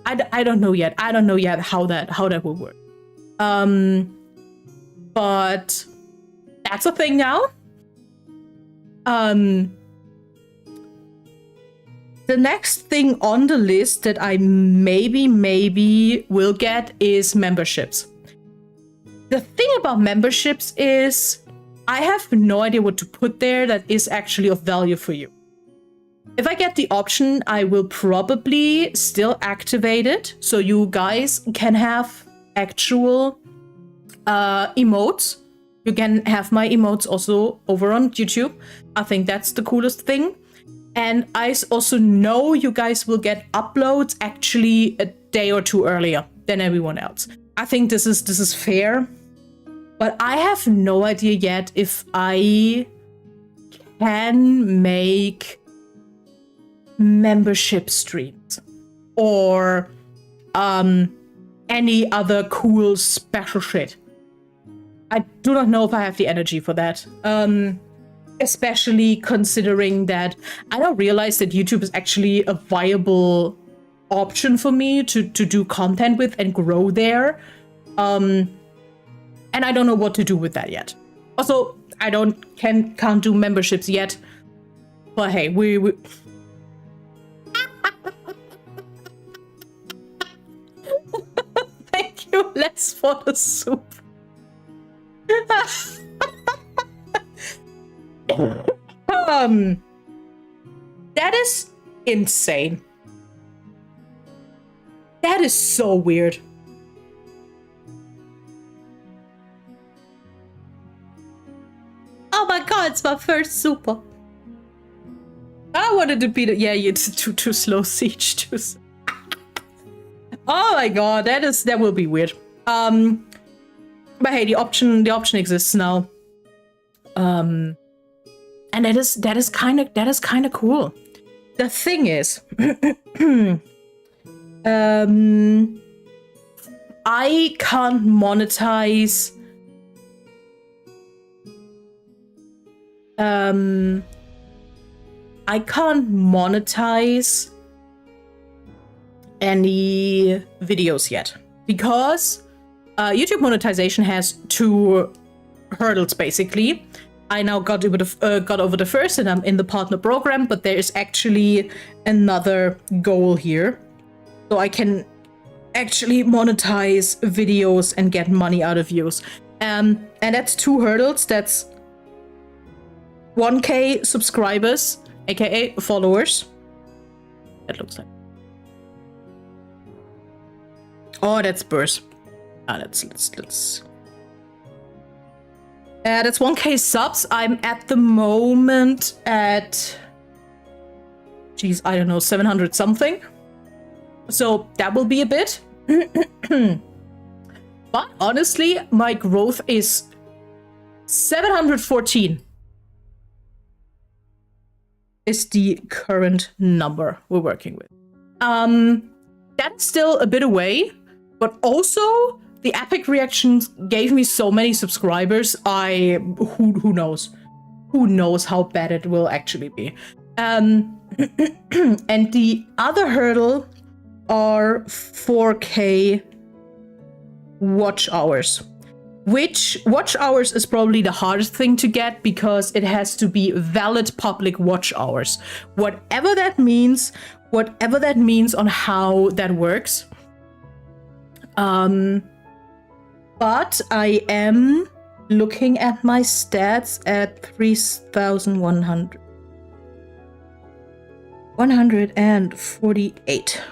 Speaker 1: I don't know yet. I don't know yet how that will work. But that's a thing now. The next thing on the list that I maybe will get is memberships. The thing about memberships is I have no idea what to put there that is actually of value for you. If I get the option, I will probably still activate it so you guys can have actual emotes. You can have my emotes also over on YouTube. I think that's the coolest thing. And I also know you guys will get uploads actually a day or two earlier than everyone else. I think this is fair. But I have no idea yet if I can make membership streams or any other cool special shit. I do not know if I have the energy for that. Especially considering that I now realize that YouTube is actually a viable option for me to do content with and grow there. And I don't know what to do with that yet. Also, I can't do memberships yet. But hey, we Thank you, Les, for the soup. That is insane. That is so weird. Oh my god, it's my first super. I wanted to be the... Yeah, it's too slow, Siege. Too slow. Oh my god, that will be weird. But hey, the option exists now. And that is kind of cool. The thing is, I can't monetize. I can't monetize any videos yet because YouTube monetization has two hurdles basically. I now got over the first and I'm in the partner program, but there is actually another goal here. So I can actually monetize videos and get money out of views. And that's two hurdles. That's 1K subscribers, aka followers. That looks like. Oh, that's Burst. Let's. That's 1K subs. I'm at the moment at geez, I don't know, 700 something. So that will be a bit. But honestly, my growth is 714 is the current number we're working with. That's still a bit away, but also the epic reactions gave me so many subscribers. Who knows? Who knows how bad it will actually be. And the other hurdle are 4K watch hours, which watch hours is probably the hardest thing to get because it has to be valid public watch hours. Whatever that means on how that works. But I am looking at my stats at 148,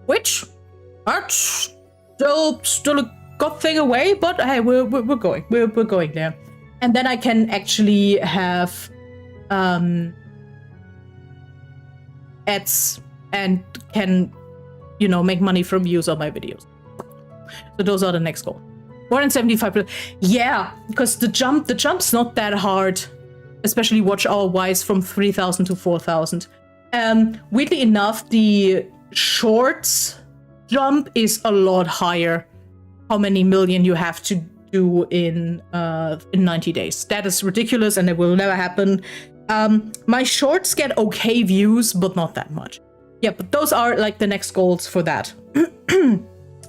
Speaker 1: which that's still a good thing away. But hey, we're going there, and then I can actually have ads and can make money from views on my videos. So those are the next goal. More than 75%. Yeah, because the jump's not that hard, especially watch hour wise from 3,000 to 4,000. Weirdly enough, the shorts jump is a lot higher. How many million you have to do in 90 days? That is ridiculous, and it will never happen. My shorts get okay views, but not that much. Yeah, but those are like the next goals for that.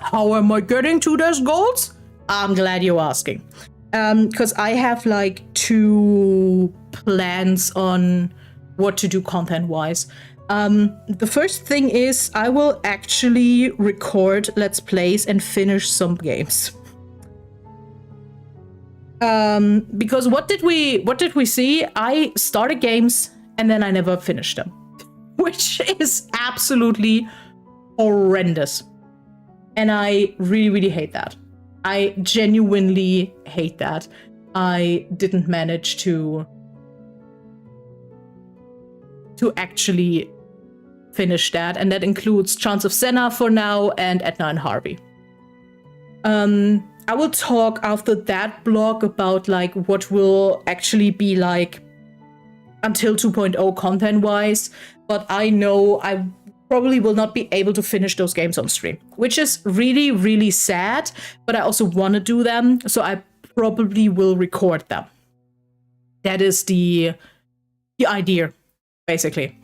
Speaker 1: How am I getting to those goals? I'm glad you're asking. Because I have like 2 plans on what to do content-wise. The first thing is I will actually record Let's Plays and finish some games. Because what did we see? I started games and then I never finished them, which is absolutely horrendous. And I really, really hate that. I genuinely hate that. I didn't manage to actually finish that, and that includes Chance of Senna for now and Edna and Harvey. I will talk after that blog about like what will actually be like until 2.0 content-wise, but I know I probably will not be able to finish those games on stream, which is really, really sad, but I also want to do them, so I probably will record them. That is the idea, basically,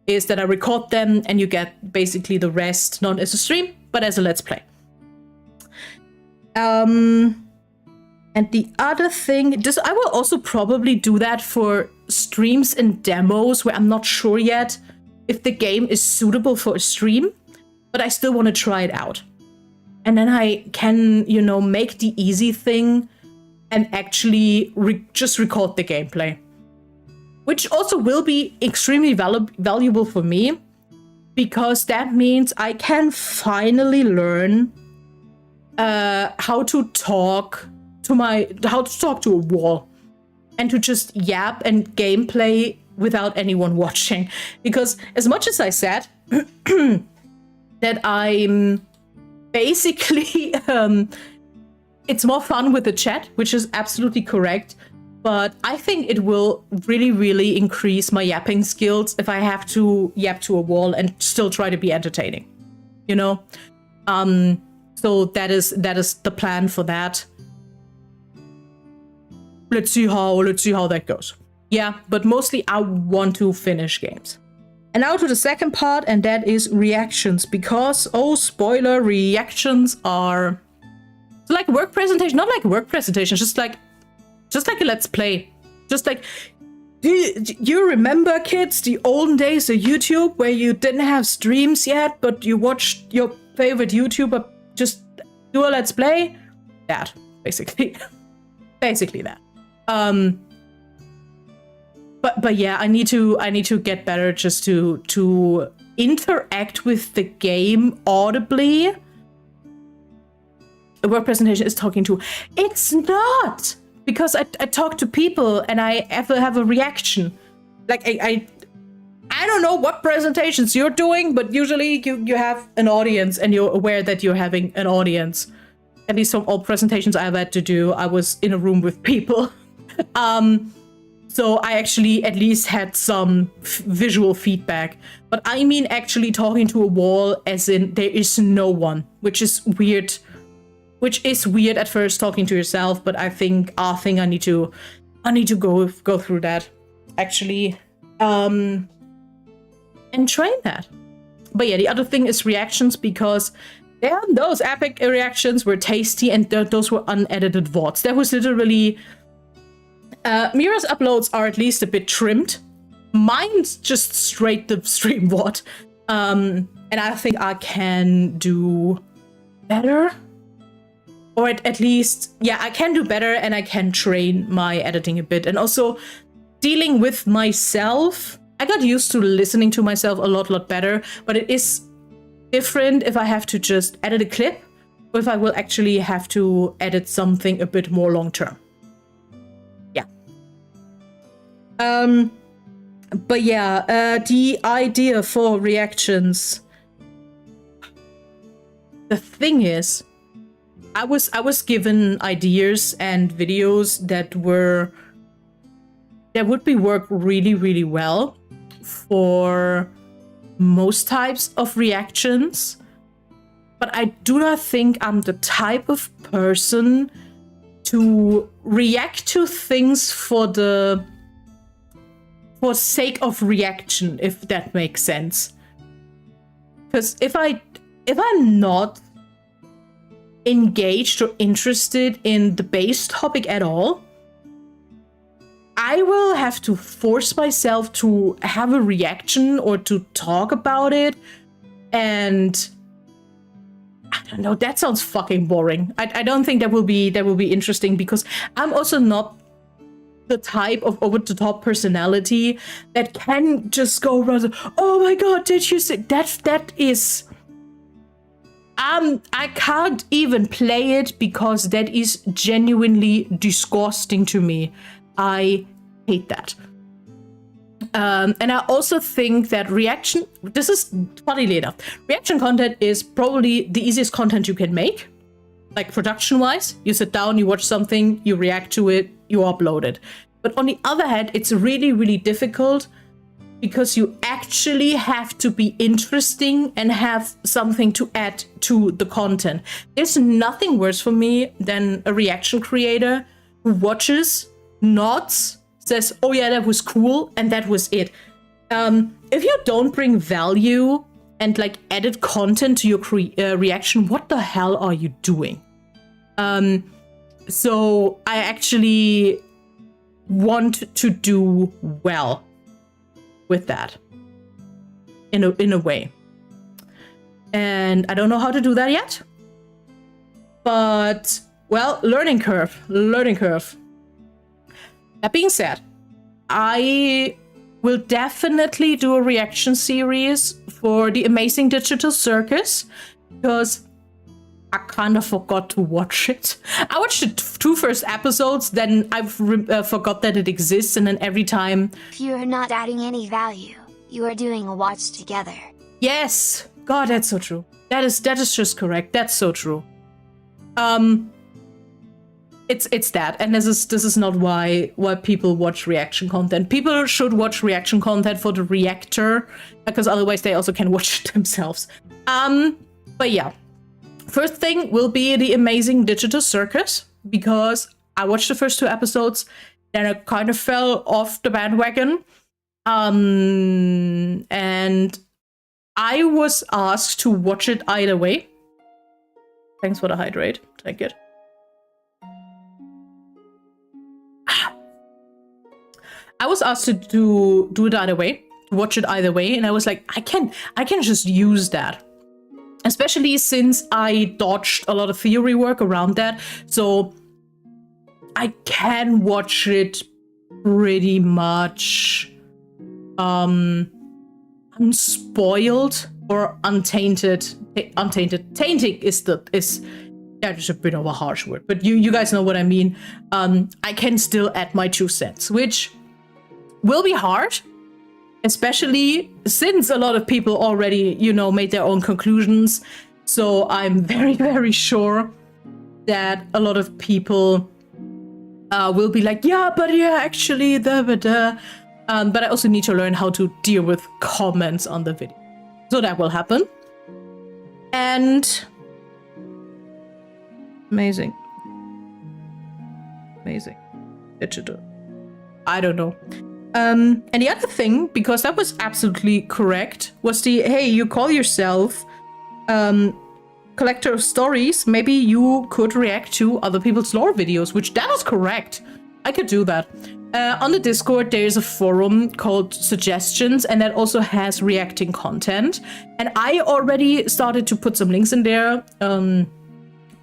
Speaker 1: is that I record them and you get basically the rest not as a stream, but as a Let's Play. And the other thing, I will also probably do that for streams and demos where I'm not sure yet if the game is suitable for a stream, but I still want to try it out. And then I can, make the easy thing and actually just record the gameplay. Which also will be extremely valuable for me, because that means I can finally learn how to talk to a wall and to just yap and gameplay without anyone watching. Because as much as I said that I'm basically it's more fun with the chat, which is absolutely correct, but I think it will really, really increase my yapping skills if I have to yap to a wall and still try to be entertaining, so that is the plan for that. Let's see how that goes. Yeah, but mostly I want to finish games. And now to the second part, and that is reactions, because, oh, spoiler, reactions are like work presentation, not like work presentation, just like a Let's Play. Just like, do you remember, kids, the olden days of YouTube where you didn't have streams yet, but you watched your favorite YouTuber just do a Let's Play? That, basically. Basically that. But yeah, I need to get better just to interact with the game audibly. A work presentation is talking to. It's not, because I talk to people and I ever have a reaction. Like I I don't know what presentations you're doing, but usually you have an audience and you're aware that you're having an audience. At least from all presentations I've had to do, I was in a room with people. So I actually at least had some visual feedback. But I mean actually talking to a wall as in there is no one, which is weird. Which is weird at first talking to yourself, but I think I need to go through that actually. And train that. But yeah, the other thing is reactions, because those epic reactions were tasty and those were unedited VODs. That was literally... Mira's uploads are at least a bit trimmed. Mine's just straight the stream VOD. And I think I can do better. Or at least, yeah, I can do better and I can train my editing a bit. And also dealing with myself. I got used to listening to myself a lot better, but it is different if I have to just edit a clip or if I will actually have to edit something a bit more long term. Yeah. But yeah, the idea for reactions. The thing is, I was given ideas and videos that would be work really well for most types of reactions, but I do not think I'm the type of person to react to things for sake of reaction, if that makes sense. Because if I'm not engaged or interested in the base topic at all, I will have to force myself to have a reaction or to talk about it. And I don't know, that sounds fucking boring. I don't think that will be interesting, because I'm also not the type of over-the-top personality that can just go around, oh my god, did you see that is... I can't even play it because that is genuinely disgusting to me. I hate that. And I also think that this is funnily enough, reaction content is probably the easiest content you can make. Like production-wise, you sit down, you watch something, you react to it, you upload it. But on the other hand, it's really difficult because you actually have to be interesting and have something to add to the content. There's nothing worse for me than a reaction creator who watches, nods, says, oh yeah, that was cool, and that was it. If you don't bring value and like added content to your reaction, what the hell are you doing? So I actually want to do well with that in a way. And I don't know how to do that yet. But, well, learning curve. That being said, I will definitely do a reaction series for The Amazing Digital Circus, because I kind of forgot to watch it. I watched the 2 first episodes, then I forgot that it exists, and then every time...
Speaker 2: If you are not adding any value, you are doing a watch together.
Speaker 1: Yes! God, that's so true. That is just correct. That's so true. It's that, and this is not why people watch reaction content. People should watch reaction content for the reactor, because otherwise they also can watch it themselves. But yeah. First thing will be The Amazing Digital Circus, because I watched the first 2 episodes, then I kind of fell off the bandwagon. And I was asked to watch it either way. Thanks for the hydrate. Take it. I was asked to do it either way, to watch it either way, and I was like, I can just use that. Especially since I dodged a lot of theory work around that, so I can watch it pretty much unspoiled or untainted. Tainting is that is a bit of a harsh word, but you guys know what I mean. I can still add my 2 cents, which will be hard, especially since a lot of people already, you know, made their own conclusions. So I'm very, very sure that a lot of people will be like, yeah, but yeah, actually, but I also need to learn how to deal with comments on the video. So that will happen. And amazing. Digital. I don't know. And the other thing, because that was absolutely correct, was the, hey, you call yourself collector of stories, maybe you could react to other people's lore videos, which that was correct. I could do that. On the Discord, there's a forum called Suggestions, and that also has reacting content. And I already started to put some links in there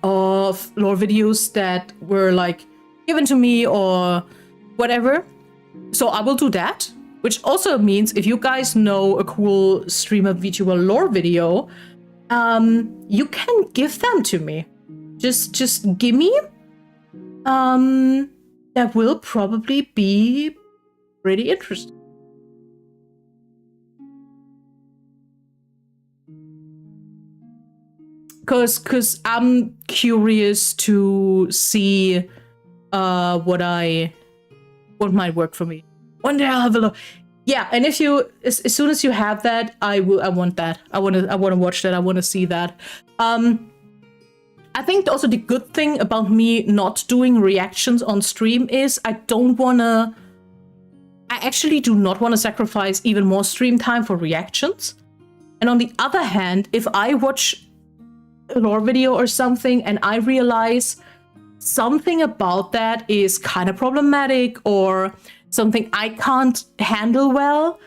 Speaker 1: of lore videos that were like given to me or whatever. So I will do that, which also means if you guys know a cool streamer VTuber lore video, you can give them to me. Just give me. That will probably be pretty interesting. Cause I'm curious to see what might work for me. One day I'll have a look. Yeah, and if you as soon as you have that, I want that. I wanna watch that. I wanna see that. I think also the good thing about me not doing reactions on stream is I actually do not want to sacrifice even more stream time for reactions. And on the other hand, if I watch a lore video or something and I realize something about that is kind of problematic or something I can't handle well,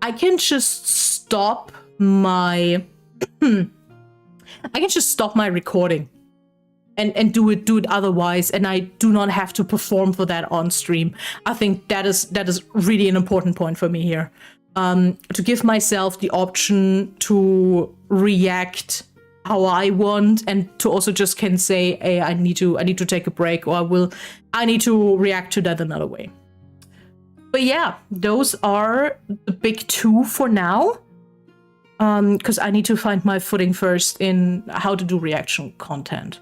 Speaker 1: I can just stop my recording and do it otherwise, and I do not have to perform for that on stream. I think that is really an important point for me here. To give myself the option to react how I want, and to also just can say, hey, I need to take a break, or I need to react to that another way. But yeah, those are the big two for now. Because I need to find my footing first in how to do reaction content.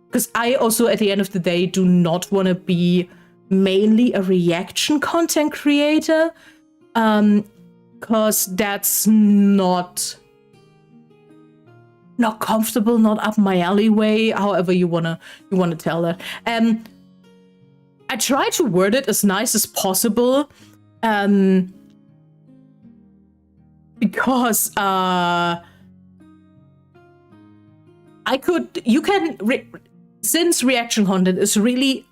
Speaker 1: Because I also, at the end of the day, do not want to be mainly a reaction content creator. Because that's not comfortable, not up my alleyway, however you wanna tell that. I try to word it as nice as possible. Because since reaction content is really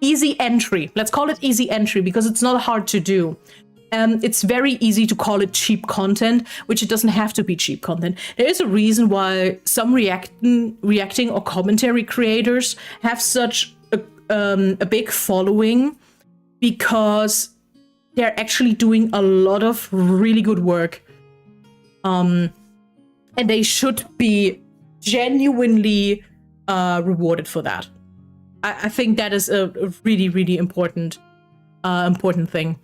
Speaker 1: easy entry, let's call it easy entry because it's not hard to do. It's very easy to call it cheap content, which it doesn't have to be cheap content. There is a reason why some reacting or commentary creators have such a big following, because they're actually doing a lot of really good work. And they should be genuinely rewarded for that. I think that is a really, really important thing.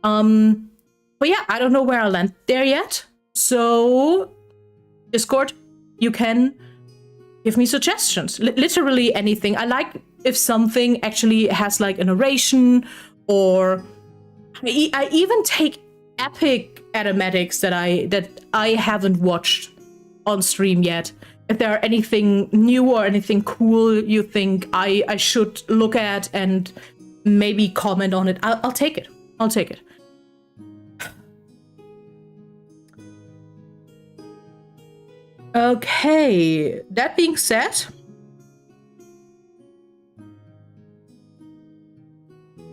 Speaker 1: But yeah, I don't know where I'll land there yet. So, Discord, you can give me suggestions. Literally anything. I like if something actually has like a narration, or I even take epic animatics that I haven't watched on stream yet. If there are anything new or anything cool you think I should look at and maybe comment on it, I'll take it. I'll take it. Okay, that being said,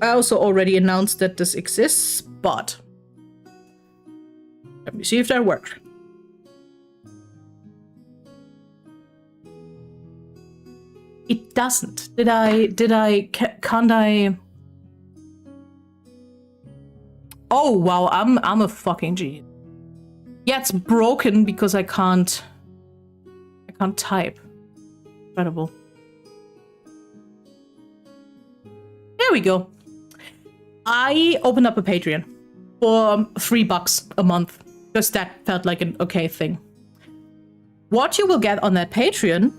Speaker 1: I also already announced that this exists, but let me see if that worked. It doesn't. Can't I? Oh wow, I'm a fucking genius. Yeah, it's broken because I can't type. Incredible. There we go. I opened up a Patreon. for $3 a month, because that felt like an okay thing. What you will get on that Patreon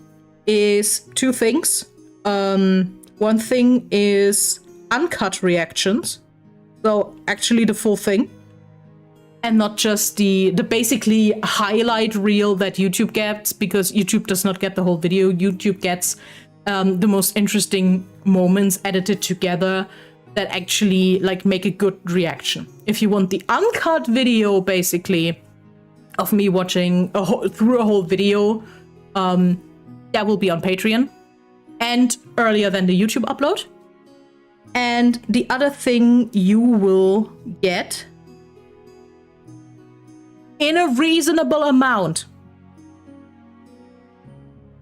Speaker 1: is two things. One thing is uncut reactions, so actually the full thing, and not just the basically highlight reel that YouTube gets, because YouTube does not get the whole video. YouTube gets the most interesting moments edited together that actually like make a good reaction. If you want the uncut video, basically, of me watching through a whole video, that will be on Patreon and earlier than the YouTube upload. And the other thing you will get in a reasonable amount,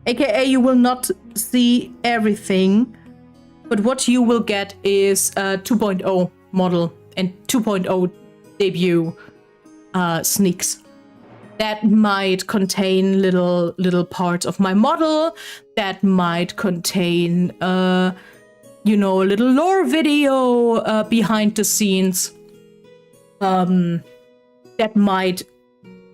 Speaker 1: aka you will not see everything, but what you will get is a 2.0 model and 2.0 debut sneaks that might contain little parts of my model, that might contain you know, a little lore video behind the scenes, that might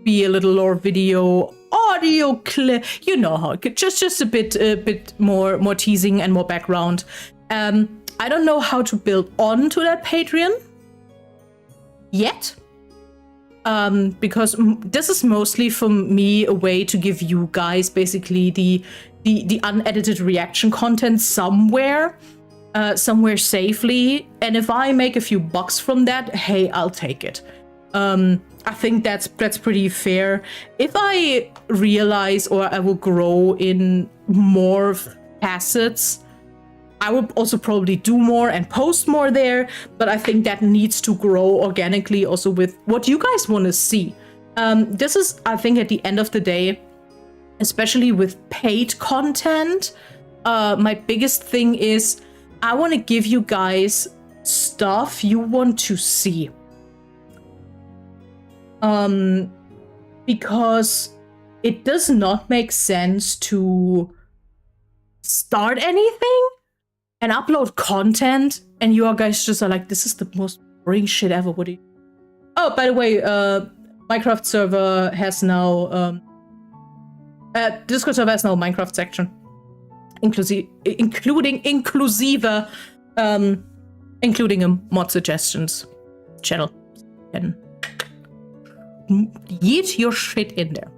Speaker 1: be a little lore video, audio clip, you know how, just a bit more teasing and more background. I don't know how to build onto that Patreon yet, because this is mostly for me a way to give you guys basically the unedited reaction content somewhere safely. And if I make a few bucks from that, hey, I'll take it. I think that's pretty fair. If I realize or I will grow in more facets, I will also probably do more and post more there, but I think that needs to grow organically also with what you guys want to see. This is, I think, at the end of the day, especially with paid content, my biggest thing is I want to give you guys stuff you want to see. Because it does not make sense to start anything and upload content and you guys just are like, this is the most boring shit ever. What do you... Oh, by the way, Minecraft server has now Discord server has now a Minecraft section, including a mod suggestions channel. And yeet your shit in there.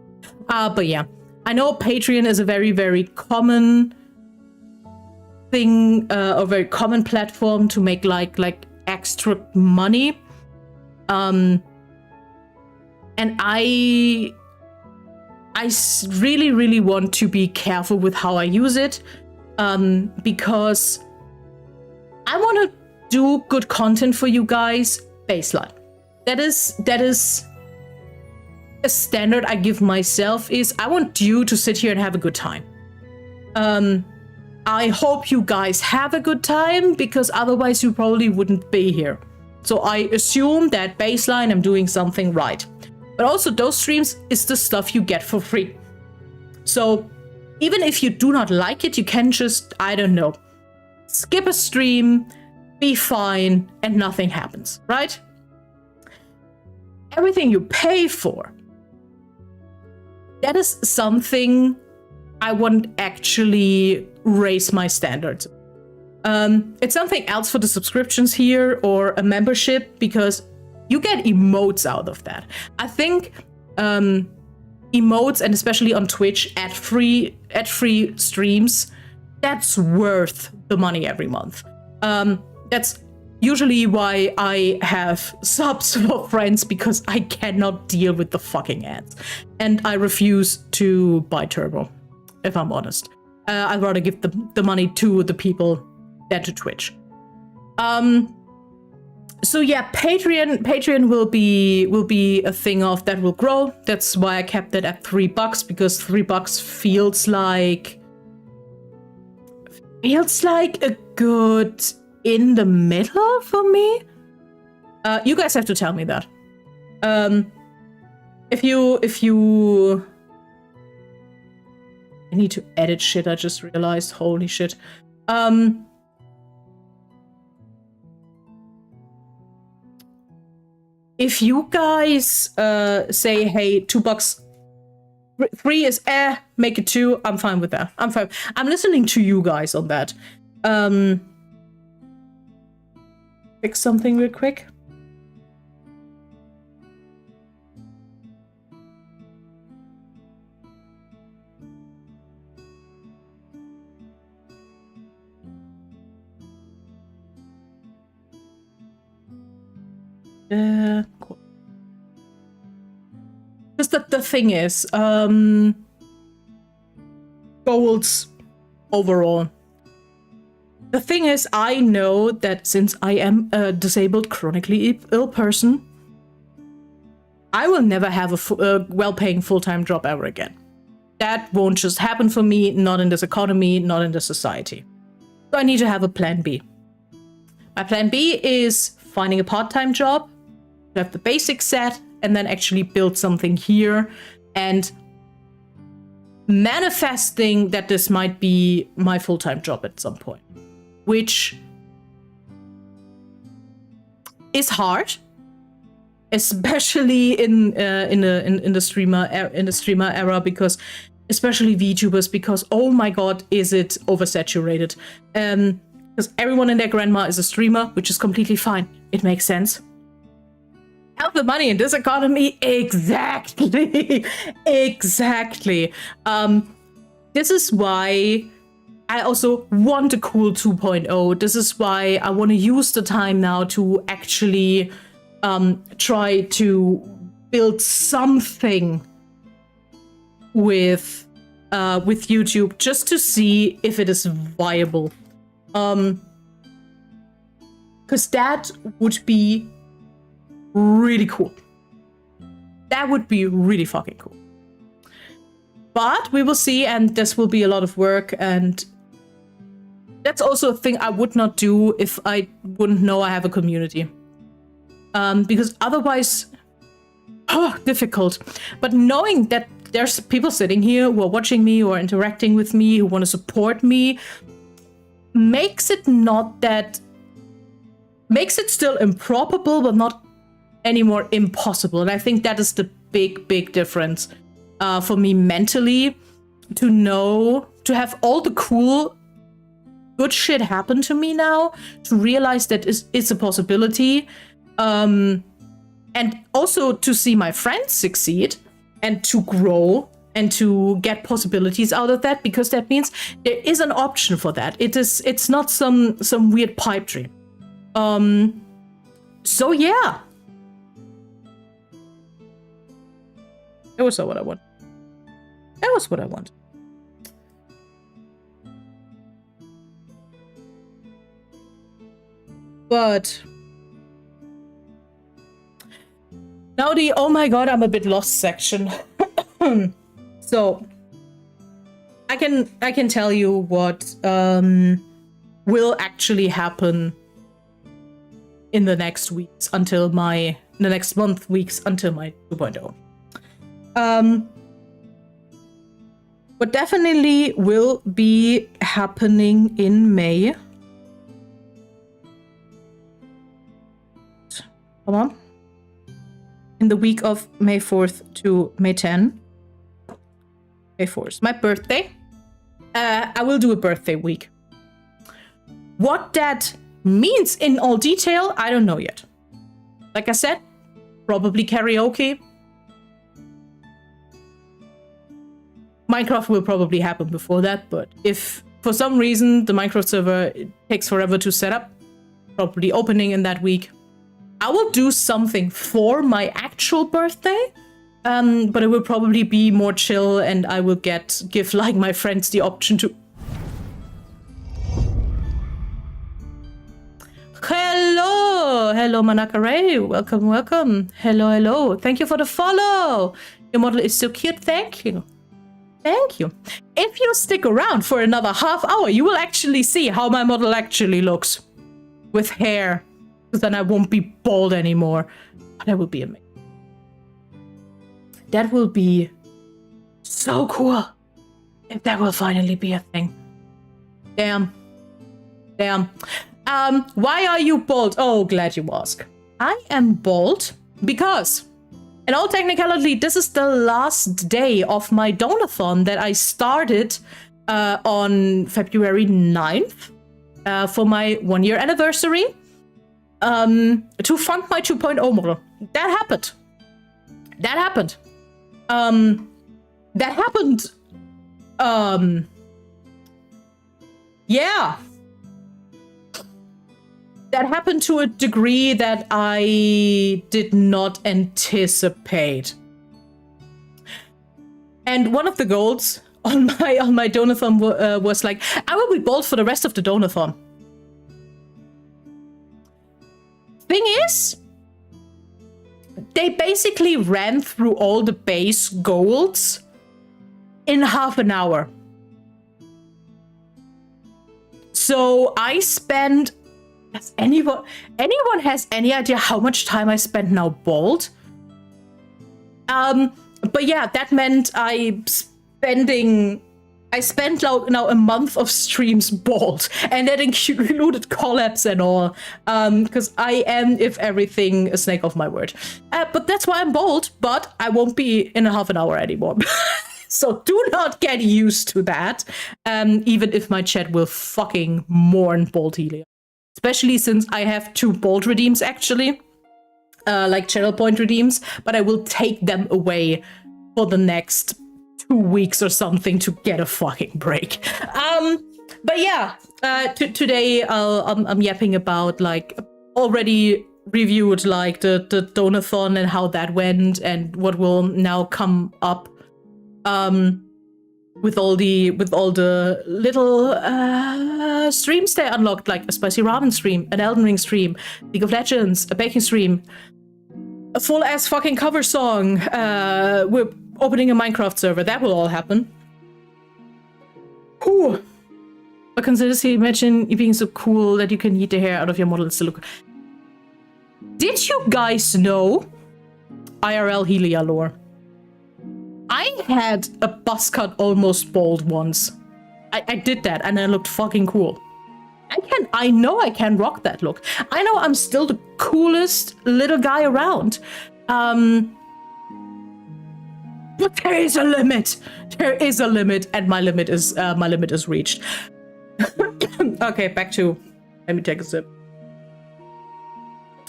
Speaker 1: But yeah, I know Patreon is a very, very common thing, a very common platform to make like extra money. And I really, really want to be careful with how I use it, because I want to do good content for you guys. Baseline. That is a standard I give myself, is I want you to sit here and have a good time. I hope you guys have a good time, because otherwise you probably wouldn't be here. So I assume that baseline I'm doing something right. But also those streams is the stuff you get for free. So even if you do not like it, you can just, I don't know, skip a stream, be fine, and nothing happens, right? Everything you pay for, that is something I want actually raise my standards. It's something else for the subscriptions here or a membership, because you get emotes out of that. I think emotes, and especially on Twitch, ad-free streams, that's worth the money every month. That's usually why I have subs for friends, because I cannot deal with the fucking ads. And I refuse to buy Turbo, if I'm honest. I'd rather give the money to the people than to Twitch. So yeah, Patreon will be a thing of that will grow. That's why I kept it at $3, because $3 feels like a good in the middle for me. You guys have to tell me that. If you I need to edit shit, I just realized. Holy shit. if you guys say, hey, $2, 3 is make it 2, I'm fine with that. I'm fine. I'm listening to you guys on that. Fix something real quick. Cool. Just that the thing is, goals overall. The thing is, I know that since I am a disabled, chronically ill person, I will never have a well-paying full-time job ever again. That won't just happen for me, not in this economy, not in this society. So I need to have a plan B. My plan B is finding a part-time job, to have the basics set, and then actually build something here, and manifesting that this might be my full-time job at some point, which is hard, especially in the streamer era, because especially VTubers, because oh my god, is it oversaturated? Because everyone and their grandma is a streamer, which is completely fine. It makes sense. Have the money in this economy? Exactly. Exactly. This is why I also want a cool 2.0. This is why I want to use the time now to actually try to build something with YouTube, just to see if it is viable. Because that would be really cool. That would be really fucking cool. But we will see, and this will be a lot of work, and that's also a thing I would not do if I wouldn't know I have a community. Because otherwise, difficult. But knowing that there's people sitting here who are watching me or interacting with me, who want to support me, makes it still improbable, but not anymore impossible. And I think that is the big difference for me mentally, to know, to have all the cool, good shit happen to me now, to realize that it's a possibility. And also to see my friends succeed and to grow and to get possibilities out of that, because that means there is an option for that. It's not some weird pipe dream. So yeah. That was what I want. That was what I want. But now the oh my god, I'm a bit lost section. So I can tell you what will actually happen in the next weeks until my 2.0. What definitely will be happening in May. Come on. In the week of May 4th to May 10. May 4th, my birthday. I will do a birthday week. What that means in all detail, I don't know yet. Like I said, probably karaoke. Minecraft will probably happen before that, but if for some reason the Minecraft server takes forever to set up, probably opening in that week. I will do something for my actual birthday, but it will probably be more chill, and I will give like my friends the option to. Hello, Manakare. Welcome. Hello. Thank you for the follow. Your model is so cute. Thank you. If you stick around for another half hour, you will actually see how my model actually looks with hair. Because then I won't be bald anymore. That will be amazing. That will be so cool. If that will finally be a thing. Damn. Why are you bald? Oh, glad you ask. I am bald Because, in all technicality, this is the last day of my Donathon that I started on February 9th for my 1-year anniversary to fund my 2.0 model. That happened. That happened. Yeah. That happened to a degree that I did not anticipate. And one of the goals on my Donathon was like, I will be bold for the rest of the Donathon. Thing is, they basically ran through all the base goals in half an hour. So I spent... Does anyone has any idea how much time I spent now bold? But yeah, that meant I spent now a month of streams bold, and that included collabs and all. Because I am, if everything, a snake of my word. But that's why I'm bold. But I won't be in a half an hour anymore. So do not get used to that. Even if my chat will fucking mourn bold Helia. Especially since I have 2 bold redeems, actually. Like channel point redeems. But I will take them away for the next 2 weeks or something to get a fucking break. But yeah, today I'm yapping about, like, already reviewed, like, the Donathon and how that went and what will now come up. With all the little streams they unlocked, like a spicy ramen stream, an Elden Ring stream, League of Legends, a baking stream, a full ass fucking cover song. We're opening a Minecraft server. That will all happen. Whew. But imagine you being so cool that you can eat the hair out of your model and still look. Did you guys know IRL Helia lore? I had a buzz cut almost bald once. I did that and I looked fucking cool. I know I can rock that look. I know I'm still the coolest little guy around. But there is a limit. There is a limit, and my limit is reached. Okay, let me take a sip.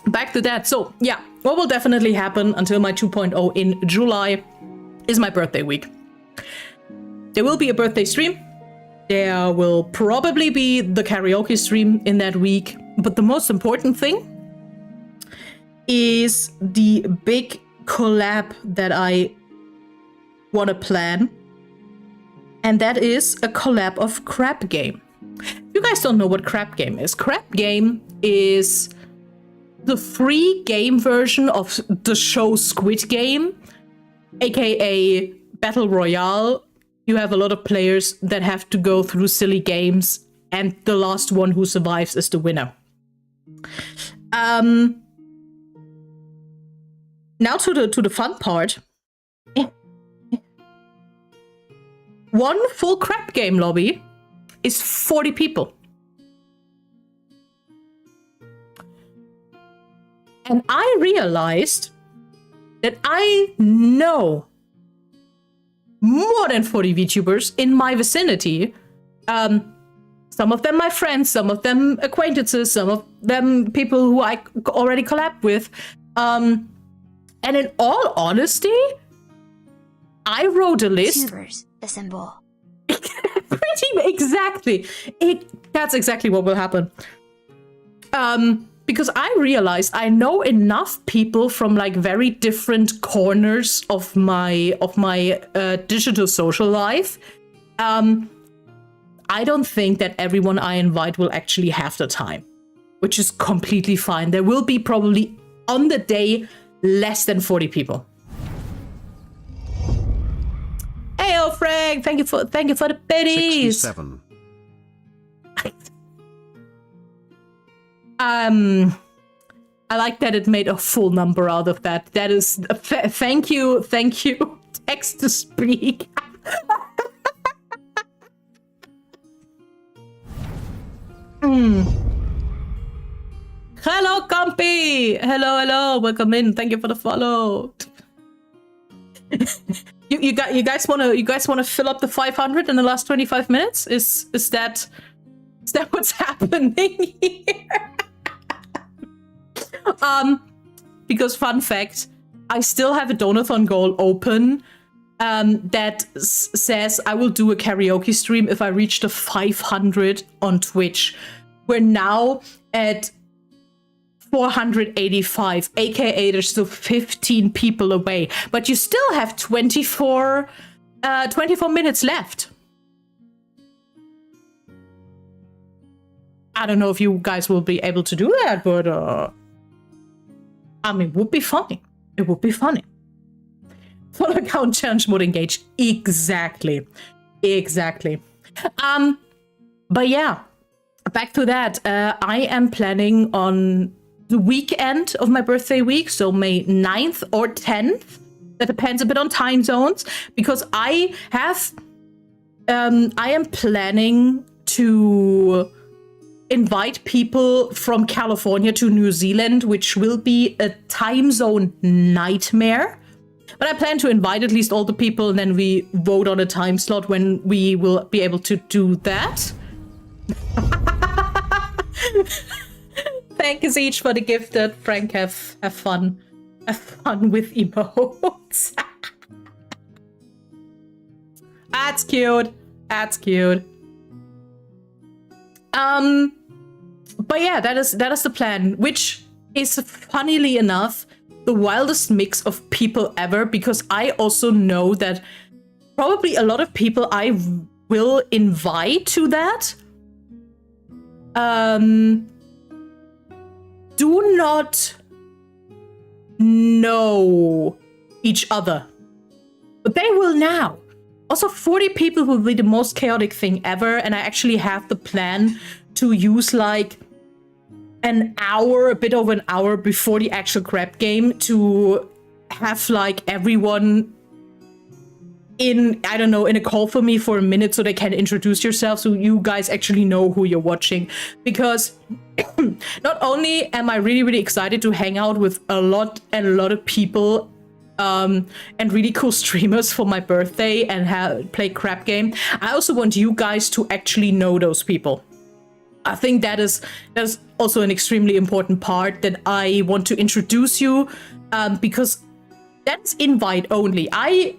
Speaker 1: Back to that. So yeah, what will definitely happen until my 2.0 in July is my birthday week. There will be a birthday stream. There will probably be the karaoke stream in that week. But the most important thing is the big collab that I want to plan. And that is a collab of Crap Game. If you guys don't know what Crap Game is, Crap Game is the free game version of the show Squid Game, aka Battle Royale. You have a lot of players that have to go through silly games, and the last one who survives is the winner. Now to the fun part. One full Crap Game lobby is 40 people. And I realized that I know more than 40 VTubers in my vicinity. Some of them my friends, some of them acquaintances, some of them people who I already collabed with. And in all honesty, I wrote a list.
Speaker 2: Tubers, assemble.
Speaker 1: Exactly. That's exactly what will happen. Because I realized I know enough people from like very different corners of my digital social life. I don't think that everyone I invite will actually have the time, which is completely fine. There will be probably on the day less than 40 people. Hey, oh Frank, thank you for the biddies.
Speaker 3: 67.
Speaker 1: I like that it made a full number out of that. That is thank you, text to speak. Hello Stumpy! Hello, welcome in. Thank you for the follow. you guys wanna fill up the 500 in the last 25 minutes? Is that what's happening here? Because fun fact, I still have a Donothon goal open that says I will do a karaoke stream if I reach the 500 on Twitch. We're now at 485, aka there's still 15 people away, but you still have 24 minutes left. I don't know if you guys will be able to do that, but I mean, it would be funny. It would be funny. Full account challenge mode engaged. Exactly. But yeah, back to that. I am planning on the weekend of my birthday week, so May 9th or 10th. That depends a bit on time zones, because I am planning to invite people from California to New Zealand, which will be a time zone nightmare. But I plan to invite at least all the people, and then we vote on a time slot when we will be able to do that. Thank you each for the gift. Frank, have fun. Have fun with emotes. That's cute. But yeah, that is the plan, which is, funnily enough, the wildest mix of people ever, because I also know that probably a lot of people I will invite to that do not know each other, but they will now. Also, 40 people will be the most chaotic thing ever, and I actually have the plan to use like an hour, a bit over an hour before the actual crab game, to have like everyone in, I don't know, in a call for me for a minute so they can introduce yourself, so you guys actually know who you're watching. Because not only am I really, really excited to hang out with a lot of people and really cool streamers for my birthday and play crab game, I also want you guys to actually know those people. I think that is also an extremely important part that I want to introduce you, because that's invite only. I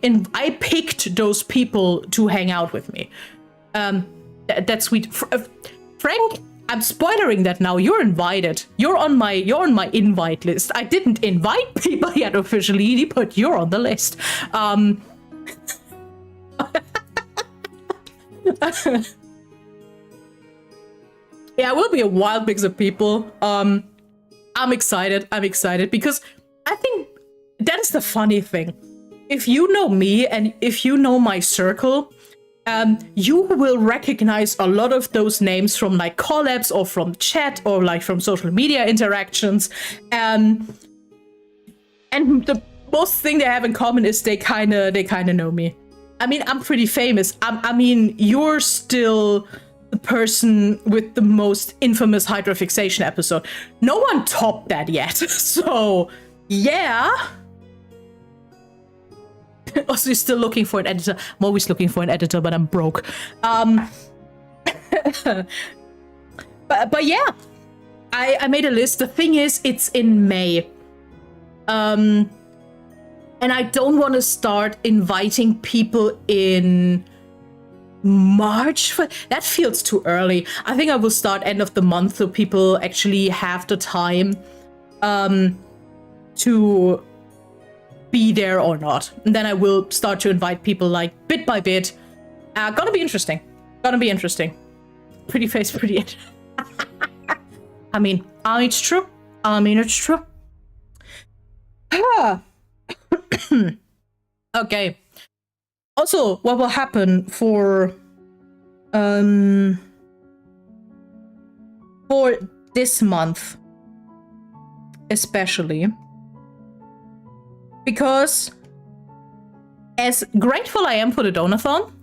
Speaker 1: picked those people to hang out with me. That's sweet. Frank, I'm spoilering that now. You're invited. You're on my invite list. I didn't invite people yet officially, but you're on the list. Yeah, it will be a wild mix of people. I'm excited because I think that is the funny thing. If you know me and if you know my circle, you will recognize a lot of those names from like collabs or from chat or like from social media interactions. And the most thing they have in common is they kind of know me. I mean, I'm pretty famous. I mean, you're still the person with the most infamous hydrofixation episode. No one topped that yet. So, yeah. Also, you're still looking for an editor. I'm always looking for an editor, but I'm broke. But yeah, I made a list. The thing is, it's in May. And I don't want to start inviting people in March. That feels too early. I think I will start end of the month so people actually have the time to be there or not. And then I will start to invite people like bit by bit. Gonna be interesting. Pretty face, pretty. I mean, it's true. Okay. Also, what will happen for this month, especially, because as grateful I am for the Donothon,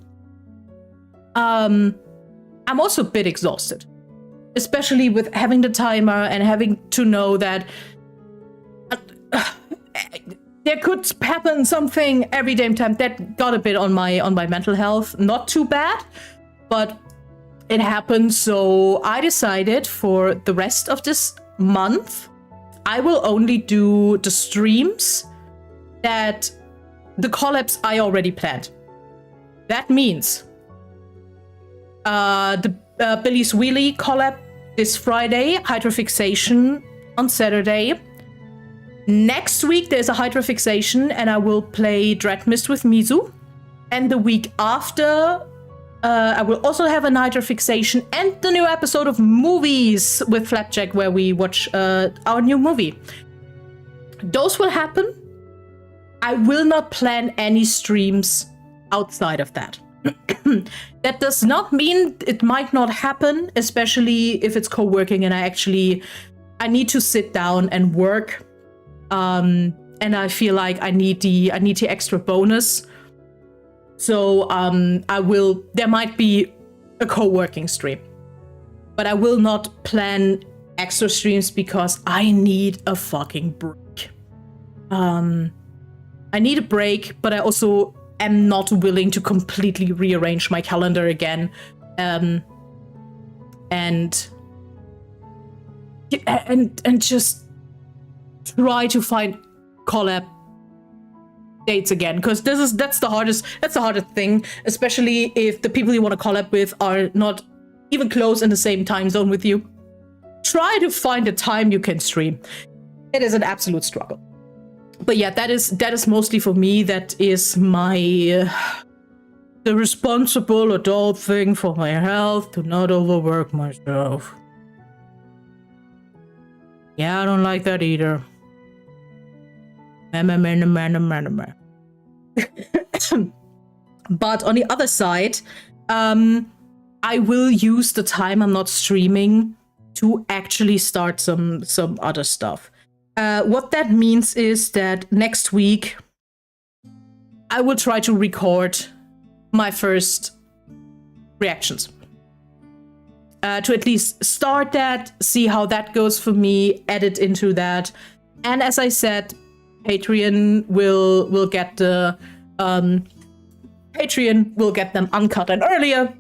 Speaker 1: I'm also a bit exhausted. especially with having the timer and having to know that there could happen something every damn time. That got a bit on my mental health. Not too bad, but it happened. So I decided for the rest of this month, I will only do the streams that the collabs I already planned. That means the Billy's Wheelie collab this Friday, Hydrofixation on Saturday. Next week there's a Hydrofixation and I will play Dreadmist with Mizu. And the week after, I will also have a Hydrofixation and the new episode of Movies with Flapjack where we watch our new movie. Those will happen. I will not plan any streams outside of that. That does not mean it might not happen, especially if it's co-working and I need to sit down and work. And I feel like I need the extra bonus. So there might be a co-working stream, but I will not plan extra streams because I need a fucking break. I need a break, but I also am not willing to completely rearrange my calendar again. And just try to find collab dates again, because that's the hardest thing, especially if the people you want to collab with are not even close in the same time zone with you. Try to find a time you can stream. It is an absolute struggle. But yeah, that is mostly for me. That is the responsible adult thing for my health, to not overwork myself. Yeah, I don't like that either. But on the other side, I will use the time I'm not streaming to actually start some other stuff. What that means is that next week I will try to record my first reactions. To at least start that, see how that goes for me, edit into that. And as I said, Patreon will get the Patreon will get them uncut and earlier.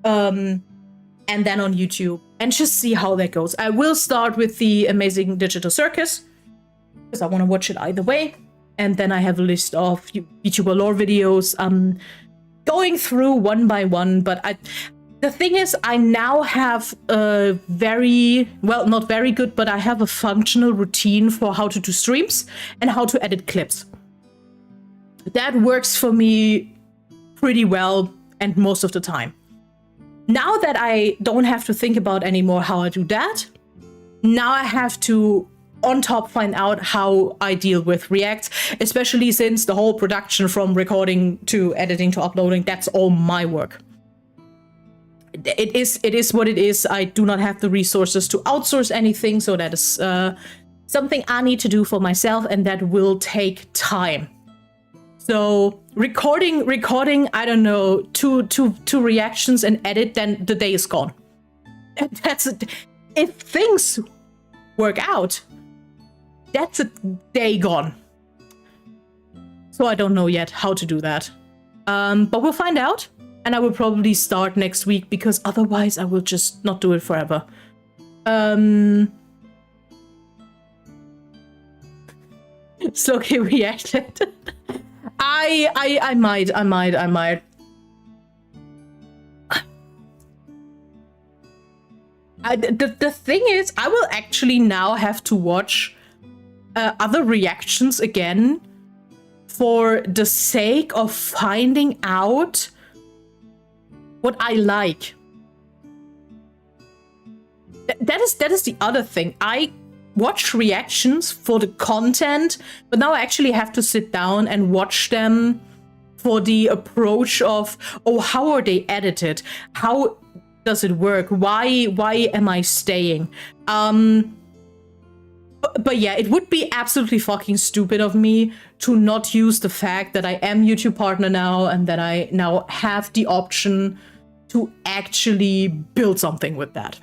Speaker 1: And then on YouTube, and just see how that goes. I will start with the Amazing Digital Circus, because I want to watch it either way. And then I have a list of VTuber lore videos going through one by one. But the thing is, I now have a not very good, but I have a functional routine for how to do streams and how to edit clips. That works for me pretty well and most of the time. Now that I don't have to think about anymore how I do that, now I have to on top find out how I deal with React, especially since the whole production from recording to editing to uploading, that's all my work. It is what it is. I do not have the resources to outsource anything, so that is something I need to do for myself, and that will take time. So recording, I don't know, two reactions and edit, then the day is gone. That's it. If things work out, that's a day gone. So I don't know yet how to do that. But we'll find out. And I will probably start next week, because otherwise I will just not do it forever. Slowly reacted. I might. The thing is, I will actually now have to watch other reactions again for the sake of finding out what I like. That is the other thing. I watch reactions for the content, but now I actually have to sit down and watch them for the approach of, oh, how are they edited? How does it work? Why am I staying? But yeah, it would be absolutely fucking stupid of me to not use the fact that I am YouTube partner now and that I now have the option to actually build something with that.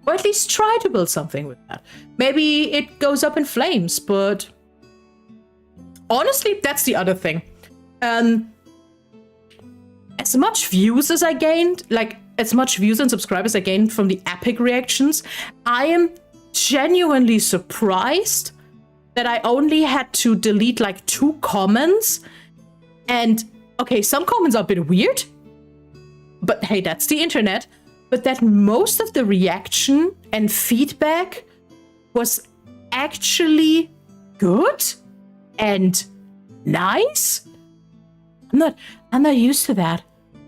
Speaker 1: Or at least try to build something with that. Maybe it goes up in flames, but honestly, that's the other thing. As much views as I gained, like as much views and subscribers I gained from the epic reactions, I am genuinely surprised that I only had to delete like 2 comments. And okay, some comments are a bit weird, but hey, that's the internet. But that most of the reaction and feedback was actually good and nice. I'm not used to that.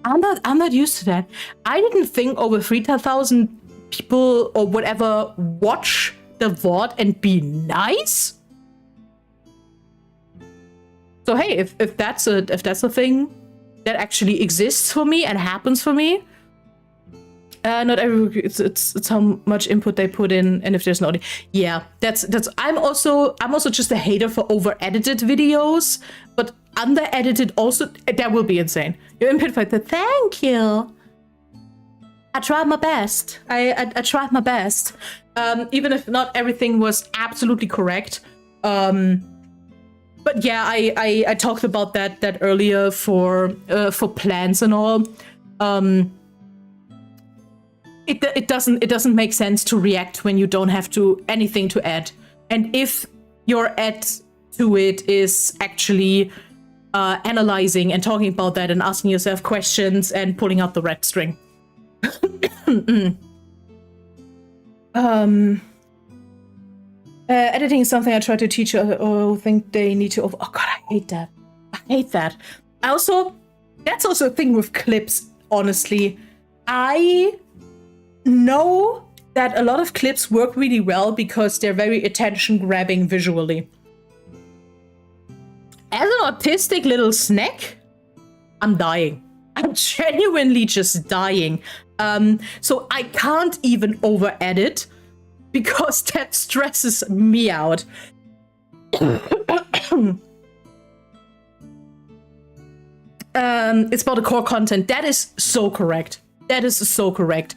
Speaker 1: I'm not used to that. I didn't think over 3,000 people or whatever watch the VOD and be nice. So hey, if that's a thing that actually exists for me and happens for me, not every it's how much input they put in, and if there's no, yeah, that's I'm also just a hater for over edited videos, but under edited also that will be insane. Your input for the thank you. I tried my best. I tried my best, even if not everything was absolutely correct. But yeah, I talked about that earlier for plans and all. It doesn't make sense to react when you don't have anything to add. And if your add to it is actually analyzing and talking about that and asking yourself questions and pulling out the red string. Editing is something I try to teach or think they need to. Oh god, I hate that. I hate that. That's also a thing with clips, honestly. I know that a lot of clips work really well because they're very attention-grabbing visually. As an autistic little snack, I'm dying. I'm genuinely just dying. So I can't even over-edit because that stresses me out. It's about the core content. That is so correct. That is so correct.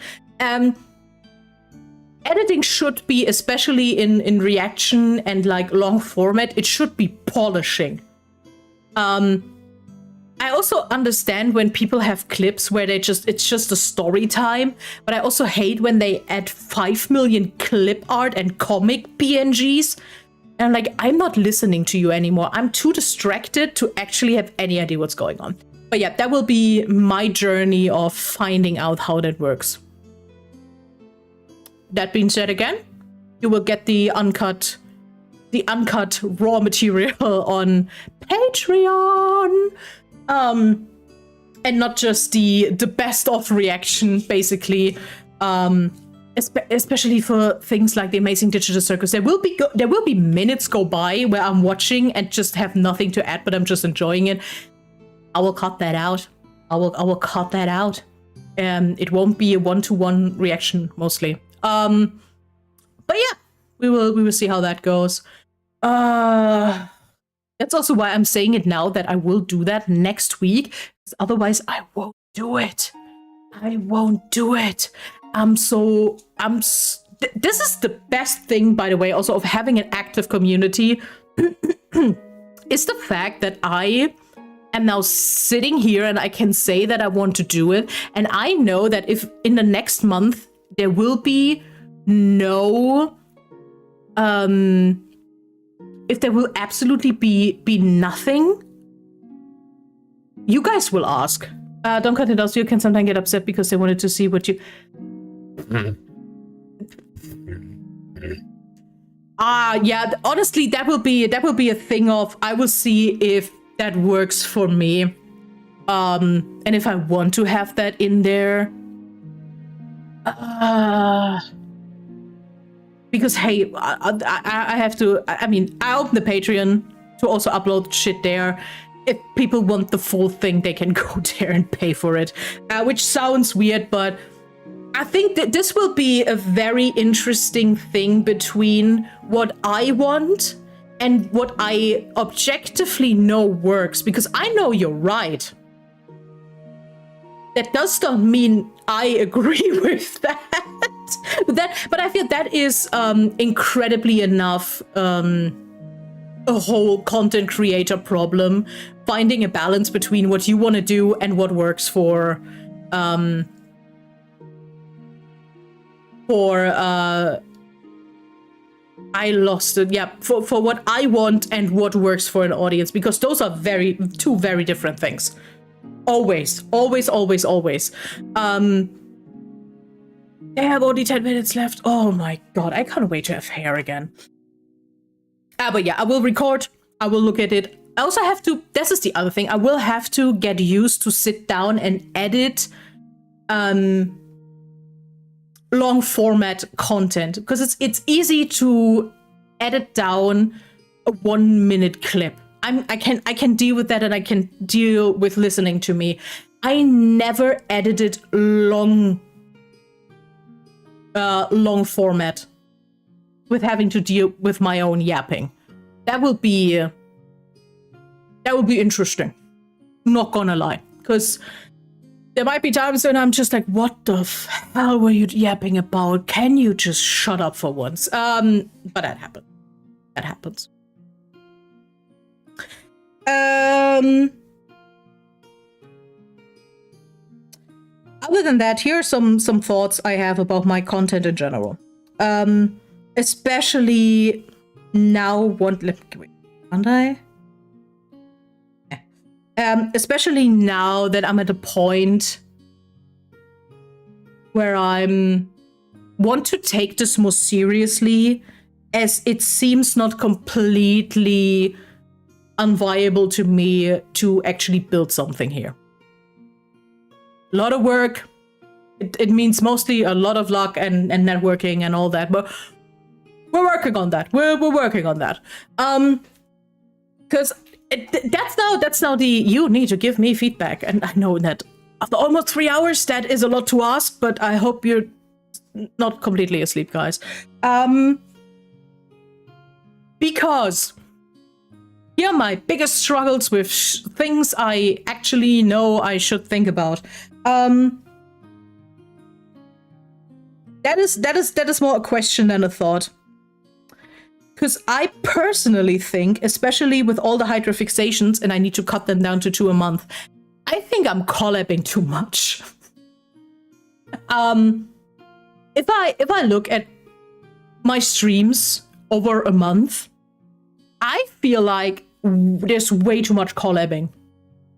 Speaker 1: Editing should be, especially in reaction and like long format, it should be polishing. I also understand when people have clips where it's just a story time, but I also hate when they add 5 million clip art and comic PNGs. And I'm like, I'm not listening to you anymore. I'm too distracted to actually have any idea what's going on. But yeah, that will be my journey of finding out how that works. That being said, again, you will get the uncut raw material on Patreon. And not just the best of reaction, basically. Especially for things like the Amazing Digital Circus. There will be minutes go by where I'm watching and just have nothing to add, but I'm just enjoying it. I will cut that out. I will cut that out. It won't be a one-to-one reaction mostly. But yeah, we will see how that goes. That's also why I'm saying it now that I will do that next week. Because otherwise, I won't do it. I won't do it. This is the best thing, by the way, also of having an active community. Is the fact that I am now sitting here and I can say that I want to do it. And I know that if in the next month there will be no... if there will absolutely be nothing, you guys will ask. Don't cut it out. You can sometimes get upset because they wanted to see what you... Yeah, honestly, that will be a thing of, I will see if that works for me. And if I want to have that in there. Because, hey, I have to... I mean, I opened the Patreon to also upload shit there. If people want the full thing, they can go there and pay for it. Which sounds weird, but I think that this will be a very interesting thing between what I want and what I objectively know works. Because I know you're right. That does not mean I agree with that. But I feel that is incredibly enough a whole content creator problem, finding a balance between what you want to do and what works for I lost it. Yeah, for what I want and what works for an audience, because those are two very different things. Always. I have only 10 minutes left. Oh my god, I can't wait to have hair again. But yeah, I will record. I will look at it. I also have to, this is the other thing, I will have to get used to sit down and edit long format content, because it's easy to edit down a 1 minute clip. I can deal with that, and I can deal with listening to me. I never edited long format with having to deal with my own yapping. That will be interesting. Not gonna lie, because there might be times when I'm just like, what the hell were you yapping about? Can you just shut up for once? But that happens. That happens. Other than that, here are some thoughts I have about my content in general. Especially now, especially now that I'm at a point where I'm want to take this more seriously, as it seems not completely unviable to me to actually build something here. A lot of work. It means mostly a lot of luck and networking and all that, but we're working on that. We're working on that. Because that's now the, you need to give me feedback, and I know that after almost 3 hours that is a lot to ask, but I hope you're not completely asleep, guys. Because here are my biggest struggles with things I actually know I should think about. That is more a question than a thought. Because I personally think, especially with all the hydrofixations, and I need to cut them down to 2 a month, I think I'm collabing too much. If I look at my streams over a month, I feel like there's way too much collabing.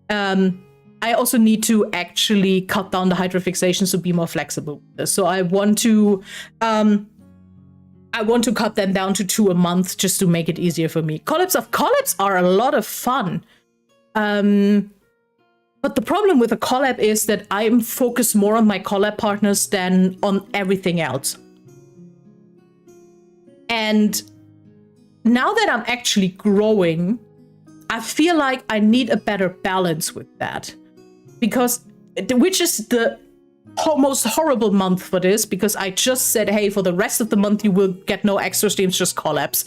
Speaker 1: I also need to actually cut down the hydrofixations to be more flexible. So I want to cut them down to 2 a month just to make it easier for me. Collabs are a lot of fun. But the problem with a collab is that I'm focused more on my collab partners than on everything else. And now that I'm actually growing, I feel like I need a better balance with that. Because, which is the most horrible month for this, because I just said, hey, for the rest of the month you will get no extra streams, just collabs.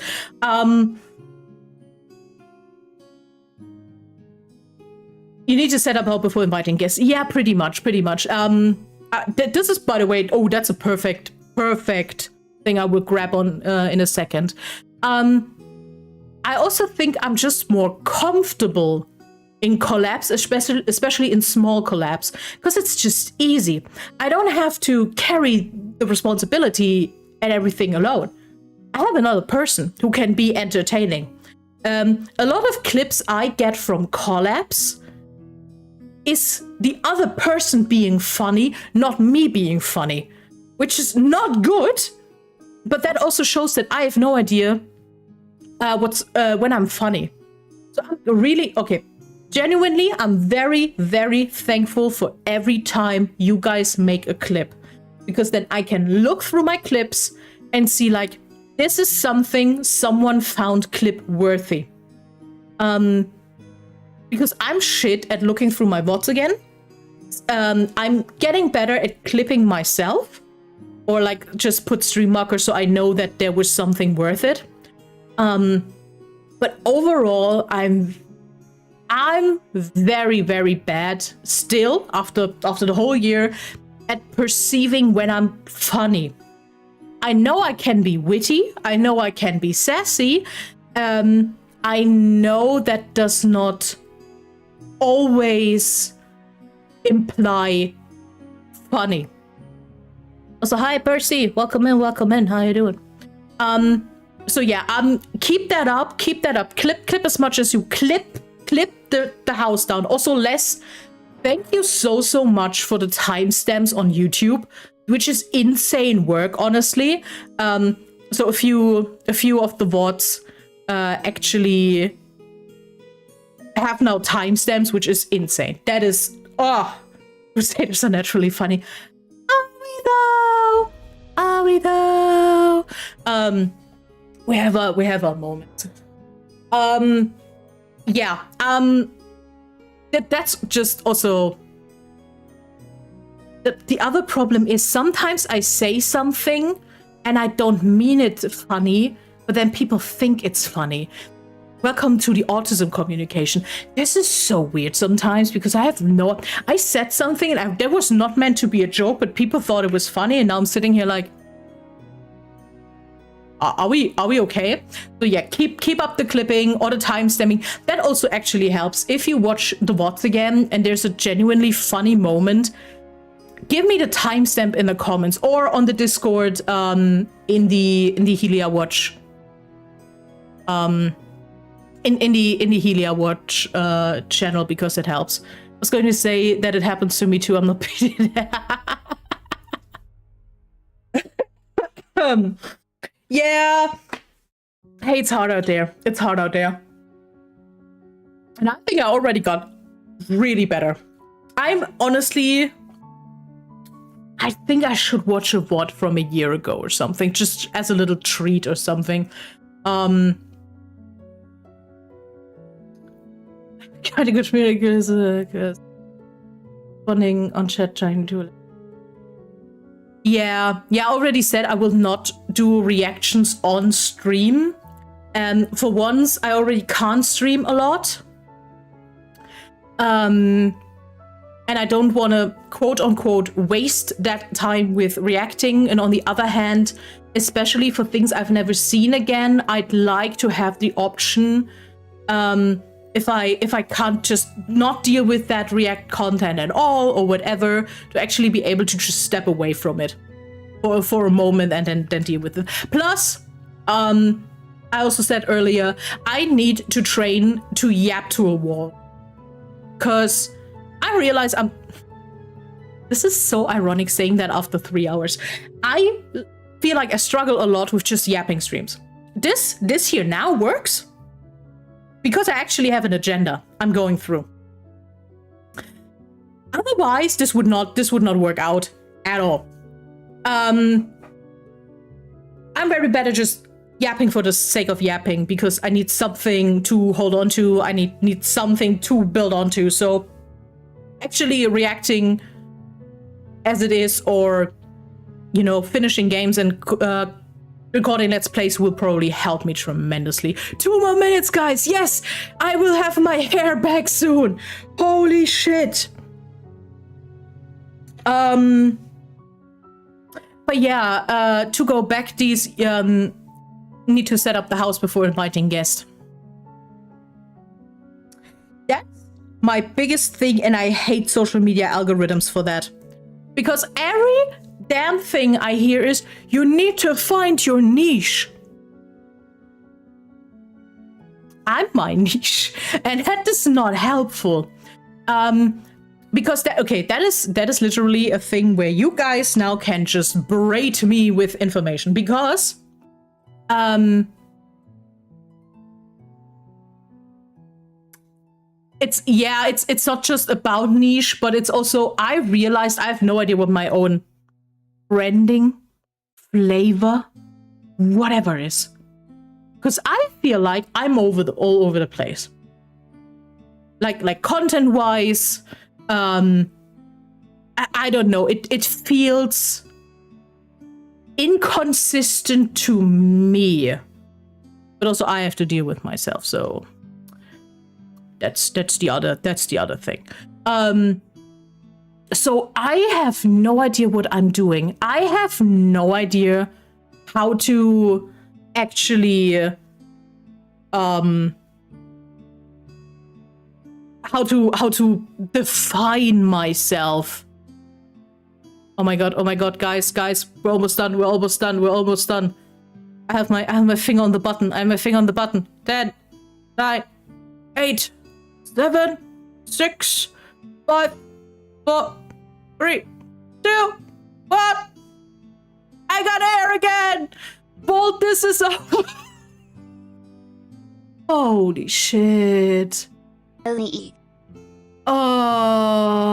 Speaker 1: You need to set up help before inviting guests. Yeah, pretty much. This is, by the way, oh, that's a perfect thing I will grab on in a second. I also think I'm just more comfortable in collabs, especially in small collabs, because it's just easy. I don't have to carry the responsibility and everything alone. I have another person who can be entertaining. A lot of clips I get from collabs is the other person being funny, not me being funny, which is not good. But that also shows that I have no idea when I'm funny. So I'm really, okay, genuinely, I'm very, very thankful for every time you guys make a clip, because then I can look through my clips and see, like, this is something someone found clip worthy. Because I'm shit at looking through my VODs again. I'm getting better at clipping myself, or like just put stream marker so I know that there was something worth it. But overall, I'm very, very bad still after the whole year at perceiving when I'm funny. I know I can be witty. I know I can be sassy. I know that does not always imply funny. Also, hi Percy, welcome in. How you doing? So yeah, keep that up. Clip as much as you clip the house down. Also, Les, thank you so much for the timestamps on YouTube, which is insane work, honestly. So a few of the VODs actually have now timestamps, which is insane. That is, Crusaders are naturally funny. Are we though? We have a moment. Yeah. That's just also the other problem is sometimes I say something and I don't mean it funny, but then people think it's funny. Welcome to the autism communication. This is so weird sometimes because I said something and that was not meant to be a joke, but people thought it was funny, and now I'm sitting here like, are we okay? So yeah, keep up the clipping or the timestamping. That also actually helps. If you watch the VODs again and there's a genuinely funny moment, give me the timestamp in the comments or on the Discord in the Helia Watch. In the Helia Watch channel, because it helps. I was going to say that it happens to me too. I'm not beating it. Yeah. Hey, it's hard out there. And I think I already got really better. I think I should watch a VOD from a year ago or something, just as a little treat or something. Kind of good because responding on chat trying to. Yeah, I already said I will not do reactions on stream. For once, I already can't stream a lot. And I don't want to, quote unquote, waste that time with reacting. And on the other hand, especially for things I've never seen again, I'd like to have the option, if I can't just not deal with that React content at all or whatever, to actually be able to just step away from it for a moment and then deal with it. Plus, I also said earlier, I need to train to yap to a wall. Because I realize this is so ironic saying that after 3 hours. I feel like I struggle a lot with just yapping streams. This here now works because I actually have an agenda I'm going through. Otherwise, this would not work out at all. I'm very bad at just yapping for the sake of yapping because I need something to hold on to. I need something to build onto. So actually reacting as it is, or finishing games and recording Let's Plays will probably help me tremendously. 2 more minutes, guys. Yes, I will have my hair back soon. Holy shit. But yeah, to go back, these need to set up the house before inviting guests. That's my biggest thing, and I hate social media algorithms for that. Because every damn thing I hear is, you need to find your niche. I'm my niche, and that is not helpful. Because that is literally a thing where you guys now can just berate me with information, because it's not just about niche, but it's also, I realized I have no idea what my own branding, flavor, whatever is. Because I feel like I'm all over the place. Like content-wise, I don't know. It feels inconsistent to me. But also I have to deal with myself, so that's the other thing. So I have no idea what I'm doing. I have no idea how to actually how to define myself. Oh my god, guys, we're almost done. I have my finger on the button. 10, 9, 8, 7, 6, 5, 4, 3, 2, 1. I got air again! Boldness is up! Holy shit.
Speaker 2: Elite.
Speaker 1: Oh.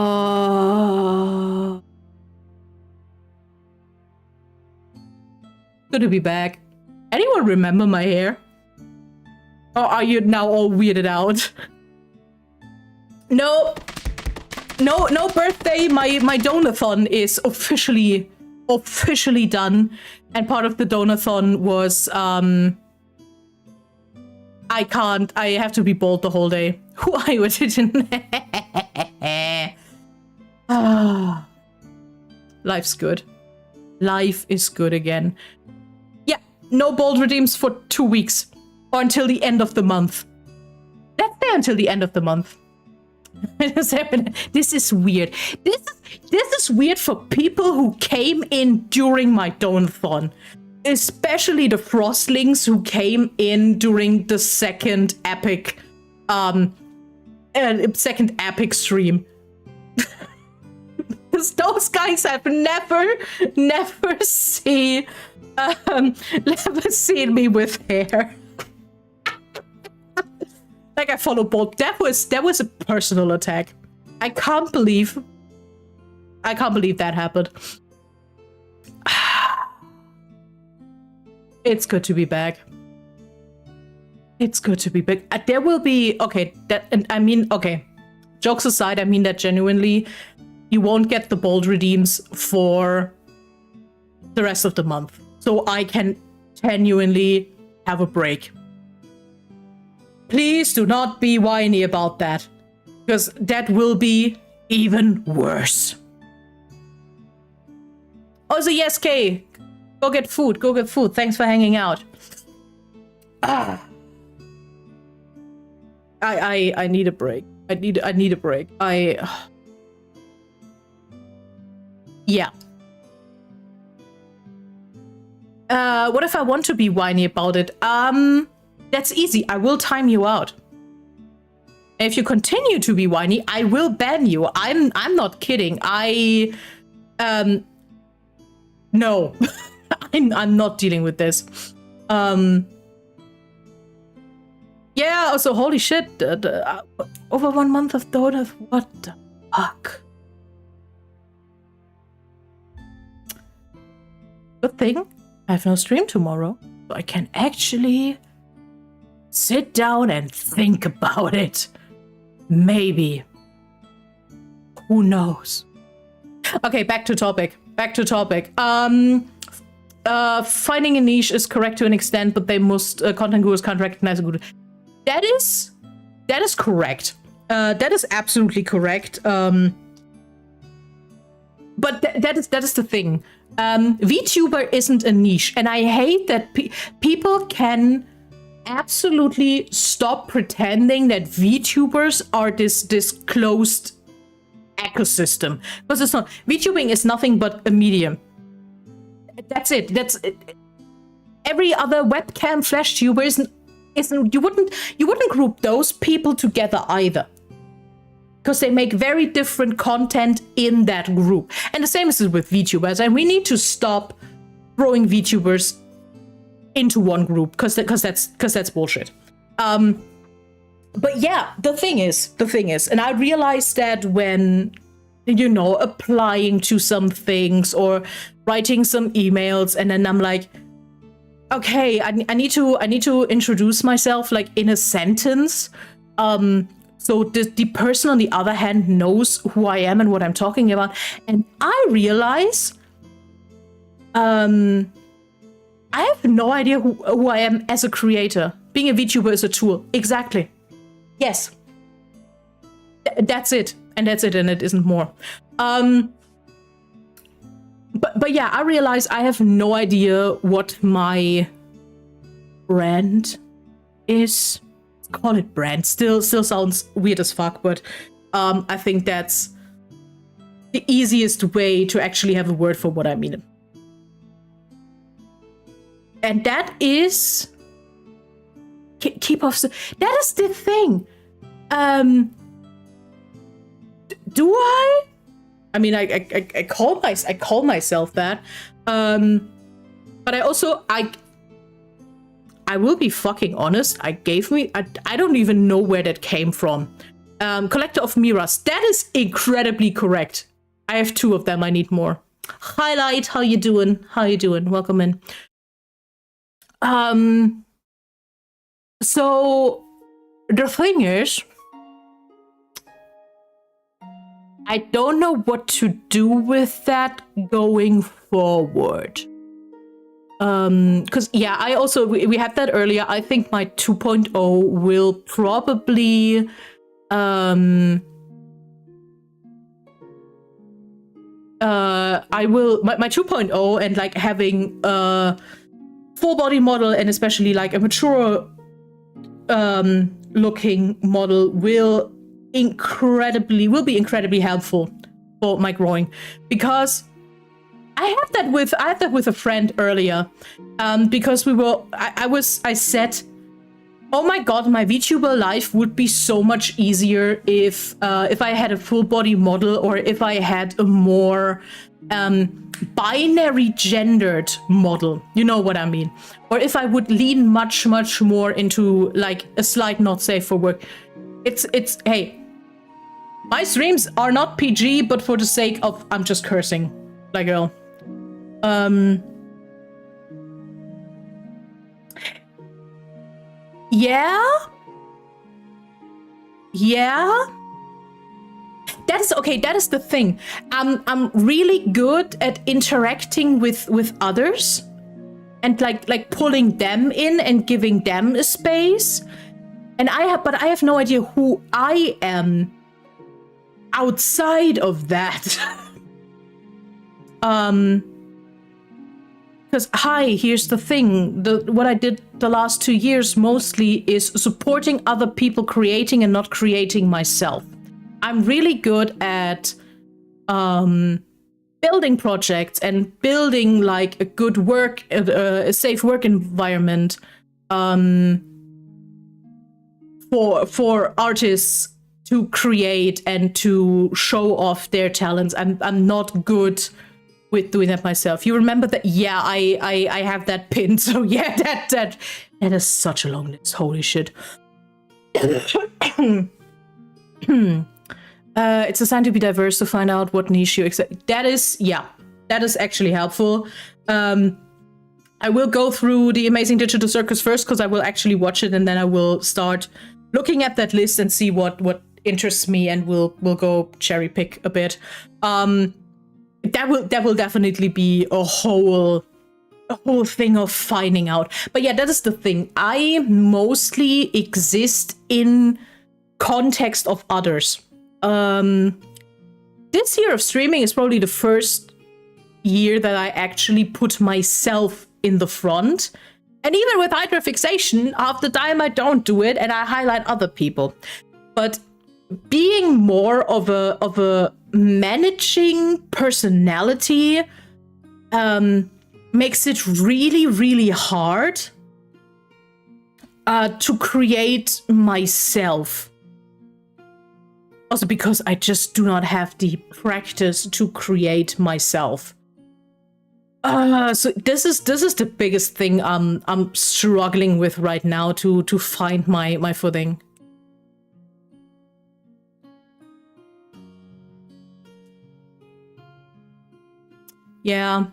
Speaker 1: Good to be back. Anyone remember my hair? Or are you now all weirded out? No birthday. My Donothon is officially done, and part of the Donothon was I have to be bald the whole day. Who are you? Life's good. Life is good again. Yeah, no bald redeems for 2 weeks. Or until the end of the month. Let's stay until the end of the month. This is weird. This is weird for people who came in during my Donathon. Especially the Frostlings who came in during the second epic stream. Because those guys have never seen me with hair. Like, I follow both. That was a personal attack. I can't believe that happened. It's good to be back. It's good to be back. There will be, okay, jokes aside, I mean that genuinely. You won't get the bold redeems for the rest of the month. So I can genuinely have a break. Please do not be whiny about that, because that will be even worse. Also, yes, Kay, go get food. Thanks for hanging out. I need a break. I need a break. Yeah. What if I want to be whiny about it? That's easy. I will time you out. If you continue to be whiny, I will ban you. I'm not kidding. No. I'm not dealing with this. Yeah, also, holy shit. Over 1 month of Dota. What the fuck? Good thing I have no stream tomorrow, so I can actually sit down and think about it. Maybe. Who knows? Okay, back to topic. Finding a niche is correct to an extent, but they must content gurus can't recognize a good. That is correct. That is absolutely correct. But that is the thing. VTuber isn't a niche, and I hate that people can absolutely stop pretending that VTubers are this closed ecosystem, because it's not. VTubing is nothing but a medium. That's it. That's it. Every other webcam flash tuber isn't. You wouldn't group those people together either, because they make very different content in that group. And the same is with VTubers, and we need to stop throwing VTubers into one group, because that's bullshit. But yeah, the thing is, and I realized that when, applying to some things or writing some emails, and then I'm like, okay, I need to introduce myself like in a sentence, so the person on the other hand knows who I am and what I'm talking about. And I realize, I have no idea who I am as a creator. Being a VTuber is a tool. Exactly. Yes. That's it. And it isn't more. but yeah, I realize I have no idea what my brand is. Call it brand. Still sounds weird as fuck, but I think that's the easiest way to actually have a word for what I mean. And that is keep off. That is the thing. Do I? I mean, I call myself that. But I also I will be fucking honest. I don't even know where that came from. Collector of Mirrors. That is incredibly correct. I have 2 of them. I need more. Highlight. How you doing? How you doing? Welcome in. So the thing is, I don't know what to do with that going forward. Because yeah, I also we had that earlier. I think my 2.0 will probably I will my 2.0 and like having a full body model and especially like a mature looking model will be incredibly helpful for my growing, because I had that with a friend earlier, because I said, oh my god, my VTuber life would be so much easier if I had a full body model, or if I had a more binary gendered model, you know what I mean, or if I would lean much more into like a slight not safe for work. It's hey, my streams are not PG, but for the sake of I'm just cursing like girl. Yeah. That is okay. That is the thing. I'm really good at interacting with others, and like pulling them in and giving them a space. And I have no idea who I am outside of that. Because here's the thing. What I did the last 2 years mostly is supporting other people creating and not creating myself. I'm really good at building projects and building like a good work, a safe work environment for artists to create and to show off their talents. I'm not good with doing that myself. You remember that? Yeah, I have that pin. So yeah, that is such a long list. Holy shit. It's a sign to be diverse, to find out what niche you accept. That is actually helpful. I will go through the Amazing Digital Circus first, because I will actually watch it, and then I will start looking at that list and see what interests me, and we'll go cherry pick a bit. That will definitely be a whole thing of finding out. But yeah, that is the thing. I mostly exist in context of others. This year of streaming is probably the first year that I actually put myself in the front. And even with hyperfixation, half the time I don't do it and I highlight other people. But being more of a managing personality makes it really hard to create myself. Also because I just do not have the practice to create myself. So this is the biggest thing I'm struggling with right now to find my footing. Yeah.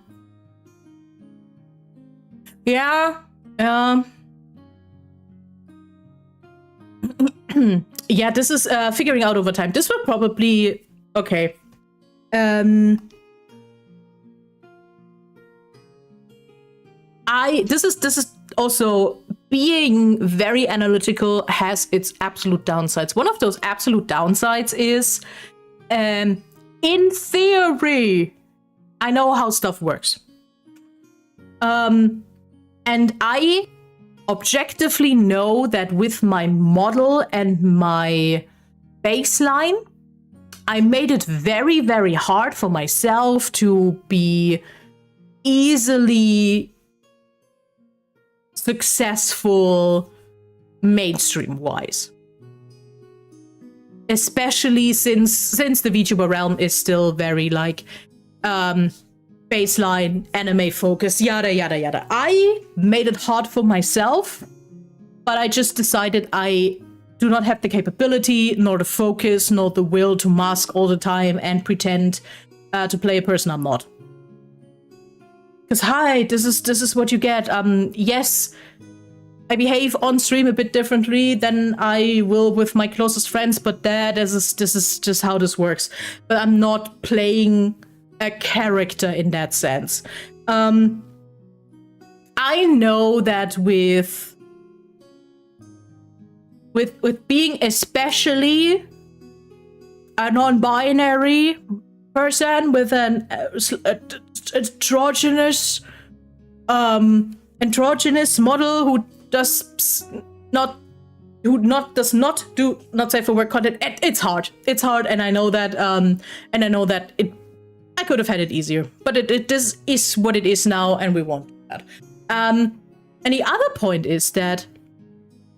Speaker 1: Yeah. Yeah, this is figuring out over time. This will probably okay. This is also being very analytical has its absolute downsides. One of those absolute downsides is, in theory, I know how stuff works. And I objectively know that with my model and my baseline, I made it very, very hard for myself to be easily successful mainstream-wise. Especially since the VTuber realm is still very like baseline anime focused, yada yada yada. I made it hard for myself, but I just decided I do not have the capability, nor the focus, nor the will to mask all the time and pretend to play a person I'm not. Because hi, this is what you get. Yes, I behave on stream a bit differently than I will with my closest friends, but this is just how this works. But I'm not playing a character in that sense. I know that with being especially a non-binary person with an androgynous model who does not do not safe for work content, it's hard. It's hard, and I know that. And I know that I could have had it easier, but this is what it is now, and we won't do that. And the other point is that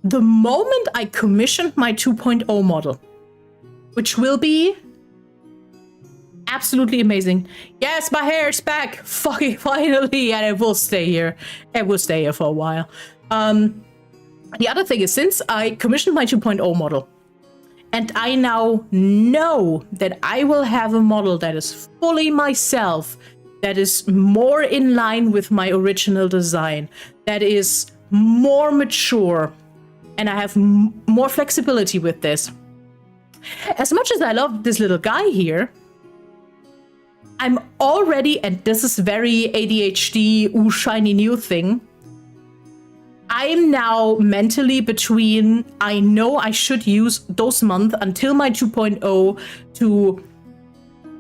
Speaker 1: the moment I commissioned my 2.0 model, which will be absolutely amazing. Yes, my hair is back, fucking finally, and it will stay here. It will stay here for a while. The other thing is, since I commissioned my 2.0 model, and I now know that I will have a model that is fully myself, that is more in line with my original design, that is more mature, and I have more flexibility with this. As much as I love this little guy here, I'm already, and this is very ADHD, ooh, shiny new thing, I'm now mentally between, I know I should use those months until my 2.0 to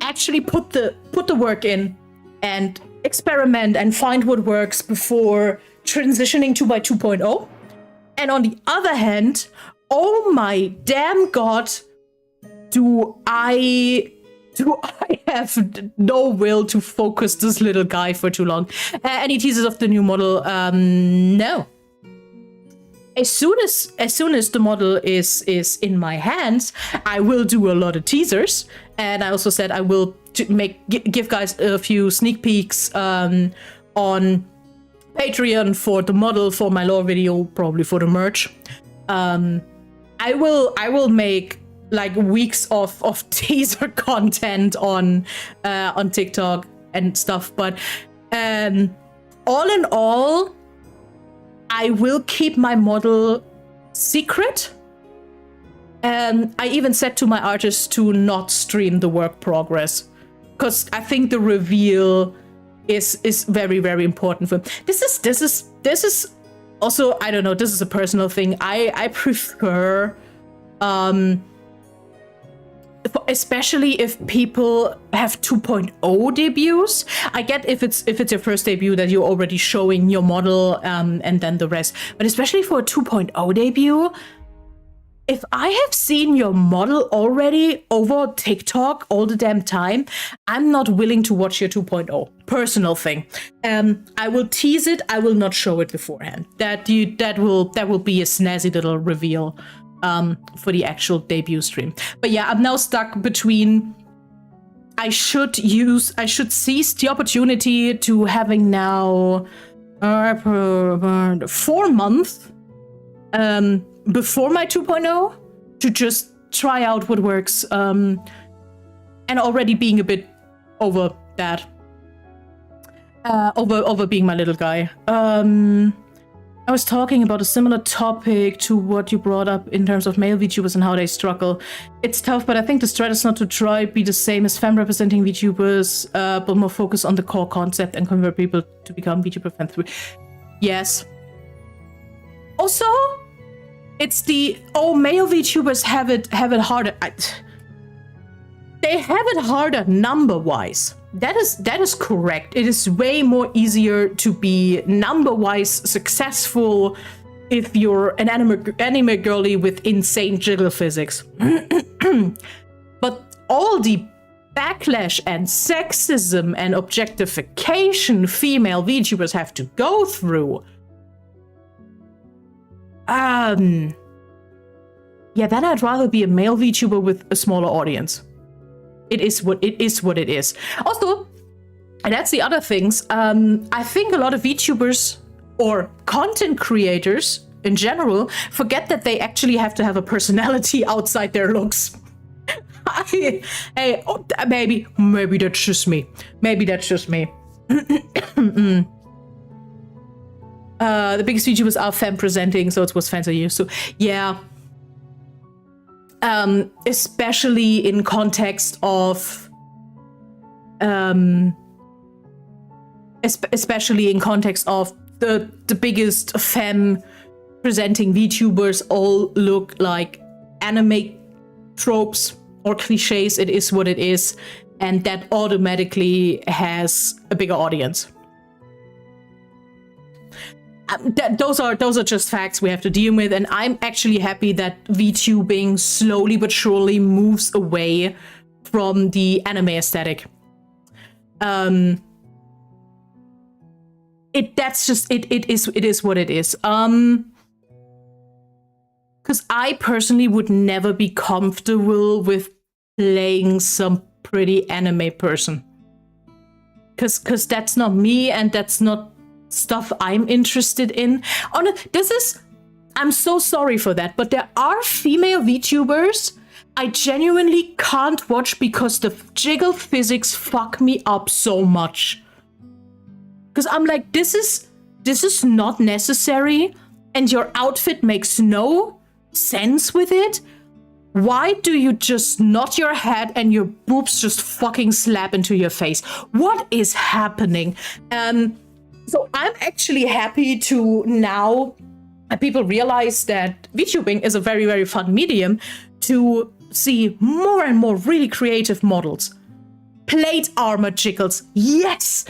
Speaker 1: actually put the work in and experiment and find what works before transitioning to my 2.0. And on the other hand, oh my damn god, do I have no will to focus this little guy for too long. Any teasers of the new model? No. As soon as the model is in my hands, I will do a lot of teasers, and I also said I will give guys a few sneak peeks on Patreon for the model, for my lore video, probably for the merch. I will make like weeks of teaser content on TikTok and stuff, but all in all, I will keep my model secret. I even said to my artists to not stream the work progress, because I think the reveal is very, very important for him. This is also, I don't know, this is a personal thing. I prefer, especially if people have 2.0 debuts. I get if it's your first debut that you're already showing your model and then the rest. But especially for a 2.0 debut, if I have seen your model already over TikTok all the damn time, I'm not willing to watch your 2.0. Personal thing. I will tease it. I will not show it beforehand. That will be a snazzy little reveal for the actual debut stream. But yeah, I'm now stuck between. I should seize the opportunity to having now 4 months. Before my 2.0 to just try out what works, and already being a bit over that, over being my little guy. I was talking about a similar topic to what you brought up in terms of male VTubers and how they struggle. It's tough, but I think the strat is not to try be the same as femme representing VTubers, but more focus on the core concept and convert people to become VTuber fan 3. Yes. Also, it's the male VTubers have it harder. They have it harder number-wise. That is correct. It is way more easier to be number-wise successful if you're an anime girly with insane jiggle physics. But all the backlash and sexism and objectification female VTubers have to go through. Yeah, then I'd rather be a male VTuber with a smaller audience. It is what it is. Also, and that's the other things, I think a lot of VTubers or content creators in general forget that they actually have to have a personality outside their looks. Maybe that's just me. The biggest VTubers are femme presenting, so it's what fans are used to. Yeah. Especially in context of the biggest femme presenting VTubers all look like anime tropes or cliches. It is what it is, and that automatically has a bigger audience. Those are just facts we have to deal with, and I'm actually happy that VTubing slowly but surely moves away from the anime aesthetic. It is what it is. Because I personally would never be comfortable with playing some pretty anime person. Because that's not me, and that's not stuff I'm interested in. I'm so sorry for that, but there are female VTubers I genuinely can't watch because the jiggle physics fuck me up so much. Because I'm like, this is not necessary, and your outfit makes no sense with it. Why do you just nod your head and your boobs just fucking slap into your face? What is happening? So I'm actually happy to now people realize that VTubing is a very, very fun medium to see more and more really creative models. Plate armor jiggles. Yes!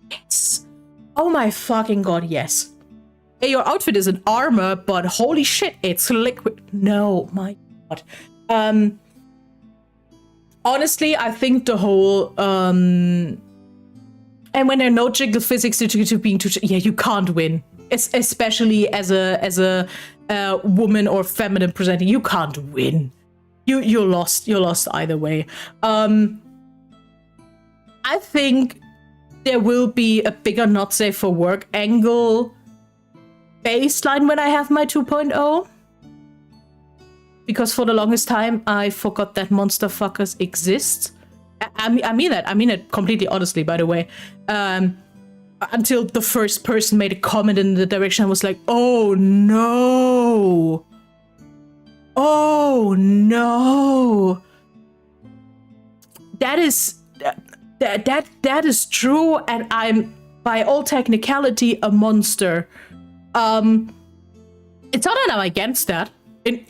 Speaker 1: Yes! Oh my fucking god, yes. Hey, your outfit is an armor, but holy shit, it's liquid. No, my god. Honestly, I think the whole and when there are no jiggle physics to being too, yeah, you can't win. Especially as a woman or feminine presenting, you can't win. You're lost. You're lost either way. I think there will be a bigger not safe for work angle baseline when I have my 2.0. Because for the longest time, I forgot that monster fuckers exist. I mean it completely honestly, by the way. Until the first person made a comment in the direction, I was like, oh no. Oh no. That is true, and I'm by all technicality a monster. It's not that I'm against that. In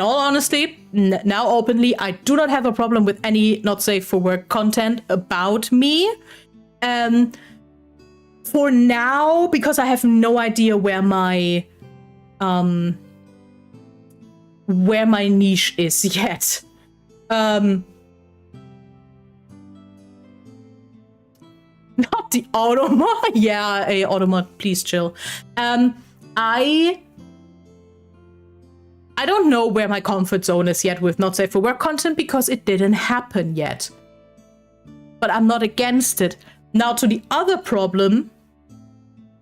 Speaker 1: all honesty, now openly, I do not have a problem with any not safe for work content about me. For now, because I have no idea where my niche is yet. Not the Automa. Yeah, hey, Automa, please chill. I don't know where my comfort zone is yet with not safe for work content because it didn't happen yet. But I'm not against it. Now to the other problem,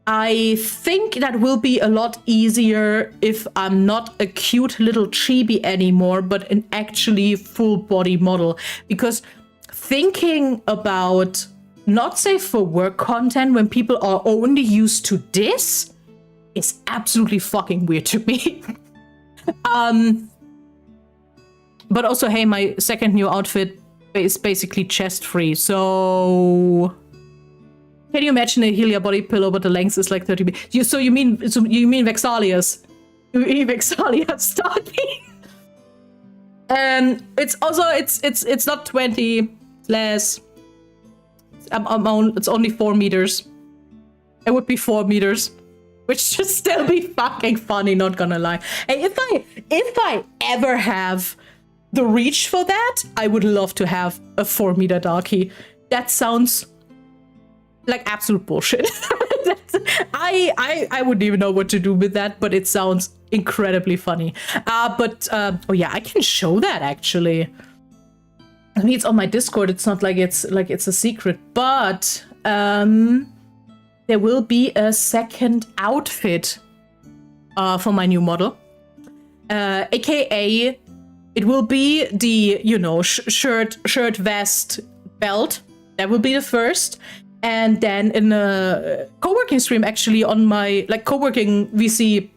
Speaker 1: I think that will be a lot easier if I'm not a cute little chibi anymore, but an actually full body model. Because thinking about not safe for work content when people are only used to this is absolutely fucking weird to me. But also, hey, my second new outfit is basically chest free, so can you imagine a Helia body pillow but the length is like 30 meters? So you mean Vexalia's? You mean Vexalia's stocking? And it's also it's not 20, it's less. It's only 4 meters. It would be 4 meters, which should still be fucking funny, not gonna lie. Hey, if I ever have the reach for that, I would love to have a 4-meter darkie. That sounds like absolute bullshit. I wouldn't even know what to do with that, but it sounds incredibly funny. Oh yeah, I can show that actually. I mean, it's on my Discord. It's not like it's a secret, but there will be a second outfit for my new model, aka it will be the shirt, vest, belt. That will be the first. And then in a co-working stream, actually, on my co-working VC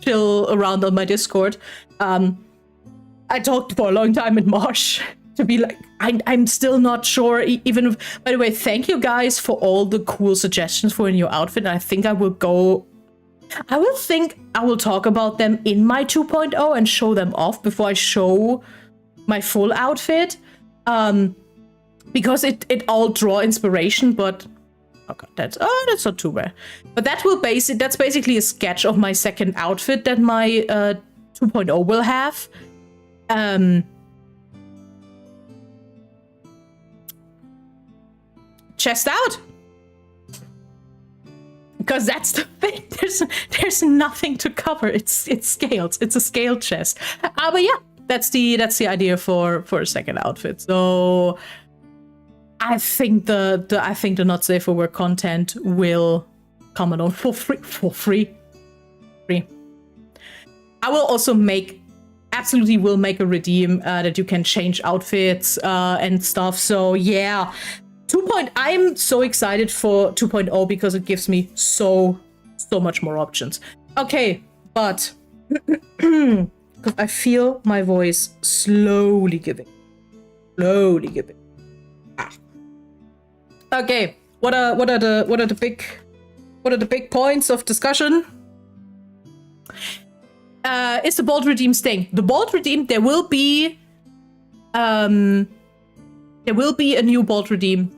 Speaker 1: chill around on my Discord, I talked for a long time in March to be like, I'm still not sure. Even by the way, thank you guys for all the cool suggestions for a new outfit. And I think I will talk about them in my 2.0 and show them off before I show my full outfit. Because it all draw inspiration, but oh god, that's not too bad. But that's basically a sketch of my second outfit that my 2.0 will have. Chest out, because that's the thing. There's nothing to cover. It's scaled. It's a scaled chest. But yeah, that's the idea for a second outfit. So I think the not safe for work content will come along for free. I will also make a redeem that you can change outfits and stuff. So yeah, I'm so excited for 2.0 because it gives me so much more options. Okay, but because I feel my voice slowly giving. Okay, what are the big points of discussion? Is the bold redeem staying? The bold redeem, there will be a new bold redeem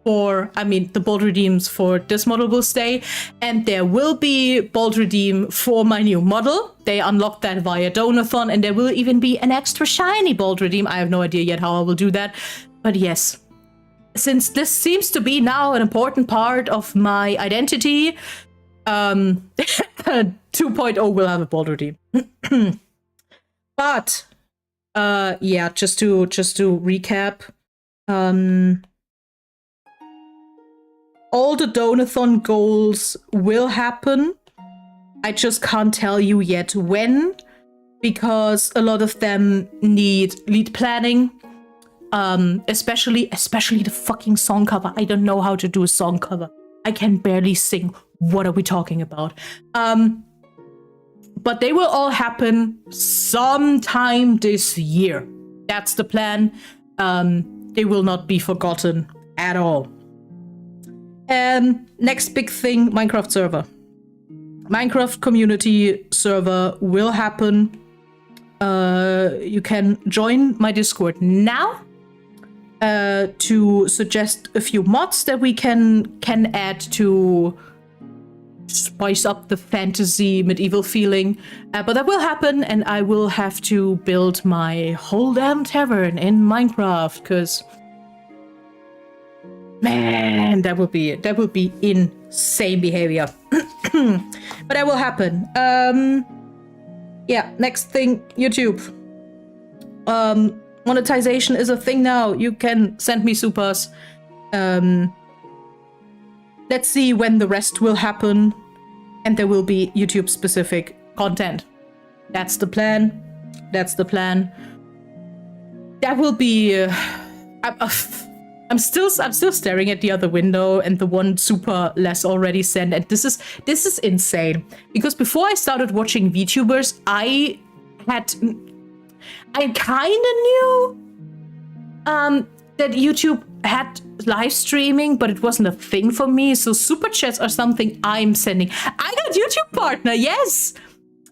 Speaker 1: the bold redeems for this model will stay, and there will be bold redeem for my new model. They unlocked that via Donothon, and there will even be an extra shiny bold redeem. I have no idea yet how I will do that, but yes. Since this seems to be now an important part of my identity, 2.0 will have a bold redeem. But yeah, just to recap, all the Donathon goals will happen. I just can't tell you yet when, because a lot of them need lead planning. Especially the fucking song cover. I don't know how to do a song cover. I can barely sing. What are we talking about? But they will all happen sometime this year. That's the plan. They will not be forgotten at all. Next big thing, Minecraft server. Minecraft community server will happen. You can join my Discord now to suggest a few mods that we can add to spice up the fantasy medieval feeling. But that will happen, and I will have to build my whole damn tavern in Minecraft, because man, that would be insane behavior. But that will happen. Yeah, next thing, YouTube. Monetization is a thing now. You can send me supers. Let's see when the rest will happen, and there will be YouTube specific content. That's the plan. That will be I'm still staring at the other window and the one super Les already sent, and this is insane, because before I started watching VTubers, I kind of knew that YouTube had live streaming, but it wasn't a thing for me. So super chats are something I'm sending. I got YouTube partner, yes.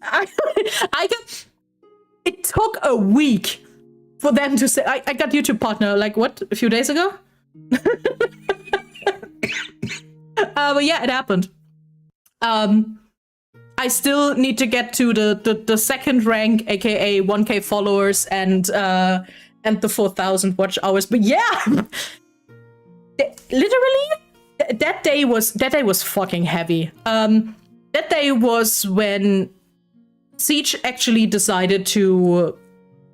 Speaker 1: I got. It took a week for them to say I got YouTube partner. Like what? A few days ago. But yeah, it happened. I still need to get to the second rank, aka 1K followers and the 4,000 watch hours. But yeah, literally, that day was fucking heavy. That day was when Siege actually decided to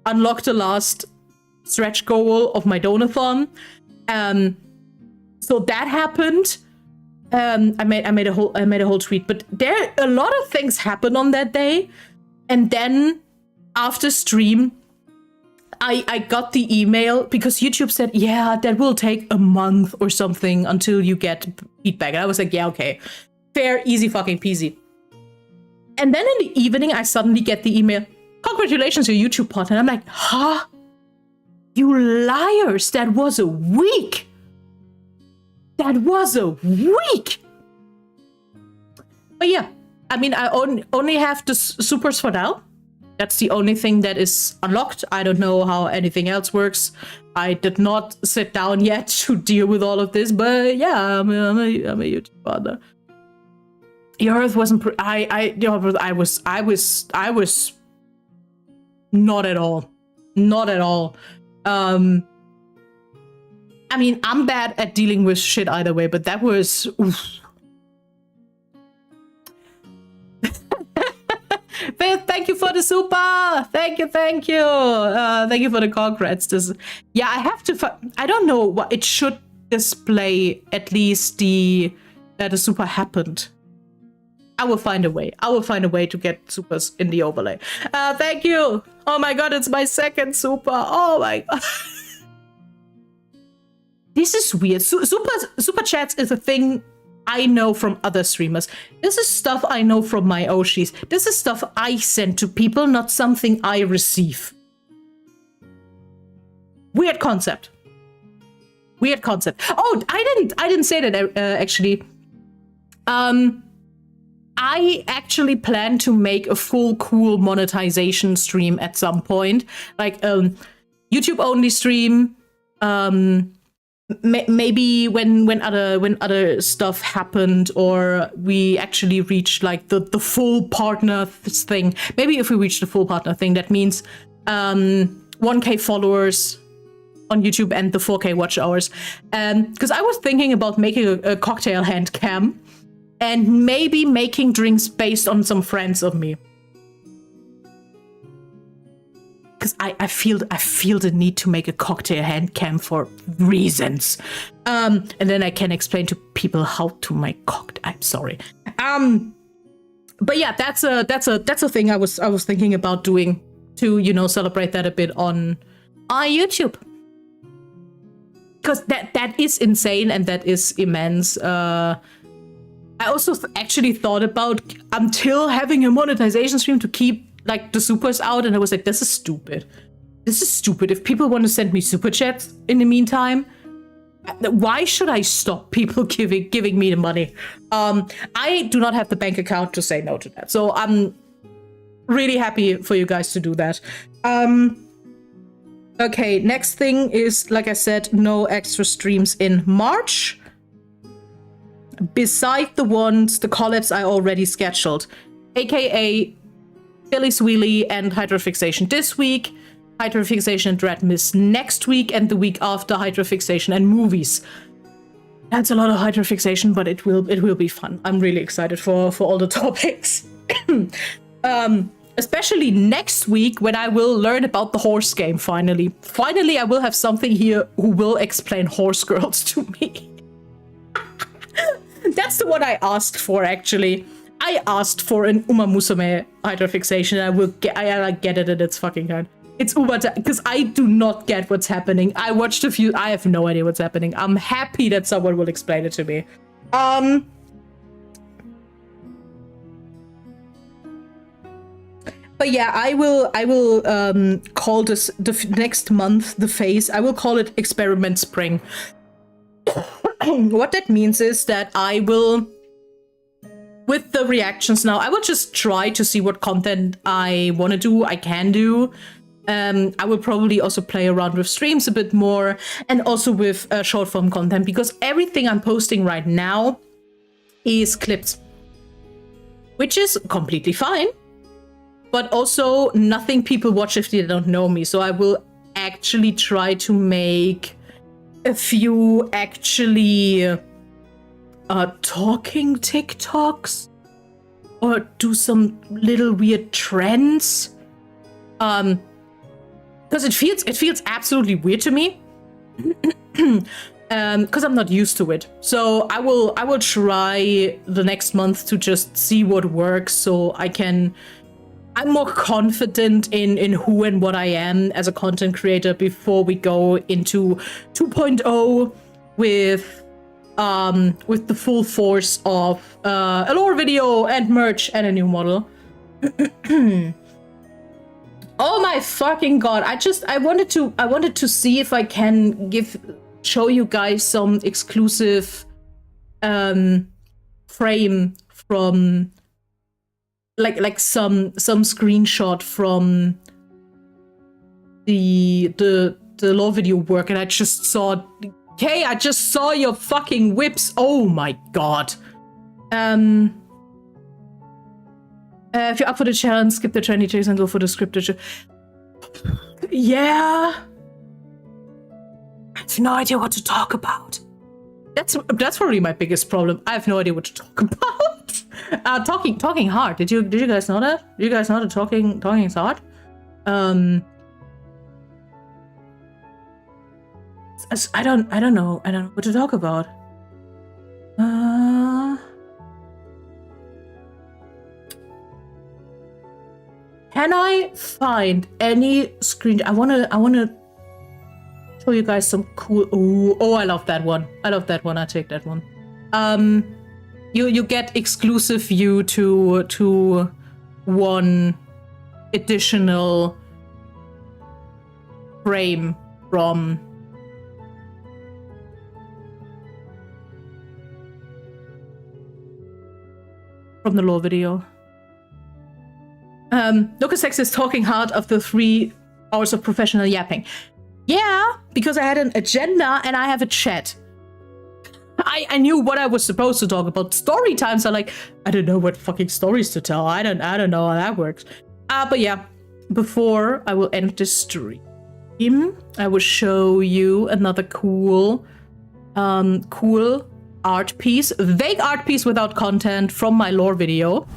Speaker 1: unlock the last stretch goal of my Donothon. So that happened. I made a whole tweet, but a lot of things happened on that day, and then after stream, I got the email because YouTube said, yeah, that will take a month or something until you get feedback. And I was like, yeah, okay, fair, easy fucking peasy. And then in the evening, I suddenly get the email, congratulations, your YouTube pod. And I'm like, huh? You liars, that was a week. That was a week. But yeah, I mean, I only have the supers for now. That's the only thing that is unlocked. I don't know how anything else works. I did not sit down yet to deal with all of this, but yeah, I'm a YouTube father. The Earth wasn't. I was not at all. Not at all. I mean, I'm bad at dealing with shit either way, but that was. Oof. Thank you for the super. Thank you. Thank you for the congrats. Yeah, I have to. I don't know what it should display. At least the super happened. I will find a way. I will find a way to get supers in the overlay. Thank you. Oh my god, it's my second super. Oh my god. This is weird. Super chats is a thing I know from other streamers. This is stuff I know from my Oshis. This is stuff I send to people, not something I receive. Weird concept. Weird concept. Oh, I didn't say that actually. I actually plan to make a full cool monetization stream at some point, like YouTube only stream. Maybe when other stuff happened, or we actually reached like the full partner thing. Maybe if we reach the full partner thing, that means 1K followers on YouTube and the 4K watch hours. Because I was thinking about making a cocktail hand cam and maybe making drinks based on some friends of me. Because I feel the need to make a cocktail hand cam for reasons, and then I can explain to people how to make cocktail. I'm sorry, but yeah, that's a thing I was thinking about doing to celebrate that a bit on YouTube, because that is insane and that is immense. I also actually thought about until having a monetization stream to keep like the supers out, and I was like, this is stupid. This is stupid. If people want to send me super chats in the meantime, why should I stop people giving me the money? I do not have the bank account to say no to that. So I'm really happy for you guys to do that. Okay, next thing is, like I said, no extra streams in March. Beside the collabs I already scheduled, aka Philly's Wheelie and Hydrofixation this week, Hydrofixation and Dread Miss next week, and the week after Hydrofixation and movies. That's a lot of Hydrofixation, but it will be fun. I'm really excited for all the topics. Especially next week when I will learn about the horse game finally. Finally, I will have something here who will explain horse girls to me. That's the one I asked for, actually. I asked for an Uma Musume Hydrofixation, and I get it, and it's fucking hard. It's Uma, because I do not get what's happening. I watched a few, I have no idea what's happening. I'm happy that someone will explain it to me. But yeah, I will call this the next month the phase. I will call it Experiment Spring. What that means is that I will, with the reactions now, I will just try to see what content I want to do, I can do. I will probably also play around with streams a bit more, and also with short form content, because everything I'm posting right now is clipped, which is completely fine, but also nothing people watch if they don't know me. So I will actually try to make a few actually talking TikToks or do some little weird trends. Because it feels absolutely weird to me. Because I'm not used to it. So I will try the next month to just see what works, so I'm more confident in who and what I am as a content creator before we go into 2.0 with the full force of a lore video and merch and a new model. Oh my fucking god! I wanted to see if I can show you guys some exclusive frame from like some screenshot from the lore video work, and I just saw. Okay, I just saw your fucking whips. Oh my god. If you're up for the challenge, skip the trendy tricks and go for the scripted. Yeah. I have no idea what to talk about. That's probably my biggest problem. I have no idea what to talk about. Talking hard. Did you guys know that? Did you guys know that talking is hard? I don't know what to talk about. Can I find any screen? I wanna show you guys some cool. Oh, I love that one. I take that one. You get exclusive view to one additional frame from the lore video. Locasex is talking hard after 3 hours of professional yapping. Yeah, because I had an agenda and I have a chat. I knew what I was supposed to talk about. Story times are like, I don't know what fucking stories to tell. I don't know how that works. But yeah, before I will end this stream, I will show you another cool art piece, vague art piece without content from my lore video.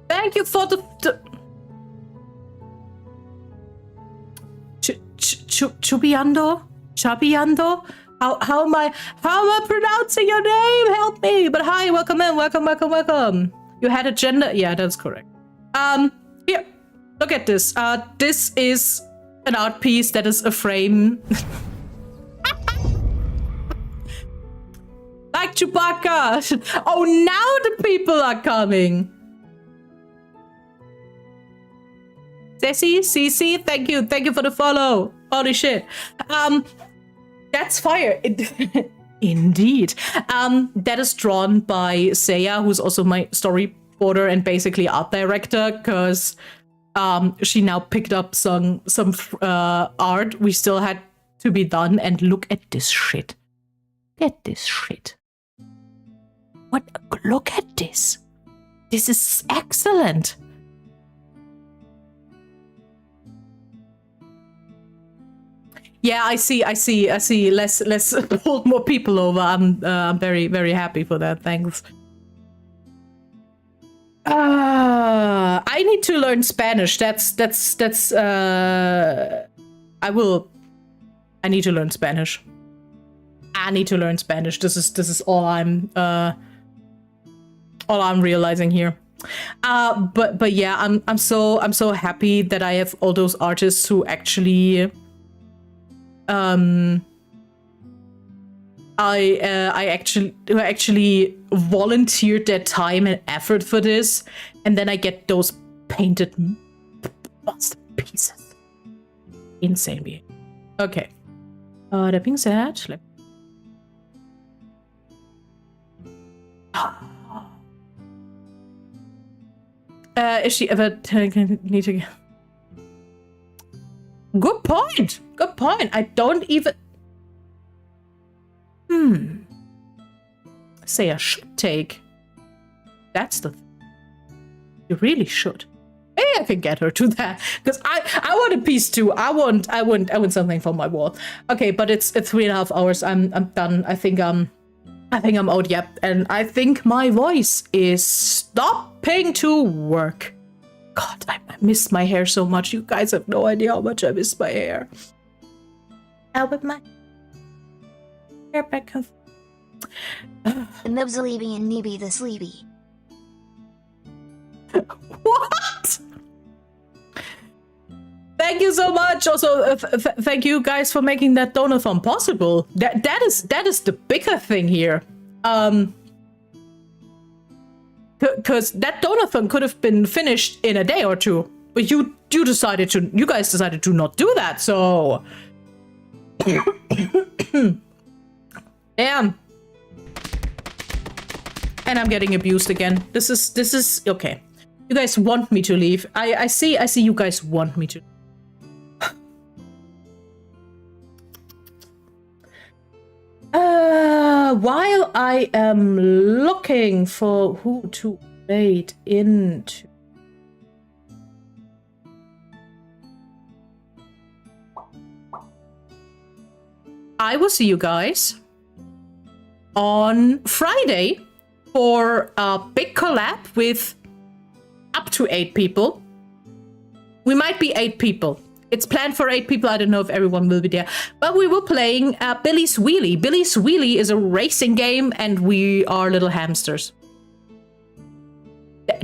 Speaker 1: Thank you for the Chubiando? How am I pronouncing your name? Help me! But hi, welcome in, welcome. You had agenda? Yeah, that's correct. Here, look at this. This is an art piece that is a frame. Like Chewbacca. Oh, now the people are coming. Cece, thank you for the follow. Holy shit. That's fire. Indeed. That is drawn by Saya, who's also my storyboarder and basically art director, because she now picked up some art we still had to be done. And look at this shit. What? Look at this. This is excellent. Yeah, I see. Let's hold more people over. I'm very, very happy for that. Thanks. I need to learn Spanish. I need to learn Spanish. This is all I'm realizing here. But yeah, I'm so happy that I have all those artists who actually actually volunteered their time and effort for this, and then I get those painted masterpieces. Insane being. Okay. That being said, is she ever need to? Good point. I don't even. Say I should take. That's the thing. You really should. Maybe I can get her to that. Because I want a piece too. I want something for my wall. Okay, but it's 3.5 hours. I'm done. I think I'm out, yep. And I think my voice is stopping to work. God, I miss my hair so much. You guys have no idea how much I miss my hair. With my hair back and
Speaker 2: Nibs sleepy and Neeby the sleepy.
Speaker 1: What? Thank you so much. Also, thank you guys for making that Donothon possible. That is the bigger thing here. Because that Donothon could have been finished in a day or two, but you guys decided to not do that. So, damn. And I'm getting abused again. This is okay. You guys want me to leave. I see you guys want me to. While I am looking for who to raid into. I will see you guys on Friday for a big collab with up to 8 people. We might be 8 people. It's planned for 8 people. I don't know if everyone will be there. But we were playing Billy's Wheelie. Billy's Wheelie is a racing game, and we are little hamsters.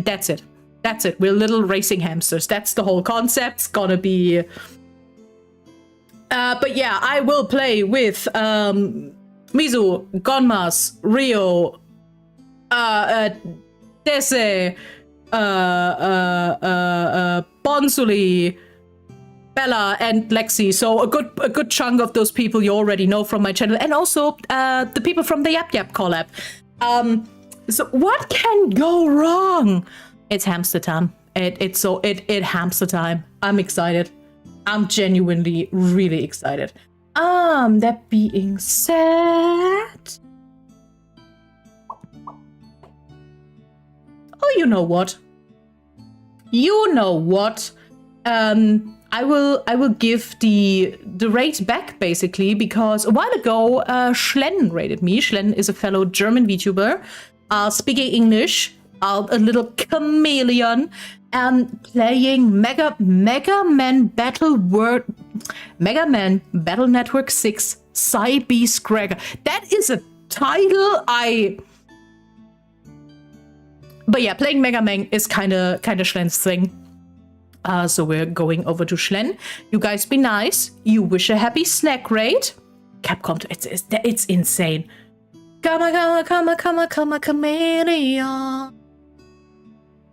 Speaker 1: That's it. That's it. We're little racing hamsters. That's the whole concept. It's gonna be... but yeah, I will play with Mizu, Gonmas, Rio, Dese, Bonsuli, Bella, and Lexi. So a good chunk of those people you already know from my channel, and also the people from the Yap Yap collab. So what can go wrong? It's hamster time. It hamster time. I'm excited. I'm genuinely really excited. That being said, oh, you know what? I will give the raid back, basically, because a while ago Schlen raided me. Schlen is a fellow German VTuber speaking English, a little chameleon, and playing Mega Man Battle Network 6 Psy Scragger. That is a title but yeah, playing Mega Man is kind of Schlen's thing. So we're going over to Schlen. You guys be nice. You wish a happy snack raid. Capcom, it's insane. Come, chameleon.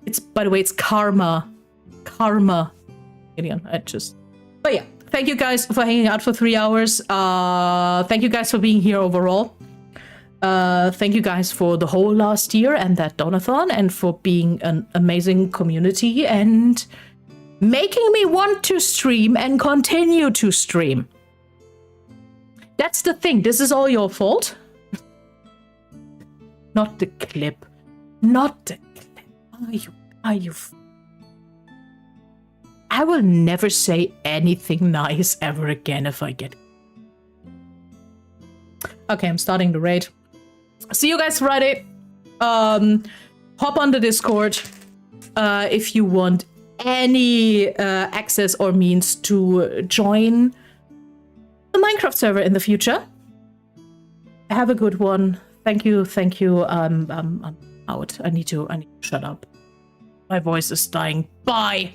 Speaker 1: It's, by the way, it's Karma. Chameleon. But yeah, thank you guys for hanging out for 3 hours. Thank you guys for being here overall. Thank you guys for the whole last year and that Donathon, and for being an amazing community and making me want to stream and continue to stream. That's the thing. This is all your fault. Not the clip. Not the clip. Are you? I will never say anything nice ever again if I get... Okay, I'm starting the raid. See you guys Friday. Hop on the Discord if you want any access or means to join the Minecraft server in the future. Have a good one. Thank you. I'm out. I need to shut up. My voice is dying. Bye.